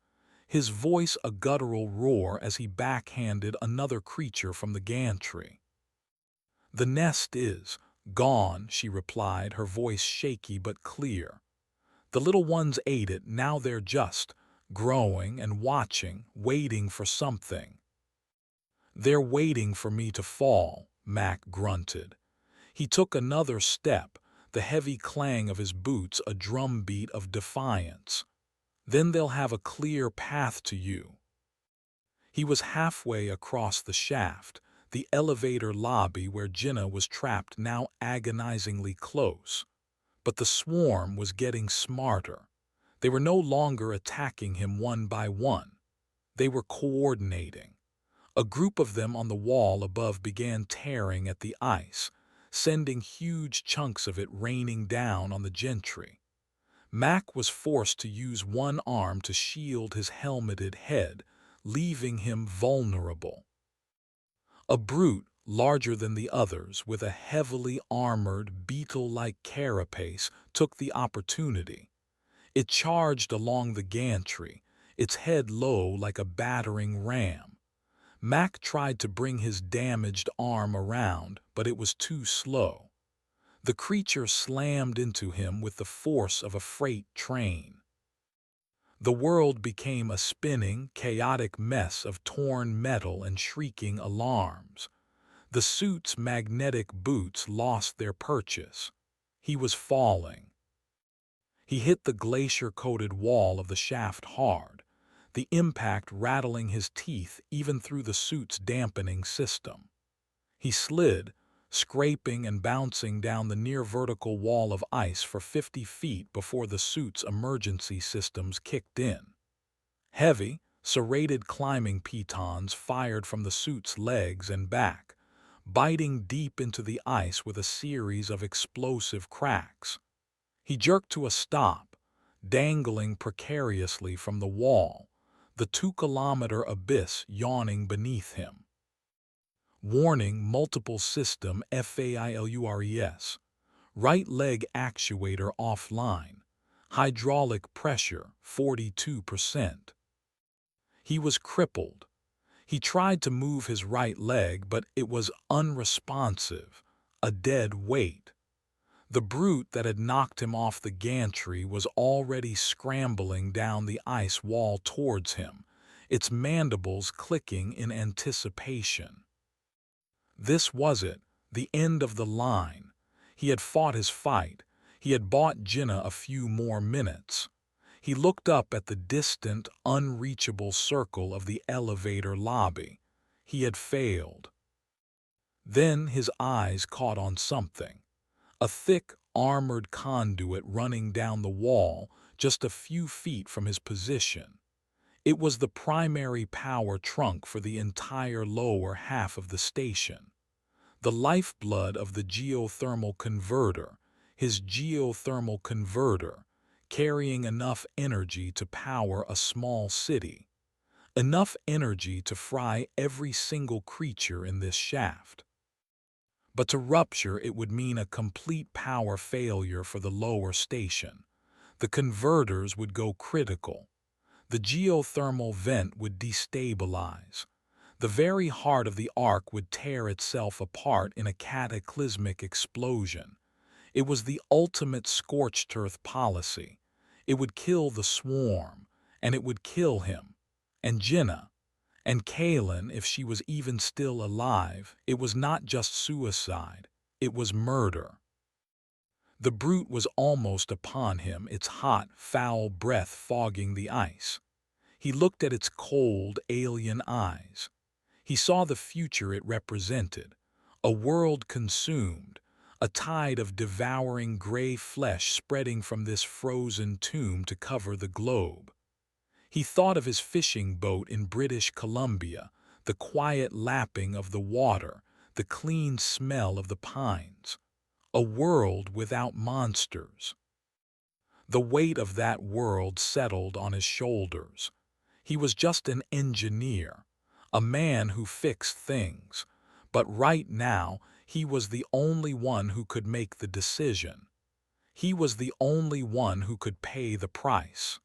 his voice a guttural roar as he backhanded another creature from the gantry. "The nest is gone," she replied, her voice shaky but clear. "The little ones ate it, now they're just growing and watching, waiting for something. "They're waiting for me to fall," Mac grunted. He took another step, the heavy clang of his boots a drumbeat of defiance. "Then they'll have a clear path to you." He was halfway across the shaft, the elevator lobby where Jinnah was trapped now agonizingly close. But the swarm was getting smarter. They were no longer attacking him one by one. They were coordinating. A group of them on the wall above began tearing at the ice, sending huge chunks of it raining down on the gentry. Mac was forced to use one arm to shield his helmeted head, leaving him vulnerable. A brute, larger than the others, with a heavily armored, beetle-like carapace, took the opportunity. It charged along the gantry, its head low like a battering ram. Mac tried to bring his damaged arm around, but it was too slow. The creature slammed into him with the force of a freight train. The world became a spinning, chaotic mess of torn metal and shrieking alarms. The suit's magnetic boots lost their purchase. He was falling. He hit the glacier-coated wall of the shaft hard, the impact rattling his teeth even through the suit's dampening system. He slid, scraping and bouncing down the near-vertical wall of ice for 50 feet before the suit's emergency systems kicked in. Heavy, serrated climbing pitons fired from the suit's legs and back, biting deep into the ice with a series of explosive cracks. He jerked to a stop, dangling precariously from the wall, the 2-kilometer abyss yawning beneath him. Warning: multiple system failures. Right leg actuator offline. Hydraulic pressure 42%. He was crippled. He tried to move his right leg, but it was unresponsive, a dead weight. The brute that had knocked him off the gantry was already scrambling down the ice wall towards him, its mandibles clicking in anticipation. This was it, the end of the line. He had fought his fight. He had bought Jinnah a few more minutes. He looked up at the distant, unreachable circle of the elevator lobby. He had failed. Then his eyes caught on something. A thick, armored conduit running down the wall just a few feet from his position. It was the primary power trunk for the entire lower half of the station. The lifeblood of the geothermal converter, his geothermal converter, carrying enough energy to power a small city. Enough energy to fry every single creature in this shaft. But to rupture it would mean a complete power failure for the lower station. The converters would go critical. The geothermal vent would destabilize. The very heart of the Ark would tear itself apart in a cataclysmic explosion. It was the ultimate scorched earth policy. It would kill the swarm, and it would kill him, and Jinnah, and Kaylin if she was even still alive. It was not just suicide, it was murder. The brute was almost upon him, its hot, foul breath fogging the ice. He looked at its cold, alien eyes. He saw the future it represented, a world consumed, a tide of devouring gray flesh spreading from this frozen tomb to cover the globe. He thought of his fishing boat in British Columbia, the quiet lapping of the water, the clean smell of the pines. A world without monsters. The weight of that world settled on his shoulders. He was just an engineer, a man who fixed things, but right now he was the only one who could make the decision. He was the only one who could pay the price.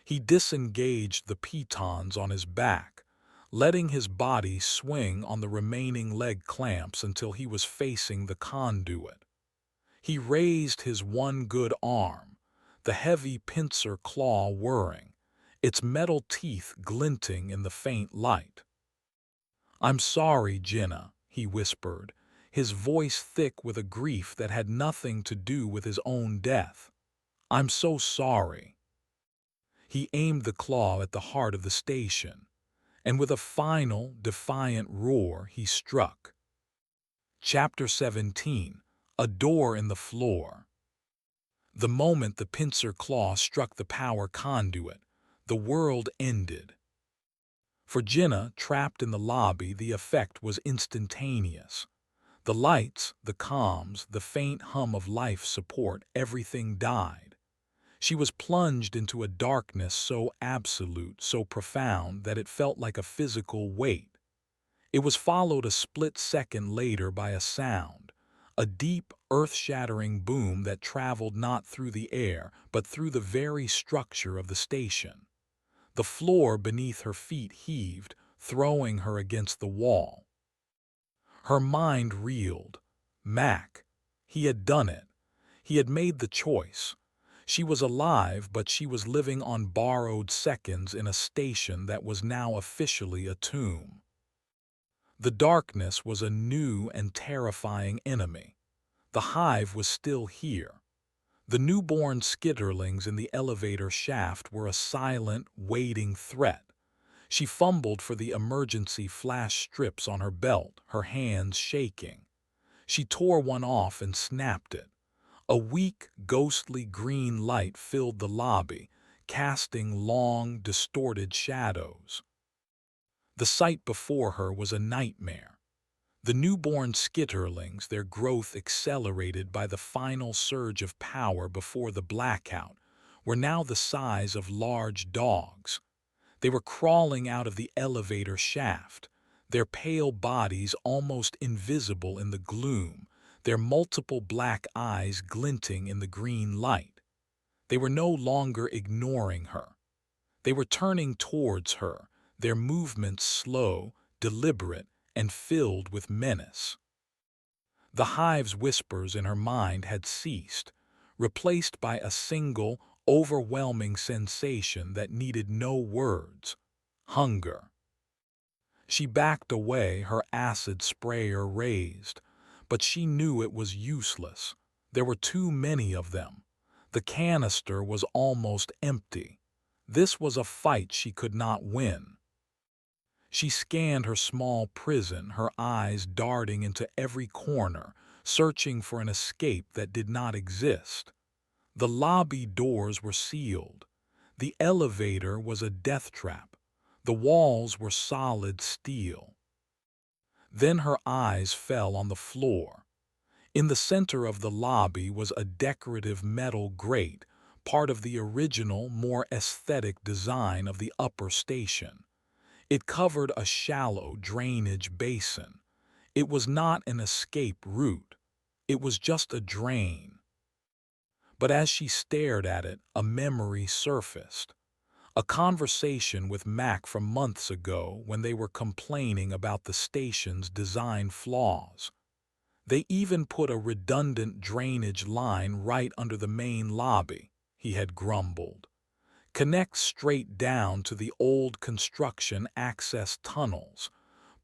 He disengaged the pitons on his back, letting his body swing on the remaining leg clamps until he was facing the conduit. He raised his one good arm, the heavy pincer claw whirring, its metal teeth glinting in the faint light. "I'm sorry, Jinnah," he whispered, his voice thick with a grief that had nothing to do with his own death. "I'm so sorry." He aimed the claw at the heart of the station, and with a final, defiant roar, he struck. Chapter 17. A Door in the Floor. The moment the pincer claw struck the power conduit, the world ended. For Jinnah, trapped in the lobby, the effect was instantaneous. The lights, the comms, the faint hum of life support, everything died. She was plunged into a darkness so absolute, so profound, that it felt like a physical weight. It was followed a split second later by a sound, a deep, earth-shattering boom that traveled not through the air, but through the very structure of the station. The floor beneath her feet heaved, throwing her against the wall. Her mind reeled. Mac. He had done it. He had made the choice. She was alive, but she was living on borrowed seconds in a station that was now officially a tomb. The darkness was a new and terrifying enemy. The hive was still here. The newborn skitterlings in the elevator shaft were a silent, waiting threat. She fumbled for the emergency flash strips on her belt, her hands shaking. She tore one off and snapped it. A weak, ghostly green light filled the lobby, casting long, distorted shadows. The sight before her was a nightmare. The newborn skitterlings, their growth accelerated by the final surge of power before the blackout, were now the size of large dogs. They were crawling out of the elevator shaft, their pale bodies almost invisible in the gloom, their multiple black eyes glinting in the green light. They were no longer ignoring her. They were turning towards her, their movements slow, deliberate, and filled with menace. The hive's whispers in her mind had ceased, replaced by a single, overwhelming sensation that needed no words: hunger. She backed away, her acid sprayer raised, but she knew it was useless. There were too many of them. The canister was almost empty. This was a fight she could not win. She scanned her small prison, her eyes darting into every corner, searching for an escape that did not exist. The lobby doors were sealed. The elevator was a death trap. The walls were solid steel. Then her eyes fell on the floor. In the center of the lobby was a decorative metal grate, part of the original, more aesthetic design of the upper station. It covered a shallow drainage basin. It was not an escape route. It was just a drain. But as she stared at it, a memory surfaced. A conversation with Mac from months ago when they were complaining about the station's design flaws. They even put a redundant drainage line right under the main lobby, he had grumbled. Connects straight down to the old construction access tunnels.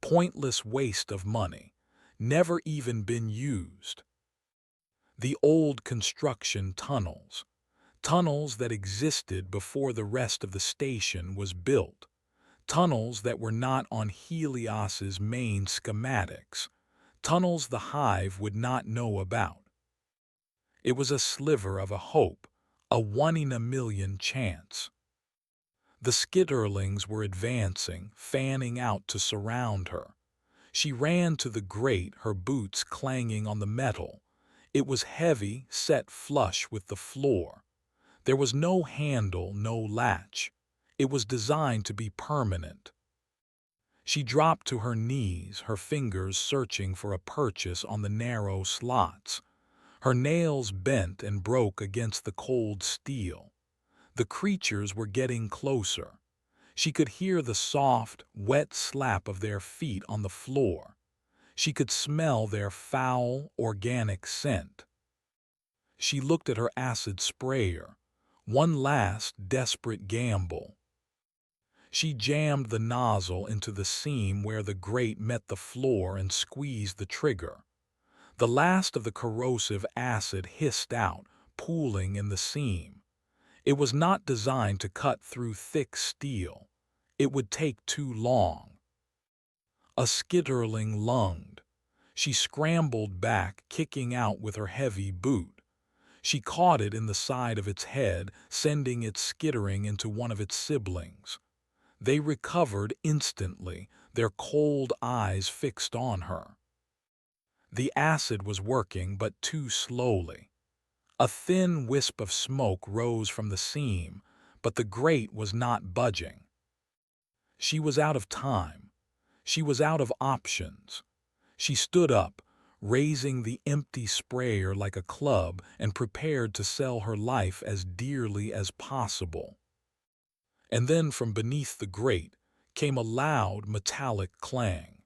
Pointless waste of money. Never even been used. The old construction tunnels. Tunnels that existed before the rest of the station was built. Tunnels that were not on Helios's main schematics. Tunnels the hive would not know about. It was a sliver of a hope, a 1 in a million chance. The skitterlings were advancing, fanning out to surround her. She ran to the grate, her boots clanging on the metal. It was heavy, set flush with the floor. There was no handle, no latch. It was designed to be permanent. She dropped to her knees, her fingers searching for a purchase on the narrow slots. Her nails bent and broke against the cold steel. The creatures were getting closer. She could hear the soft, wet slap of their feet on the floor. She could smell their foul, organic scent. She looked at her acid sprayer. One last, desperate gamble. She jammed the nozzle into the seam where the grate met the floor and squeezed the trigger. The last of the corrosive acid hissed out, pooling in the seam. It was not designed to cut through thick steel. It would take too long. A skitterling lunged. She scrambled back, kicking out with her heavy boot. She caught it in the side of its head, sending it skittering into one of its siblings. They recovered instantly, their cold eyes fixed on her. The acid was working, but too slowly. A thin wisp of smoke rose from the seam, but the grate was not budging. She was out of time. She was out of options. She stood up, raising the empty sprayer like a club, and prepared to sell her life as dearly as possible. And then from beneath the grate came a loud metallic clang.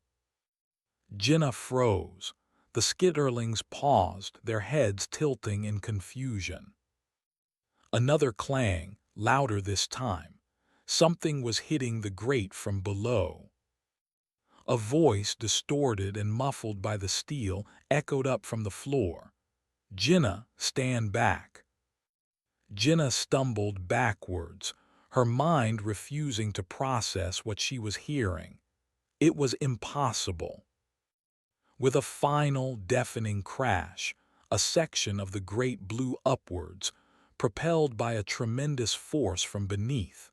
Jinnah froze. The skitterlings paused, their heads tilting in confusion. Another clang, louder this time. Something was hitting the grate from below. A voice, distorted and muffled by the steel, echoed up from the floor. "Jinnah, stand back." Jinnah stumbled backwards, her mind refusing to process what she was hearing. It was impossible. With a final, deafening crash, a section of the grate blew upwards, propelled by a tremendous force from beneath.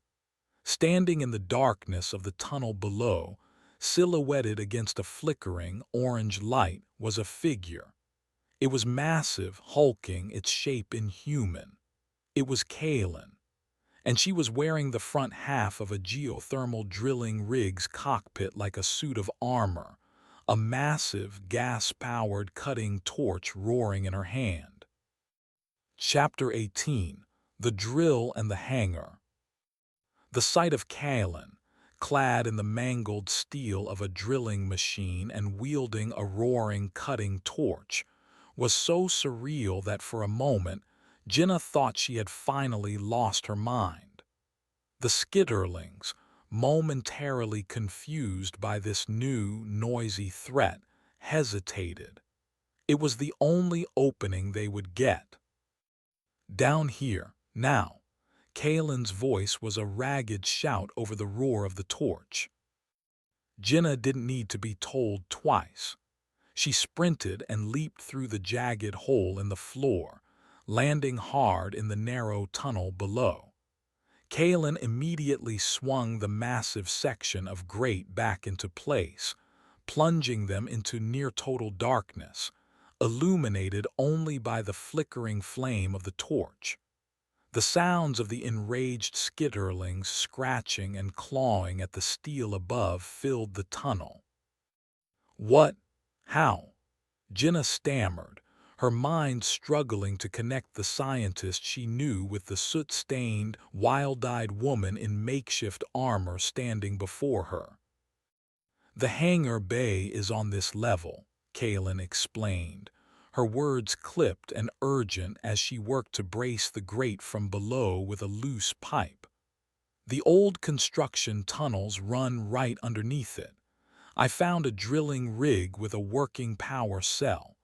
Standing in the darkness of the tunnel below, silhouetted against a flickering, orange light, was a figure. It was massive, hulking, its shape inhuman. It was Kaelin, and she was wearing the front half of a geothermal drilling rig's cockpit like a suit of armor, a massive, gas-powered cutting torch roaring in her hand. Chapter 18: The Drill and the Hanger. The sight of Kaelin, clad in the mangled steel of a drilling machine and wielding a roaring cutting torch, was so surreal that for a moment Jinnah thought she had finally lost her mind. The skitterlings, momentarily confused by this new, noisy threat, hesitated. It was the only opening they would get. "Down here, now." Kaelin's voice was a ragged shout over the roar of the torch. Jinnah didn't need to be told twice. She sprinted and leaped through the jagged hole in the floor, landing hard in the narrow tunnel below. Kaelin immediately swung the massive section of grate back into place, plunging them into near-total darkness, illuminated only by the flickering flame of the torch. The sounds of the enraged skitterlings scratching and clawing at the steel above filled the tunnel. "What? How?" Jinnah stammered, her mind struggling to connect the scientist she knew with the soot-stained, wild-eyed woman in makeshift armor standing before her. "The hangar bay is on this level," Kaelin explained, her words clipped and urgent as she worked to brace the grate from below with a loose pipe. "The old construction tunnels run right underneath it. I found a drilling rig with a working power cell.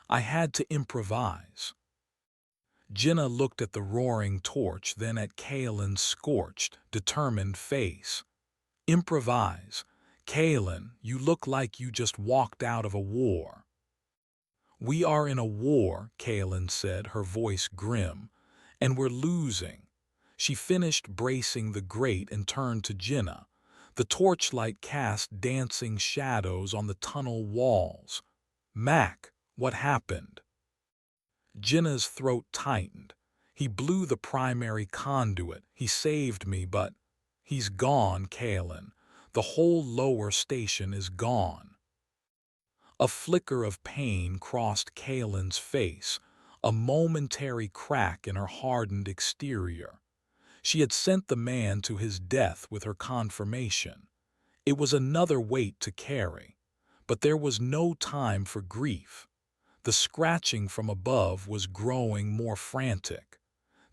I had to improvise." Jinnah looked at the roaring torch, then at Kaelin's scorched, determined face. "Improvise? Kaelin, you look like you just walked out of a war." "We are in a war," Kaelin said, her voice grim, "and we're losing." She finished bracing the grate and turned to Jinnah. The torchlight cast dancing shadows on the tunnel walls. "Mac, what happened?" Jinnah's throat tightened. "He blew the primary conduit. He saved me, but he's gone, Kaelin. The whole lower station is gone." A flicker of pain crossed Kaelin's face, a momentary crack in her hardened exterior. She had sent the man to his death with her confirmation. It was another weight to carry, but there was no time for grief. The scratching from above was growing more frantic.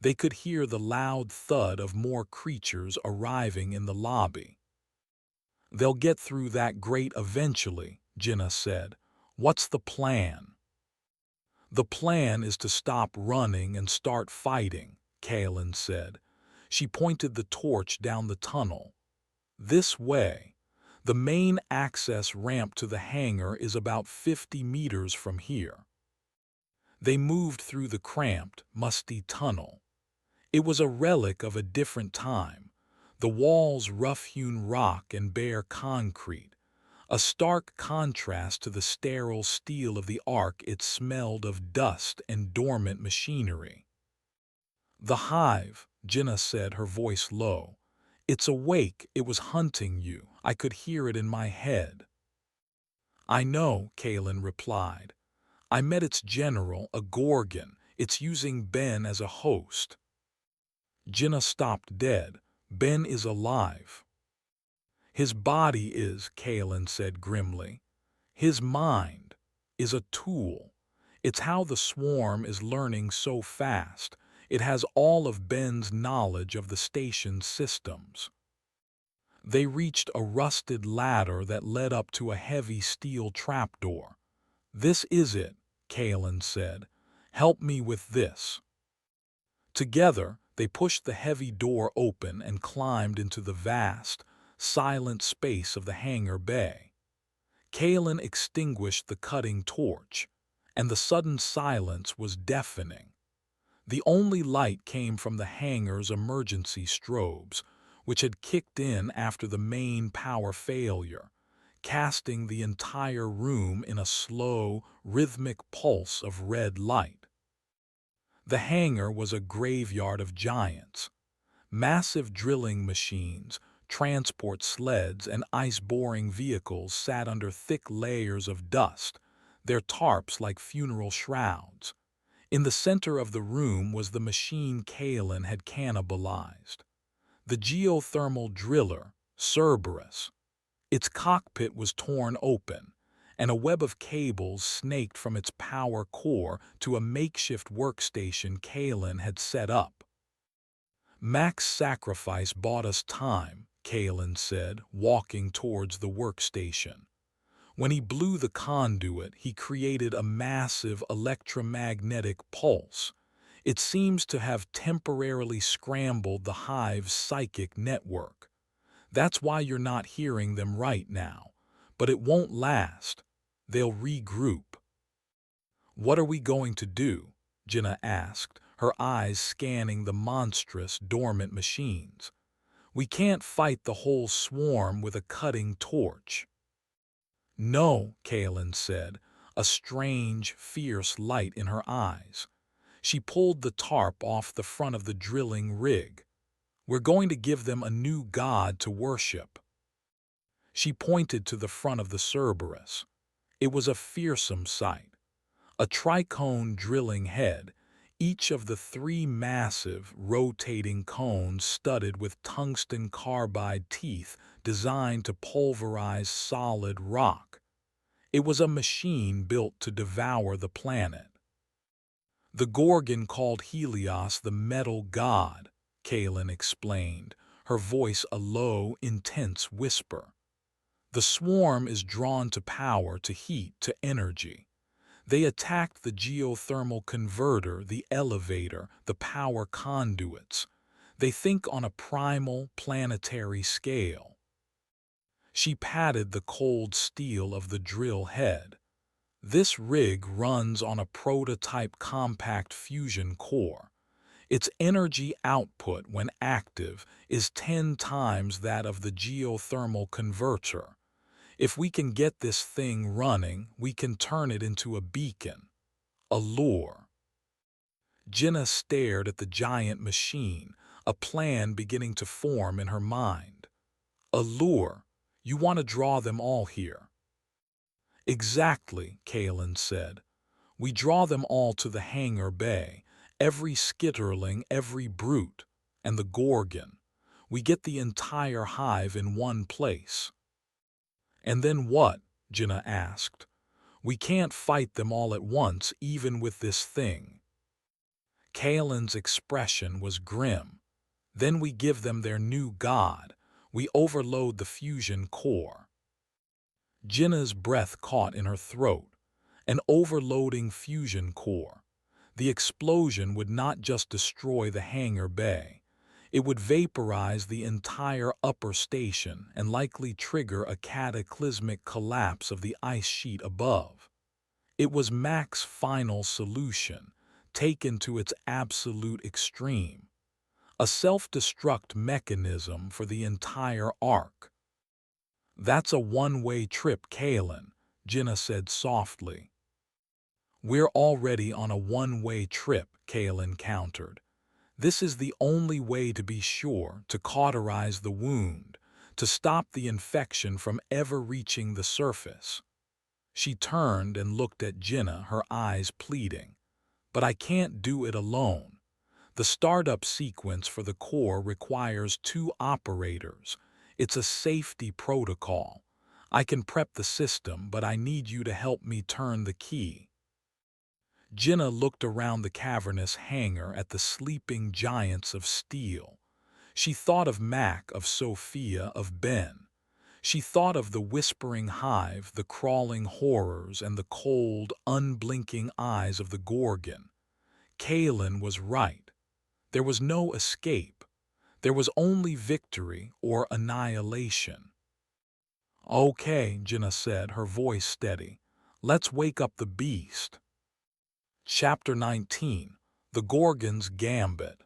They could hear the loud thud of more creatures arriving in the lobby. "They'll get through that grate eventually," Jinnah said. "What's the plan?" "The plan is to stop running and start fighting," Kaelin said. She pointed the torch down the tunnel. "This way. The main access ramp to the hangar is about 50 meters from here." They moved through the cramped, musty tunnel. It was a relic of a different time, the walls rough-hewn rock and bare concrete, a stark contrast to the sterile steel of the Ark. It smelled of dust and dormant machinery. "The hive," Jinnah said, her voice low. "It's awake. It was hunting you. I could hear it in my head." "I know," Kaelin replied. "I met its general, a Gorgon. It's using Ben as a host." Jinnah stopped dead. "Ben is alive." "His body is," Kaelin said grimly. "His mind is a tool. It's how the swarm is learning so fast. It has all of Ben's knowledge of the station's systems." They reached a rusted ladder that led up to a heavy steel trapdoor. "This is it," Kaelin said. "Help me with this." Together, they pushed the heavy door open and climbed into the vast, silent space of the hangar bay. Kaelin extinguished the cutting torch, and the sudden silence was deafening. The only light came from the hangar's emergency strobes, which had kicked in after the main power failure, casting the entire room in a slow, rhythmic pulse of red light. The hangar was a graveyard of giants. Massive drilling machines, transport sleds, and ice-boring vehicles sat under thick layers of dust, their tarps like funeral shrouds. In the center of the room was the machine Kaelin had cannibalized. The geothermal driller, Cerberus. Its cockpit was torn open, and a web of cables snaked from its power core to a makeshift workstation Kaelin had set up. "Mac's sacrifice bought us time," Kaelin said, walking towards the workstation. "When he blew the conduit, he created a massive electromagnetic pulse. It seems to have temporarily scrambled the hive's psychic network. That's why you're not hearing them right now. But it won't last. They'll regroup." "What are we going to do?" Jinnah asked, her eyes scanning the monstrous, dormant machines. "We can't fight the whole swarm with a cutting torch." "No," Kaelin said, a strange, fierce light in her eyes. She pulled the tarp off the front of the drilling rig. "We're going to give them a new god to worship." She pointed to the front of the Cerberus. It was a fearsome sight. A tricone drilling head, each of the three massive, rotating cones studded with tungsten carbide teeth designed to pulverize solid rock. It was a machine built to devour the planet. "The Gorgon called Helios the metal god," Kaelin explained, her voice a low, intense whisper. "The swarm is drawn to power, to heat, to energy. They attacked the geothermal converter, the elevator, the power conduits. They think on a primal, planetary scale." She patted the cold steel of the drill head. "This rig runs on a prototype compact fusion core. Its energy output, when active, is 10 times that of the geothermal converter. If we can get this thing running, we can turn it into a beacon, a lure." Jinnah stared at the giant machine, a plan beginning to form in her mind. "A lure? You want to draw them all here?" "Exactly," Kaelin said. "We draw them all to the hangar bay, every skitterling, every brute, and the Gorgon. We get the entire hive in one place." "And then what?" Jinnah asked. "We can't fight them all at once, even with this thing." Kaelin's expression was grim. Then we give them their new god. We overload the fusion core. Jinna's breath caught in her throat. An overloading fusion core. The explosion would not just destroy the hangar bay. It would vaporize the entire upper station and likely trigger a cataclysmic collapse of the ice sheet above. It was Mac's final solution, taken to its absolute extreme. A self-destruct mechanism for the entire Ark. "That's a one-way trip, Kaelin," Jinna said softly. "We're already on a one-way trip," Kaelin countered. "This is the only way to be sure, to cauterize the wound, to stop the infection from ever reaching the surface." She turned and looked at Jinna, her eyes pleading. "But I can't do it alone. The startup sequence for the core requires 2 operators. It's a safety protocol. I can prep the system, but I need you to help me turn the key." Jinna looked around the cavernous hangar at the sleeping giants of steel. She thought of Mac, of Sophia, of Ben. She thought of the whispering hive, the crawling horrors, and the cold, unblinking eyes of the Gorgon. Kaelin was right. There was no escape. There was only victory or annihilation. "Okay," Jinna said, her voice steady. "Let's wake up the beast." Chapter 19. The Gorgon's Gambit.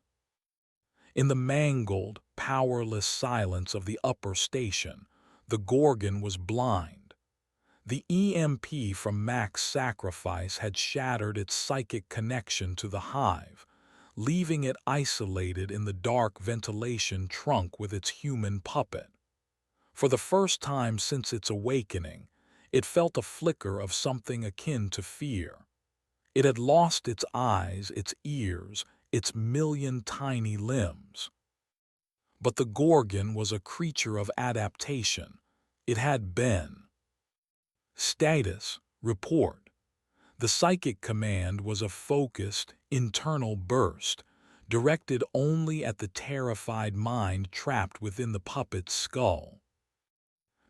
In the mangled, powerless silence of the upper station, the Gorgon was blind. The EMP from Mac's sacrifice had shattered its psychic connection to the hive, leaving it isolated in the dark ventilation trunk with its human puppet. For the first time since its awakening, it felt a flicker of something akin to fear. It had lost its eyes, its ears, its million tiny limbs. But the Gorgon was a creature of adaptation. It had been. Status, report. The psychic command was a focused, internal burst, directed only at the terrified mind trapped within the puppet's skull.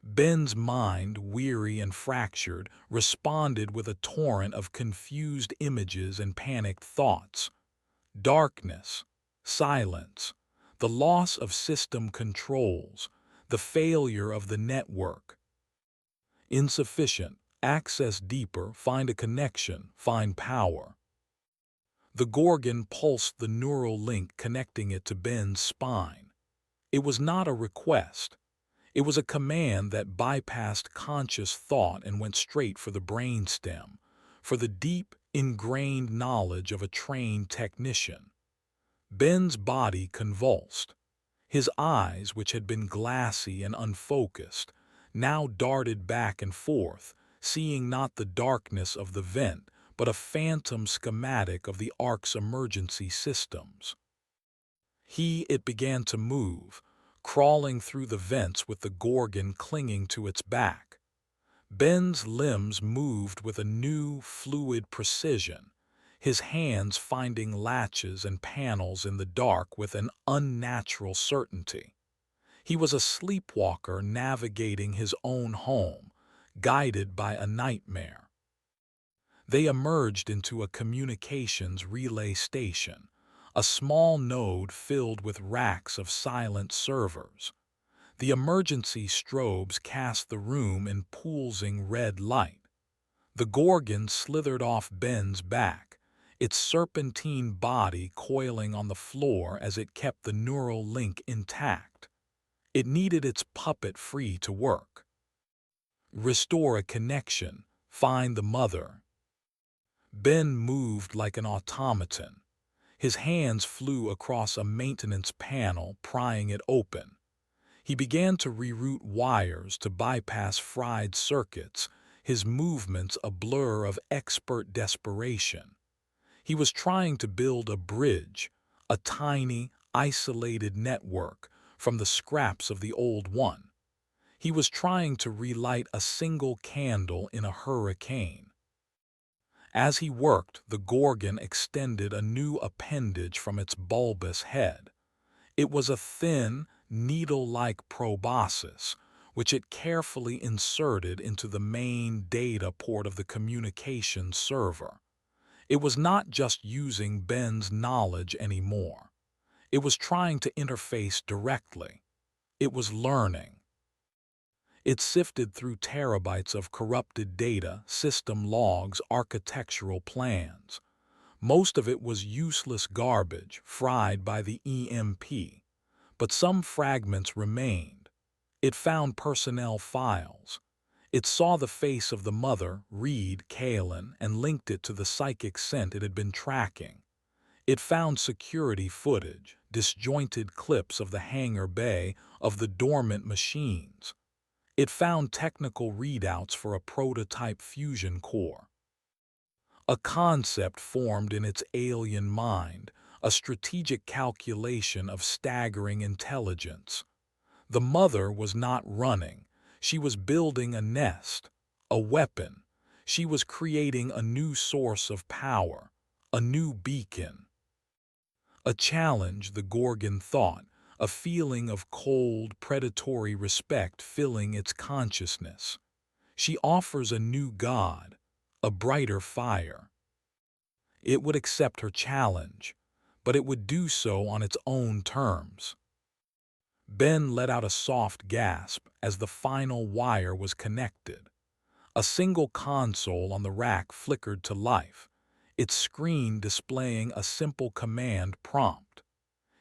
Ben's mind, weary and fractured, responded with a torrent of confused images and panicked thoughts. Darkness, silence, the loss of system controls, the failure of the network. Insufficient, access deeper, find a connection, find power. The Gorgon pulsed the neural link connecting it to Ben's spine. It was not a request. It was a command that bypassed conscious thought and went straight for the brainstem, for the deep, ingrained knowledge of a trained technician. Ben's body convulsed. His eyes, which had been glassy and unfocused, now darted back and forth, seeing not the darkness of the vent, but a phantom schematic of the Ark's emergency systems. It began to move, crawling through the vents with the Gorgon clinging to its back. Ben's limbs moved with a new, fluid precision, his hands finding latches and panels in the dark with an unnatural certainty. He was a sleepwalker navigating his own home, guided by a nightmare. They emerged into a communications relay station, a small node filled with racks of silent servers. The emergency strobes cast the room in pulsing red light. The Gorgon slithered off Ben's back, its serpentine body coiling on the floor as it kept the neural link intact. It needed its puppet free to work. Restore a connection, find the mother. Ben moved like an automaton. His hands flew across a maintenance panel, prying it open. He began to reroute wires to bypass fried circuits, his movements a blur of expert desperation. He was trying to build a bridge, a tiny, isolated network, from the scraps of the old one. He was trying to relight a single candle in a hurricane. As he worked, the Gorgon extended a new appendage from its bulbous head. It was a thin, needle-like proboscis, which it carefully inserted into the main data port of the communications server. It was not just using Ben's knowledge anymore. It was trying to interface directly. It was learning. It sifted through terabytes of corrupted data, system logs, architectural plans. Most of it was useless garbage, fried by the EMP. But some fragments remained. It found personnel files. It saw the face of the mother, Reed Kalen, and linked it to the psychic scent it had been tracking. It found security footage, disjointed clips of the hangar bay of the dormant machines. It found technical readouts for a prototype fusion core. A concept formed in its alien mind, a strategic calculation of staggering intelligence. The mother was not running. She was building a nest, a weapon. She was creating a new source of power, a new beacon. A challenge, the Gorgon thought, a feeling of cold, predatory respect filling its consciousness. She offers a new god, a brighter fire. It would accept her challenge, but it would do so on its own terms. Ben let out a soft gasp as the final wire was connected. A single console on the rack flickered to life, its screen displaying a simple command prompt.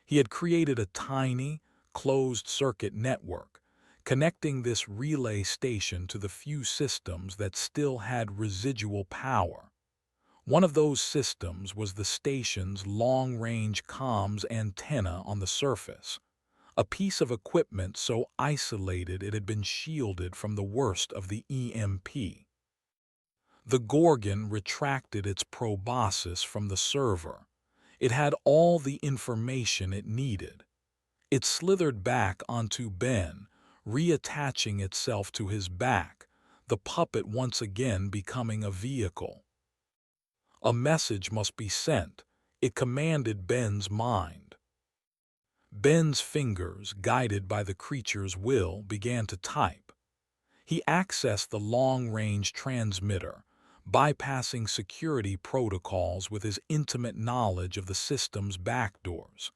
He had created a tiny, closed-circuit network, connecting this relay station to the few systems that still had residual power. One of those systems was the station's long-range comms antenna on the surface, a piece of equipment so isolated it had been shielded from the worst of the EMP. The Gorgon retracted its proboscis from the server. It had all the information it needed. It slithered back onto Ben, reattaching itself to his back, the puppet once again becoming a vehicle. A message must be sent. It commanded Ben's mind. Ben's fingers, guided by the creature's will, began to type. He accessed the long-range transmitter, bypassing security protocols with his intimate knowledge of the system's backdoors.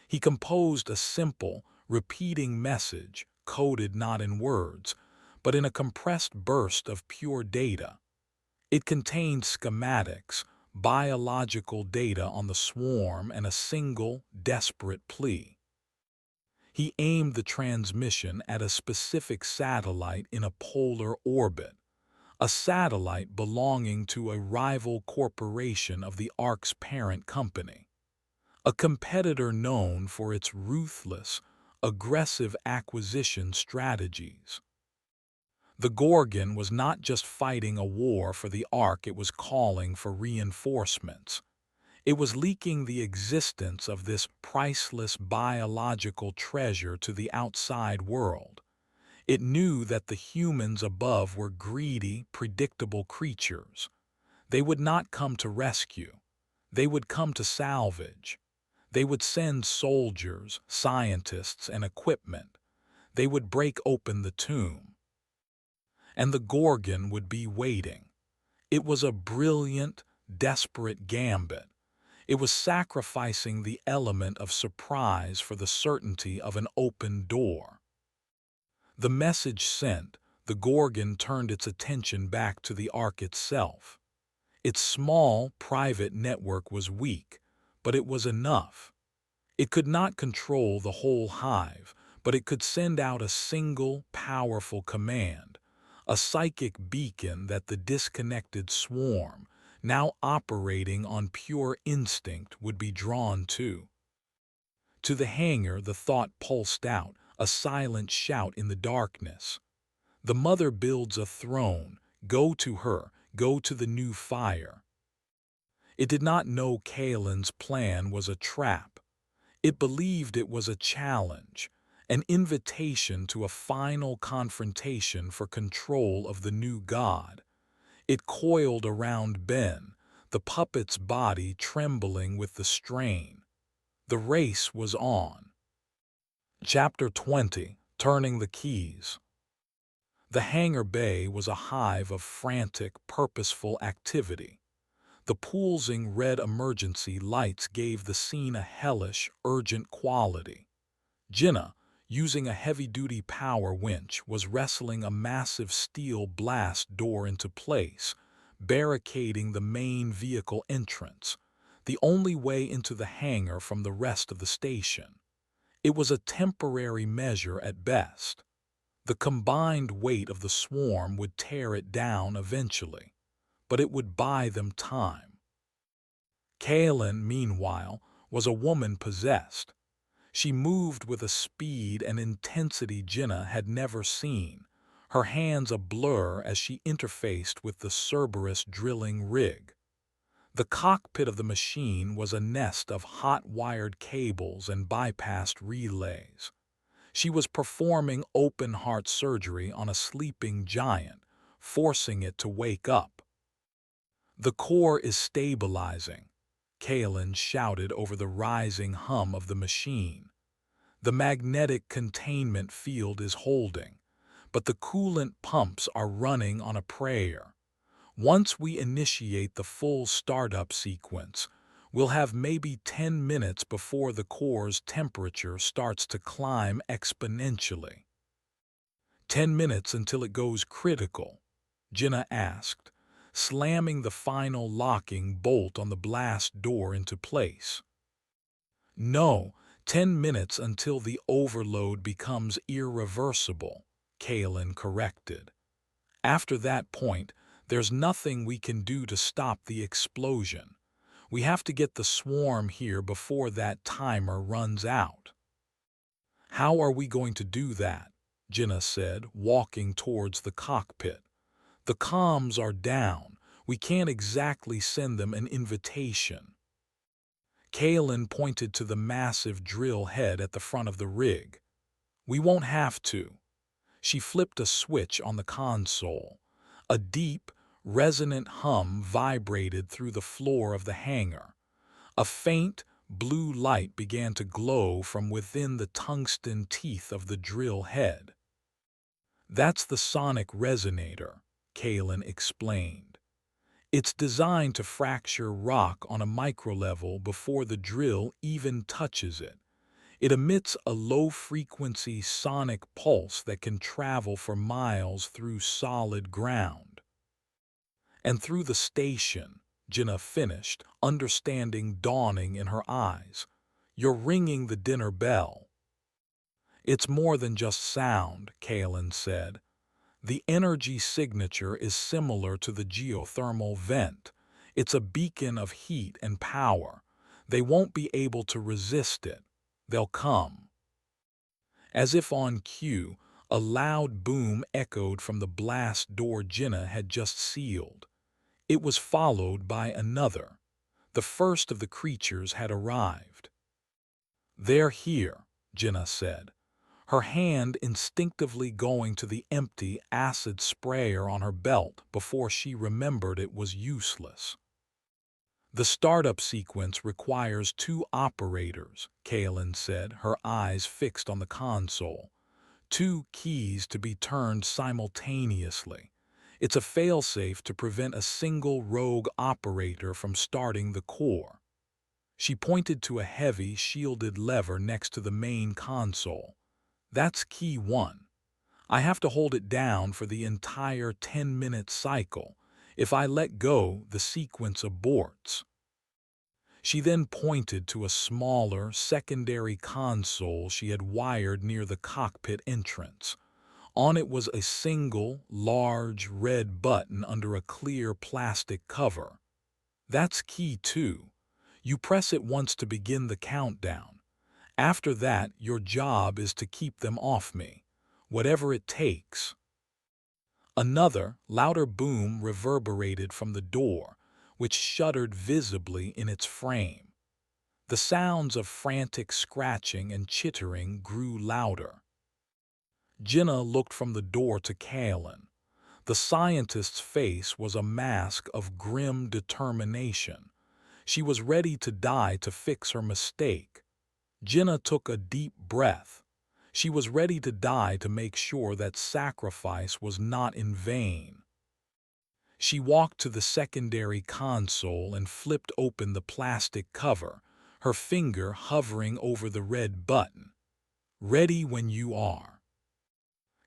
He composed a simple, repeating message, coded not in words, but in a compressed burst of pure data. It contained schematics, biological data on the swarm, and a single, desperate plea. He aimed the transmission at a specific satellite in a polar orbit, a satellite belonging to a rival corporation of the Ark's parent company, a competitor known for its ruthless, aggressive acquisition strategies. The Gorgon was not just fighting a war for the Ark, it was calling for reinforcements. It was leaking the existence of this priceless biological treasure to the outside world. It knew that the humans above were greedy, predictable creatures. They would not come to rescue. They would come to salvage. They would send soldiers, scientists, and equipment. They would break open the tomb. And the Gorgon would be waiting. It was a brilliant, desperate gambit. It was sacrificing the element of surprise for the certainty of an open door. The message sent, the Gorgon turned its attention back to the Ark itself. Its small, private network was weak, but it was enough. It could not control the whole hive, but it could send out a single, powerful command, a psychic beacon that the disconnected swarm, now operating on pure instinct, would be drawn to. To the hangar, the thought pulsed out, a silent shout in the darkness. The mother builds a throne. Go to her. Go to the new fire. It did not know Kalen's plan was a trap. It believed it was a challenge, an invitation to a final confrontation for control of the new god. It coiled around Ben, the puppet's body trembling with the strain. The race was on. Chapter 20. Turning the Keys. The hangar bay was a hive of frantic, purposeful activity. The pulsing red emergency lights gave the scene a hellish, urgent quality. Jinnah, using a heavy-duty power winch, was wrestling a massive steel blast door into place, barricading the main vehicle entrance, the only way into the hangar from the rest of the station. It was a temporary measure at best. The combined weight of the swarm would tear it down eventually, but it would buy them time. Kaelin, meanwhile, was a woman possessed. She moved with a speed and intensity Jinnah had never seen, her hands a blur as she interfaced with the Cerberus drilling rig. The cockpit of the machine was a nest of hot-wired cables and bypassed relays. She was performing open-heart surgery on a sleeping giant, forcing it to wake up. "The core is stabilizing," Kaelin shouted over the rising hum of the machine. "The magnetic containment field is holding, but the coolant pumps are running on a prayer. Once we initiate the full startup sequence, we'll have maybe 10 minutes before the core's temperature starts to climb exponentially." 10 minutes until it goes critical?" Jinnah asked, slamming the final locking bolt on the blast door into place. "No, 10 minutes until the overload becomes irreversible," Kaelin corrected. "After that point, there's nothing we can do to stop the explosion. We have to get the swarm here before that timer runs out." "How are we going to do that?" Jinnah said, walking towards the cockpit. "The comms are down. We can't exactly send them an invitation." Kaelin pointed to the massive drill head at the front of the rig. "We won't have to." She flipped a switch on the console. A deep, resonant hum vibrated through the floor of the hangar. A faint, blue light began to glow from within the tungsten teeth of the drill head. "That's the sonic resonator," Kaelin explained. "It's designed to fracture rock on a microlevel before the drill even touches it. It emits a low-frequency sonic pulse that can travel for miles through solid ground." "And through the station," Jinnah finished, understanding dawning in her eyes. "You're ringing the dinner bell." "It's more than just sound," Kaelin said. "The energy signature is similar to the geothermal vent. It's a beacon of heat and power. They won't be able to resist it. They'll come." As if on cue, a loud boom echoed from the blast door Jinnah had just sealed. It was followed by another. The first of the creatures had arrived. "They're here," Jinnah said, her hand instinctively going to the empty acid sprayer on her belt before she remembered it was useless. "The startup sequence requires 2 operators," Kaelin said, her eyes fixed on the console. 2 keys to be turned simultaneously. It's a failsafe to prevent a single rogue operator from starting the core." She pointed to a heavy, shielded lever next to the main console. "That's key 1. I have to hold it down for the entire 10-minute cycle. If I let go, the sequence aborts." She then pointed to a smaller, secondary console she had wired near the cockpit entrance. On it was a single, large, red button under a clear plastic cover. "That's key 2. You press it once to begin the countdown. After that, your job is to keep them off me, whatever it takes." Another, louder boom reverberated from the door, which shuddered visibly in its frame. The sounds of frantic scratching and chittering grew louder. Jinnah looked from the door to Kaelin. The scientist's face was a mask of grim determination. She was ready to die to fix her mistake. Jinnah took a deep breath. She was ready to die to make sure that sacrifice was not in vain. She walked to the secondary console and flipped open the plastic cover, her finger hovering over the red button. Ready when you are.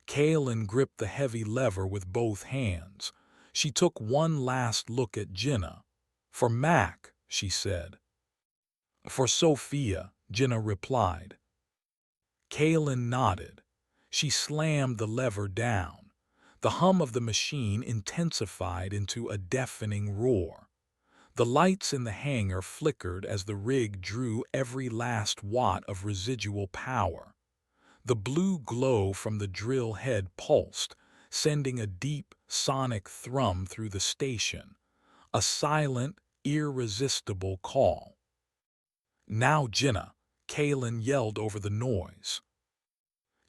Kaelin gripped the heavy lever with both hands. She took one last look at Jinnah. "For Mac," she said. "For Sophia," Jinnah replied. Kaelin nodded. She slammed the lever down. The hum of the machine intensified into a deafening roar. The lights in the hangar flickered as the rig drew every last watt of residual power. The blue glow from the drill head pulsed, sending a deep, sonic thrum through the station. A silent, irresistible call. "Now, Jinnah," Kaelin yelled over the noise.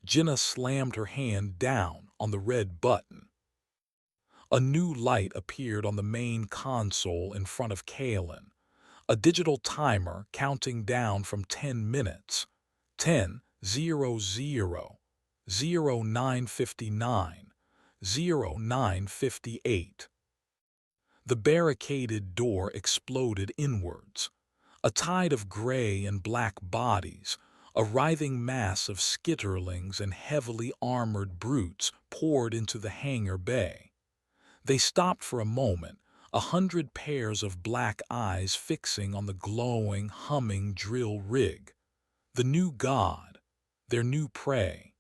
Jinnah slammed her hand down on the red button. A new light appeared on the main console in front of Kaelin, a digital timer counting down from 10 minutes. 10, 0, 0, 0959, 0958. The barricaded door exploded inwards. A tide of gray and black bodies, a writhing mass of skitterlings and heavily armored brutes poured into the hangar bay. They stopped for a moment, 100 pairs of black eyes fixing on the glowing, humming drill rig. The new god, their new prey.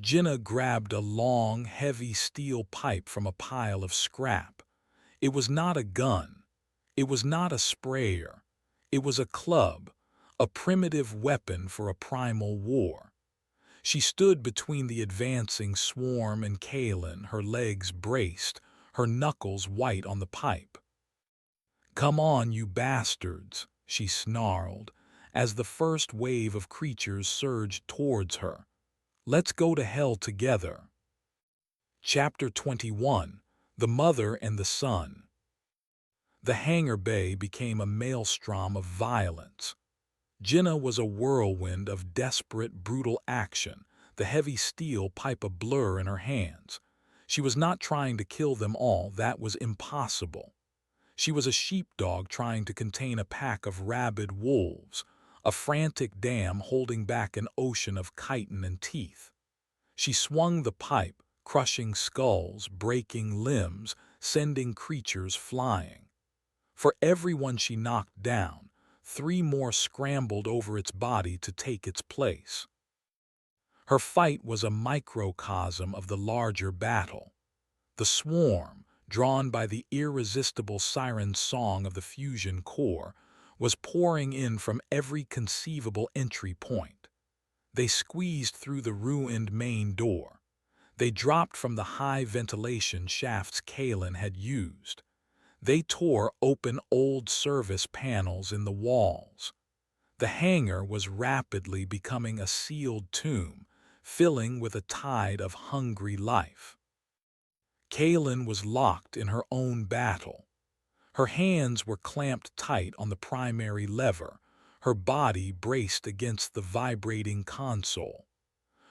Jinnah grabbed a long, heavy steel pipe from a pile of scrap. It was not a gun. It was not a sprayer. It was a club, a primitive weapon for a primal war. She stood between the advancing swarm and Kaelin, her legs braced, her knuckles white on the pipe. "Come on, you bastards," she snarled, as the first wave of creatures surged towards her. "Let's go to hell together." Chapter 21. The Mother and the Son. The hangar bay became a maelstrom of violence. Jinnah was a whirlwind of desperate, brutal action, the heavy steel pipe a blur in her hands. She was not trying to kill them all, that was impossible. She was a sheepdog trying to contain a pack of rabid wolves, a frantic dam holding back an ocean of chitin and teeth. She swung the pipe, crushing skulls, breaking limbs, sending creatures flying. For everyone she knocked down, 3 more scrambled over its body to take its place. Her fight was a microcosm of the larger battle. The swarm, drawn by the irresistible siren song of the fusion core, was pouring in from every conceivable entry point. They squeezed through the ruined main door. They dropped from the high ventilation shafts Kaelin had used. They tore open old service panels in the walls. The hangar was rapidly becoming a sealed tomb, filling with a tide of hungry life. Kaelin was locked in her own battle. Her hands were clamped tight on the primary lever, her body braced against the vibrating console.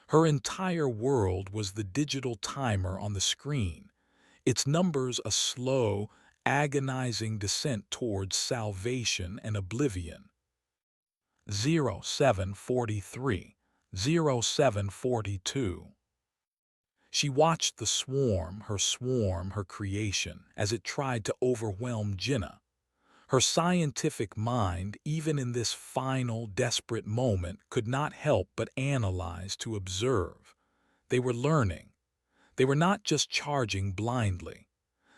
Her entire world was the digital timer on the screen, its numbers a slow, agonizing descent towards salvation and oblivion. 0743, 0742. She watched the swarm, her creation, as it tried to overwhelm Jinnah. Her scientific mind, even in this final, desperate moment, could not help but analyze, to observe. They were learning. They were not just charging blindly.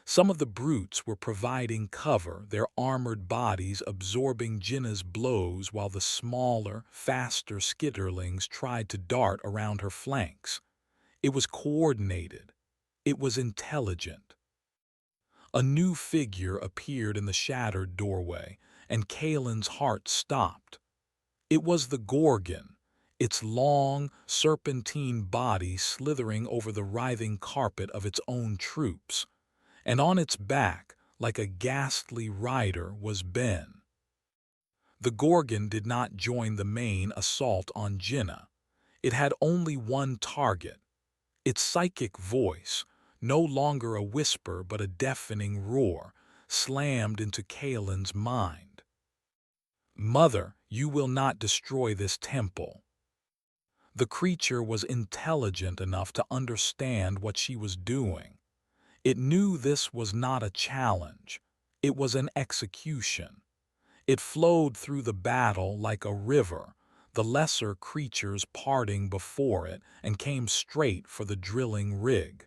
Some of the brutes were providing cover, their armored bodies absorbing Jinnah's blows while the smaller, faster skitterlings tried to dart around her flanks. It was coordinated. It was intelligent. A new figure appeared in the shattered doorway, and Kaelin's heart stopped. It was the Gorgon, its long, serpentine body slithering over the writhing carpet of its own troops, and on its back, like a ghastly rider, was Ben. The Gorgon did not join the main assault on Jinnah. It had only one target. Its psychic voice, no longer a whisper but a deafening roar, slammed into Kaelin's mind. "Mother, you will not destroy this temple." The creature was intelligent enough to understand what she was doing. It knew this was not a challenge. It was an execution. It flowed through the battle like a river, the lesser creatures parting before it, and came straight for the drilling rig.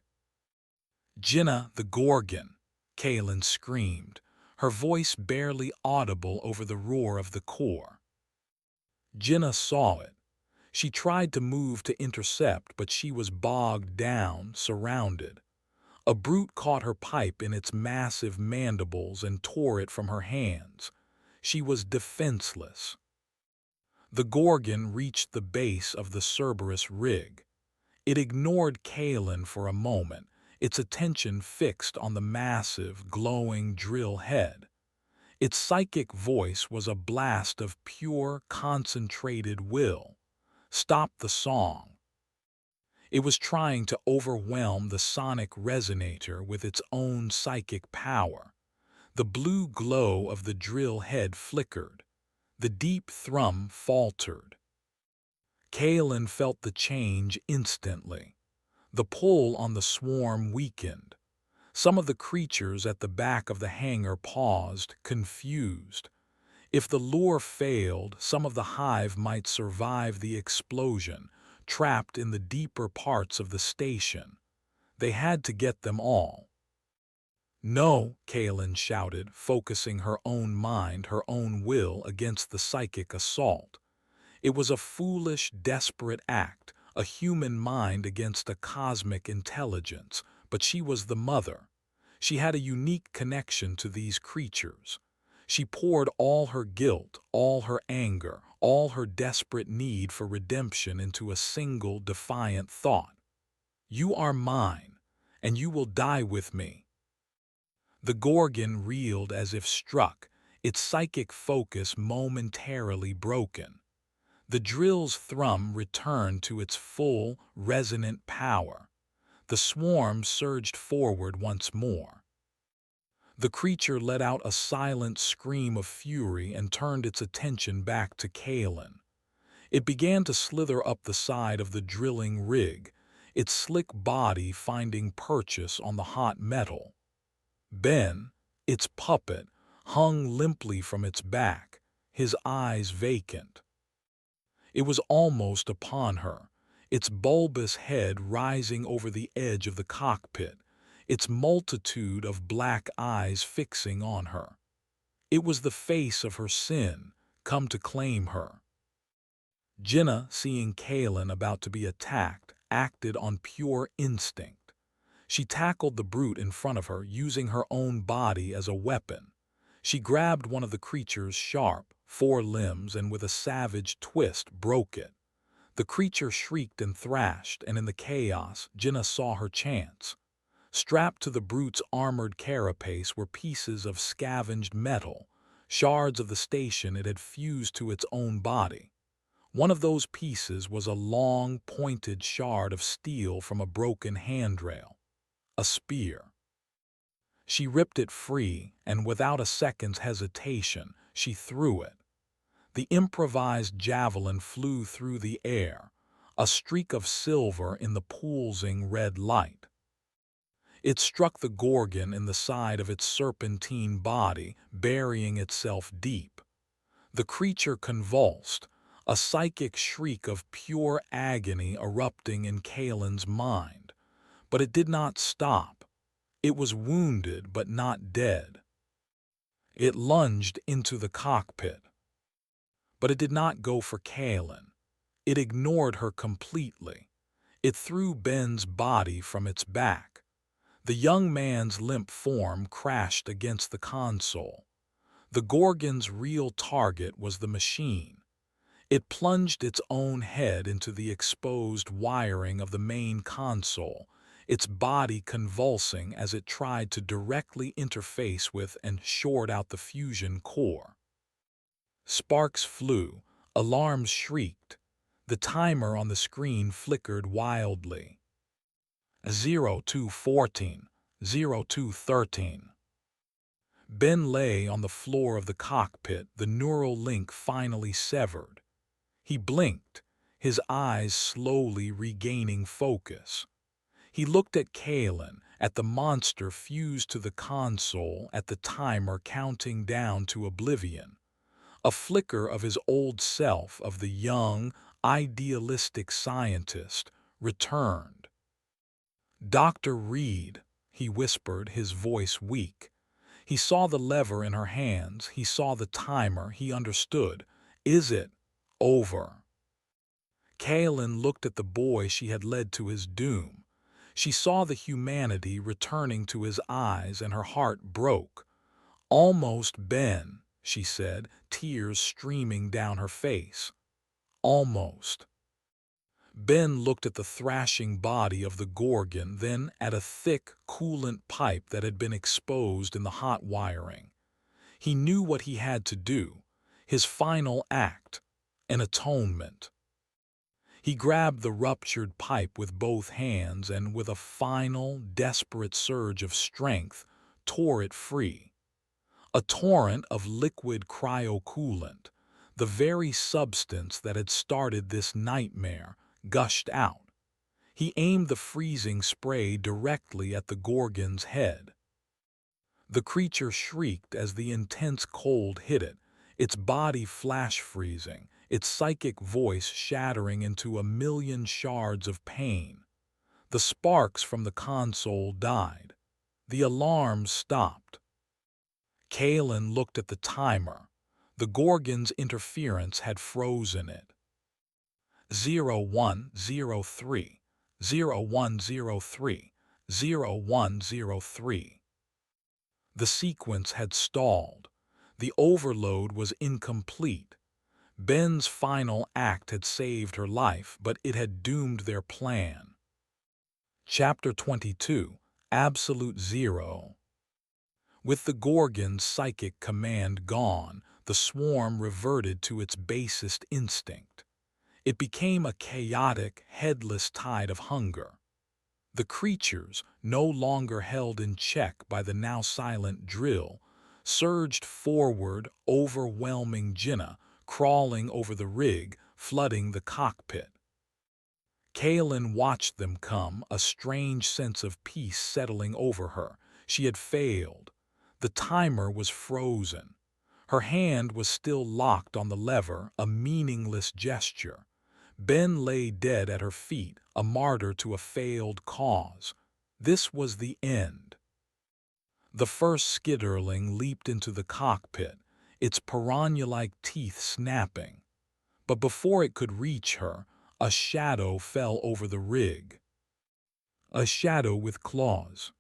"Jinnah the Gorgon!" Kaelin screamed, her voice barely audible over the roar of the core. Jinnah saw it. She tried to move to intercept, but she was bogged down, surrounded. A brute caught her pipe in its massive mandibles and tore it from her hands. She was defenseless. The Gorgon reached the base of the Cerberus rig. It ignored Kaelin for a moment, its attention fixed on the massive, glowing drill head. Its psychic voice was a blast of pure, concentrated will. "Stop the song." It was trying to overwhelm the sonic resonator with its own psychic power. The blue glow of the drill head flickered. The deep thrum faltered. Kaelin felt the change instantly. The pull on the swarm weakened. Some of the creatures at the back of the hangar paused, confused. If the lure failed, some of the hive might survive the explosion, trapped in the deeper parts of the station. They had to get them all. "No," Kaelin shouted, focusing her own mind, her own will against the psychic assault. It was a foolish, desperate act, a human mind against a cosmic intelligence, but she was the mother. She had a unique connection to these creatures. She poured all her guilt, all her anger, all her desperate need for redemption into a single defiant thought. "You are mine, and you will die with me." The Gorgon reeled as if struck, its psychic focus momentarily broken. The drill's thrum returned to its full, resonant power. The swarm surged forward once more. The creature let out a silent scream of fury and turned its attention back to Kaelin. It began to slither up the side of the drilling rig, its slick body finding purchase on the hot metal. Ben, its puppet, hung limply from its back, his eyes vacant. It was almost upon her, its bulbous head rising over the edge of the cockpit, its multitude of black eyes fixing on her. It was the face of her sin, come to claim her. Jinnah, seeing Kaelin about to be attacked, acted on pure instinct. She tackled the brute in front of her, using her own body as a weapon. She grabbed one of the creature's sharp, forelimbs and with a savage twist broke it. The creature shrieked and thrashed, and in the chaos, Jinnah saw her chance. Strapped to the brute's armored carapace were pieces of scavenged metal, shards of the station it had fused to its own body. One of those pieces was a long, pointed shard of steel from a broken handrail, a spear. She ripped it free, and without a second's hesitation, she threw it. The improvised javelin flew through the air, a streak of silver in the pulsing red light. It struck the Gorgon in the side of its serpentine body, burying itself deep. The creature convulsed, a psychic shriek of pure agony erupting in Kaelin's mind. But it did not stop. It was wounded but not dead. It lunged into the cockpit. But it did not go for Kaelin. It ignored her completely. It threw Ben's body from its back. The young man's limp form crashed against the console. The Gorgon's real target was the machine. It plunged its own head into the exposed wiring of the main console, its body convulsing as it tried to directly interface with and short out the fusion core. Sparks flew, alarms shrieked. The timer on the screen flickered wildly. 0214, 0213. Ben lay on the floor of the cockpit, the neural link finally severed. He blinked, his eyes slowly regaining focus. He looked at Kalen, at the monster fused to the console, at the timer counting down to oblivion. A flicker of his old self, of the young, idealistic scientist, returned. "Dr. Reed," he whispered, his voice weak. He saw the lever in her hands, he saw the timer, he understood. "Is it over?" Kaelin looked at the boy she had led to his doom. She saw the humanity returning to his eyes, and her heart broke. "Almost, Ben," she said, tears streaming down her face. "Almost." Ben looked at the thrashing body of the Gorgon, then at a thick, coolant pipe that had been exposed in the hot wiring. He knew what he had to do, his final act, an atonement. He grabbed the ruptured pipe with both hands and, with a final, desperate surge of strength, tore it free. A torrent of liquid cryocoolant, the very substance that had started this nightmare, gushed out. He aimed the freezing spray directly at the Gorgon's head. The creature shrieked as the intense cold hit it, its body flash-freezing, its psychic voice shattering into a million shards of pain. The sparks from the console died. The alarms stopped. Kalen looked at the timer. The Gorgon's interference had frozen it. 0103, 0103, 0103. The sequence had stalled. The overload was incomplete. Ben's final act had saved her life, but it had doomed their plan. Chapter 22, Absolute Zero. With the Gorgon's psychic command gone, the swarm reverted to its basest instinct. It became a chaotic, headless tide of hunger. The creatures, no longer held in check by the now silent drill, surged forward, overwhelming Jinnah, crawling over the rig, flooding the cockpit. Kaelin watched them come, a strange sense of peace settling over her. She had failed. The timer was frozen. Her hand was still locked on the lever, a meaningless gesture. Ben lay dead at her feet, a martyr to a failed cause. This was the end. The first skitterling leaped into the cockpit, its piranha-like teeth snapping. But before it could reach her, a shadow fell over the rig. A shadow with claws.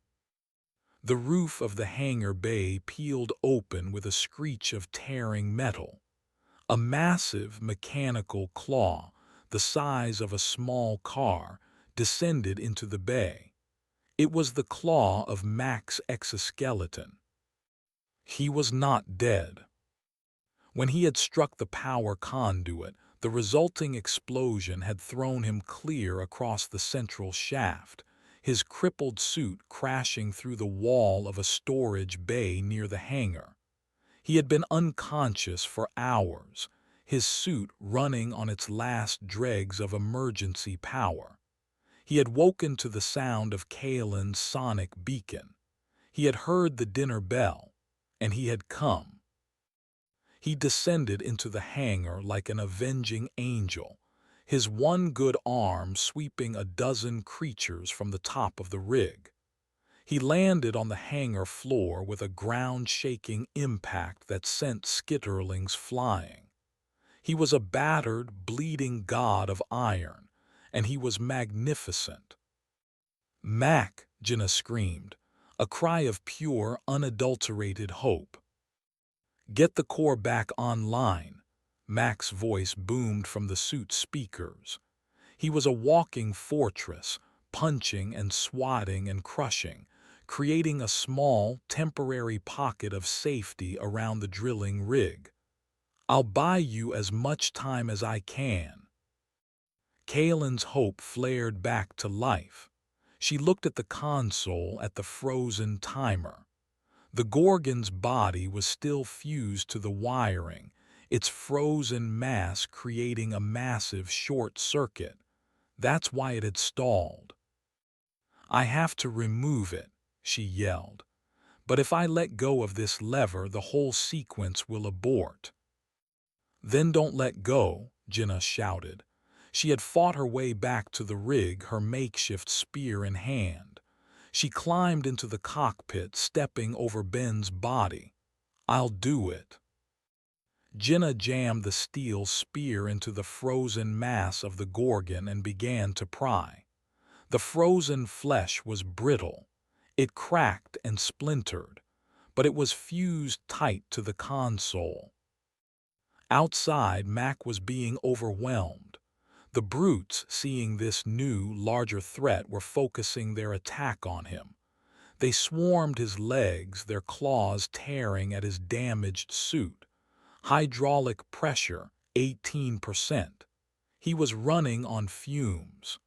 The roof of the hangar bay peeled open with a screech of tearing metal. A massive mechanical claw, the size of a small car, descended into the bay. It was the claw of Mac's exoskeleton. He was not dead. When he had struck the power conduit, the resulting explosion had thrown him clear across the central shaft, his crippled suit crashing through the wall of a storage bay near the hangar. He had been unconscious for hours, his suit running on its last dregs of emergency power. He had woken to the sound of Kaelin's sonic beacon. He had heard the dinner bell, and he had come. He descended into the hangar like an avenging angel, his one good arm sweeping a dozen creatures from the top of the rig. He landed on the hangar floor with a ground-shaking impact that sent skitterlings flying. He was a battered, bleeding god of iron, and he was magnificent. "Mac!" Jinnah screamed, a cry of pure, unadulterated hope. "Get the core back online." Mac's voice boomed from the suit's speakers. He was a walking fortress, punching and swatting and crushing, creating a small, temporary pocket of safety around the drilling rig. "I'll buy you as much time as I can." Kalen's hope flared back to life. She looked at the console, at the frozen timer. The Gorgon's body was still fused to the wiring, its frozen mass creating a massive short circuit. That's why it had stalled. "I have to remove it," she yelled. "But if I let go of this lever, the whole sequence will abort." "Then don't let go," Jenna shouted. She had fought her way back to the rig, her makeshift spear in hand. She climbed into the cockpit, stepping over Ben's body. "I'll do it." Jenna jammed the steel spear into the frozen mass of the Gorgon and began to pry. The frozen flesh was brittle. It cracked and splintered, but it was fused tight to the console. Outside, Mac was being overwhelmed. The brutes, seeing this new, larger threat, were focusing their attack on him. They swarmed his legs, their claws tearing at his damaged suit. Hydraulic pressure, 18%. He was running on fumes.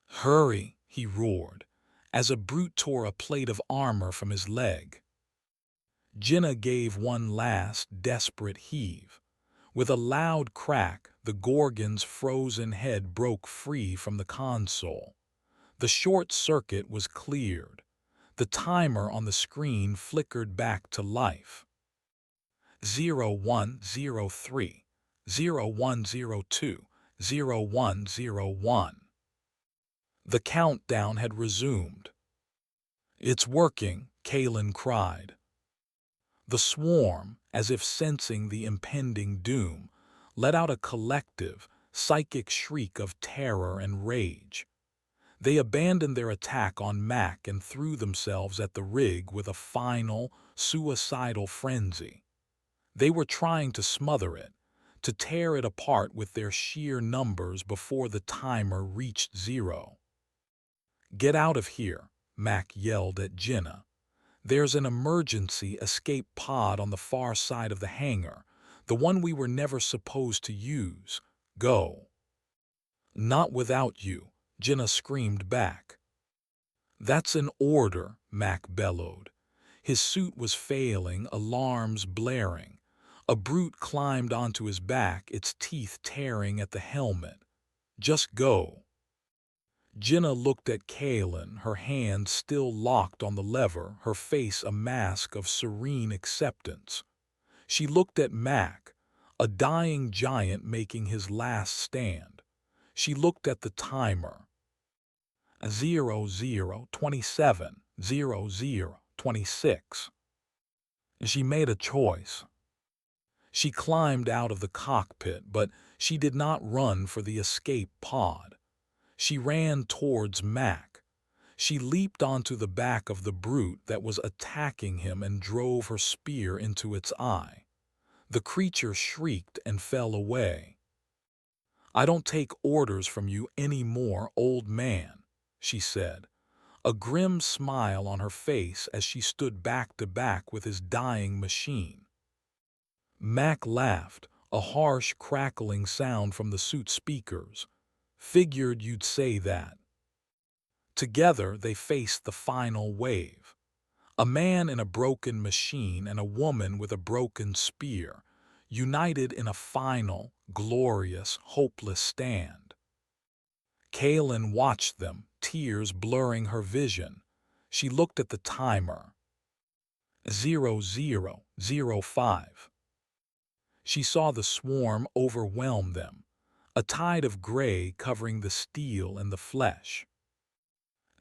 "Hurry," he roared, as a brute tore a plate of armor from his leg. Jenna gave one last, desperate heave. With a loud crack, the Gorgon's frozen head broke free from the console. The short circuit was cleared. The timer on the screen flickered back to life. 0103, 0102, 0101. The countdown had resumed. "It's working," Kalen cried. The swarm, as if sensing the impending doom, let out a collective, psychic shriek of terror and rage. They abandoned their attack on Mac and threw themselves at the rig with a final, suicidal frenzy. They were trying to smother it, to tear it apart with their sheer numbers before the timer reached zero. "Get out of here," Mac yelled at Jenna. "There's an emergency escape pod on the far side of the hangar, the one we were never supposed to use. Go." "Not without you," Jenna screamed back. "That's an order," Mac bellowed. His suit was failing, alarms blaring. A brute climbed onto his back, its teeth tearing at the helmet. "Just go." Jenna looked at Kalen, her hands still locked on the lever, her face a mask of serene acceptance. She looked at Mac, a dying giant making his last stand. She looked at the timer. 0027, 0026. She made a choice. She climbed out of the cockpit, but she did not run for the escape pod. She ran towards Mac. She leaped onto the back of the brute that was attacking him and drove her spear into its eye. The creature shrieked and fell away. "I don't take orders from you anymore, old man," she said, a grim smile on her face as she stood back to back with his dying machine. Mac laughed, a harsh, crackling sound from the suit speakers. "Figured you'd say that." Together they faced the final wave. A man in a broken machine and a woman with a broken spear, united in a final, glorious, hopeless stand. Kalen watched them, tears blurring her vision. She looked at the timer. 0005. She saw the swarm overwhelm them, a tide of gray covering the steel and the flesh.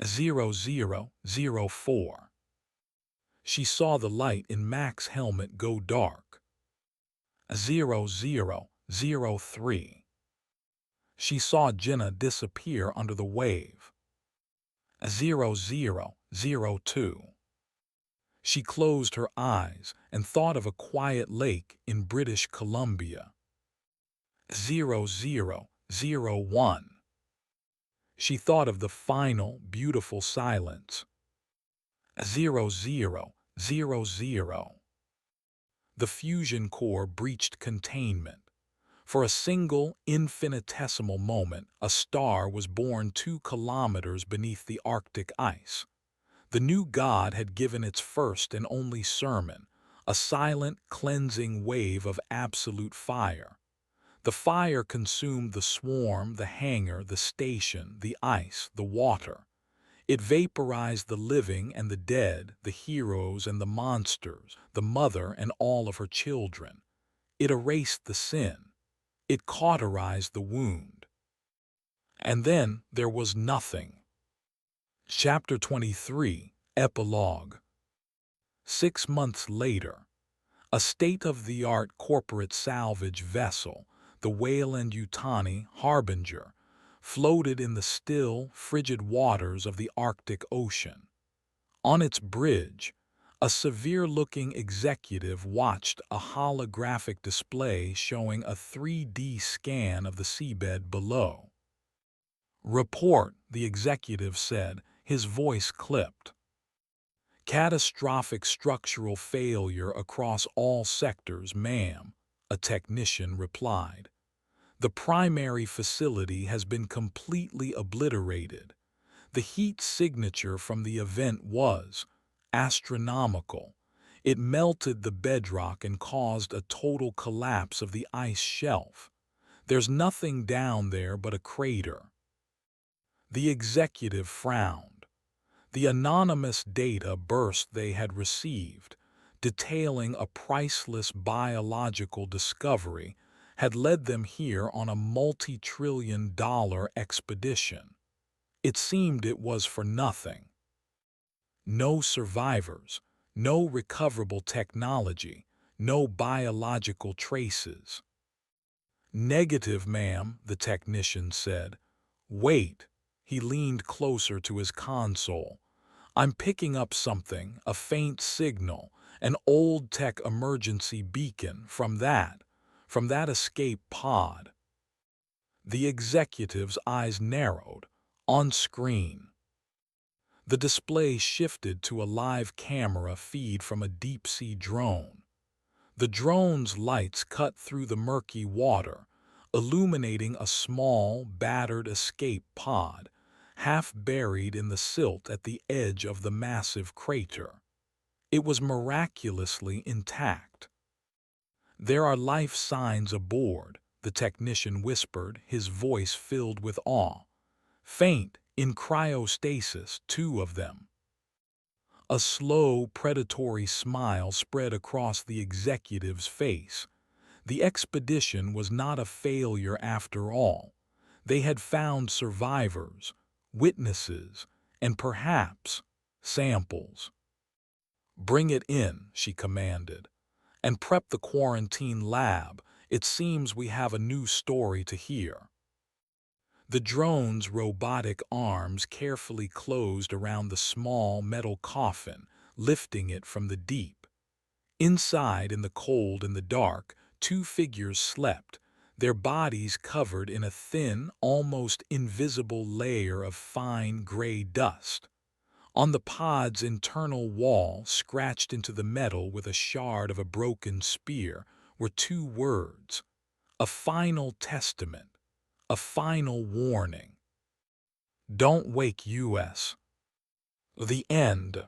0004. She saw the light in Mac's helmet go dark. 0003. She saw Jenna disappear under the wave. 0002. She closed her eyes and thought of a quiet lake in British Columbia. 0001. She thought of the final, beautiful silence. 0000. The fusion core breached containment. For a single, infinitesimal moment, a star was born 2 kilometers beneath the Arctic ice. The new god had given its first and only sermon, a silent, cleansing wave of absolute fire. The fire consumed the swarm, the hangar, the station, the ice, the water. It vaporized the living and the dead, the heroes and the monsters, the mother and all of her children. It erased the sin. It cauterized the wound. And then there was nothing. Chapter 23, Epilogue. 6 months later, a state-of-the-art corporate salvage vessel, the Weyland-Yutani Harbinger, floated in the still, frigid waters of the Arctic Ocean. On its bridge, a severe-looking executive watched a holographic display showing a 3D scan of the seabed below. "Report," the executive said, his voice clipped. "Catastrophic structural failure across all sectors, ma'am," a technician replied. "The primary facility has been completely obliterated. The heat signature from the event was astronomical. It melted the bedrock and caused a total collapse of the ice shelf. There's nothing down there but a crater." The executive frowned. The anonymous data burst they had received, detailing a priceless biological discovery, had led them here on a multi-trillion-dollar expedition. It seemed it was for nothing. No survivors, no recoverable technology, no biological traces. "Negative, ma'am," the technician said. "Wait." He leaned closer to his console. "I'm picking up something, a faint signal, an old-tech emergency beacon from that escape pod." The executive's eyes narrowed. On screen. The display shifted to a live camera feed from a deep-sea drone. The drone's lights cut through the murky water, illuminating a small, battered escape pod, half buried in the silt at the edge of the massive crater. It was miraculously intact. "There are life signs aboard," the technician whispered, his voice filled with awe. "Faint, in cryostasis, 2 of them." A slow, predatory smile spread across the executive's face. The expedition was not a failure after all. They had found survivors, witnesses, and perhaps samples. "Bring it in," she commanded, "and prep the quarantine lab. It seems we have a new story to hear." The drone's robotic arms carefully closed around the small metal coffin, lifting it from the deep. Inside, in the cold and the dark, 2 figures slept, their bodies covered in a thin, almost invisible layer of fine gray dust. On the pod's internal wall, scratched into the metal with a shard of a broken spear, were 2 words: a final testament. A final warning. "Don't wake US. The end."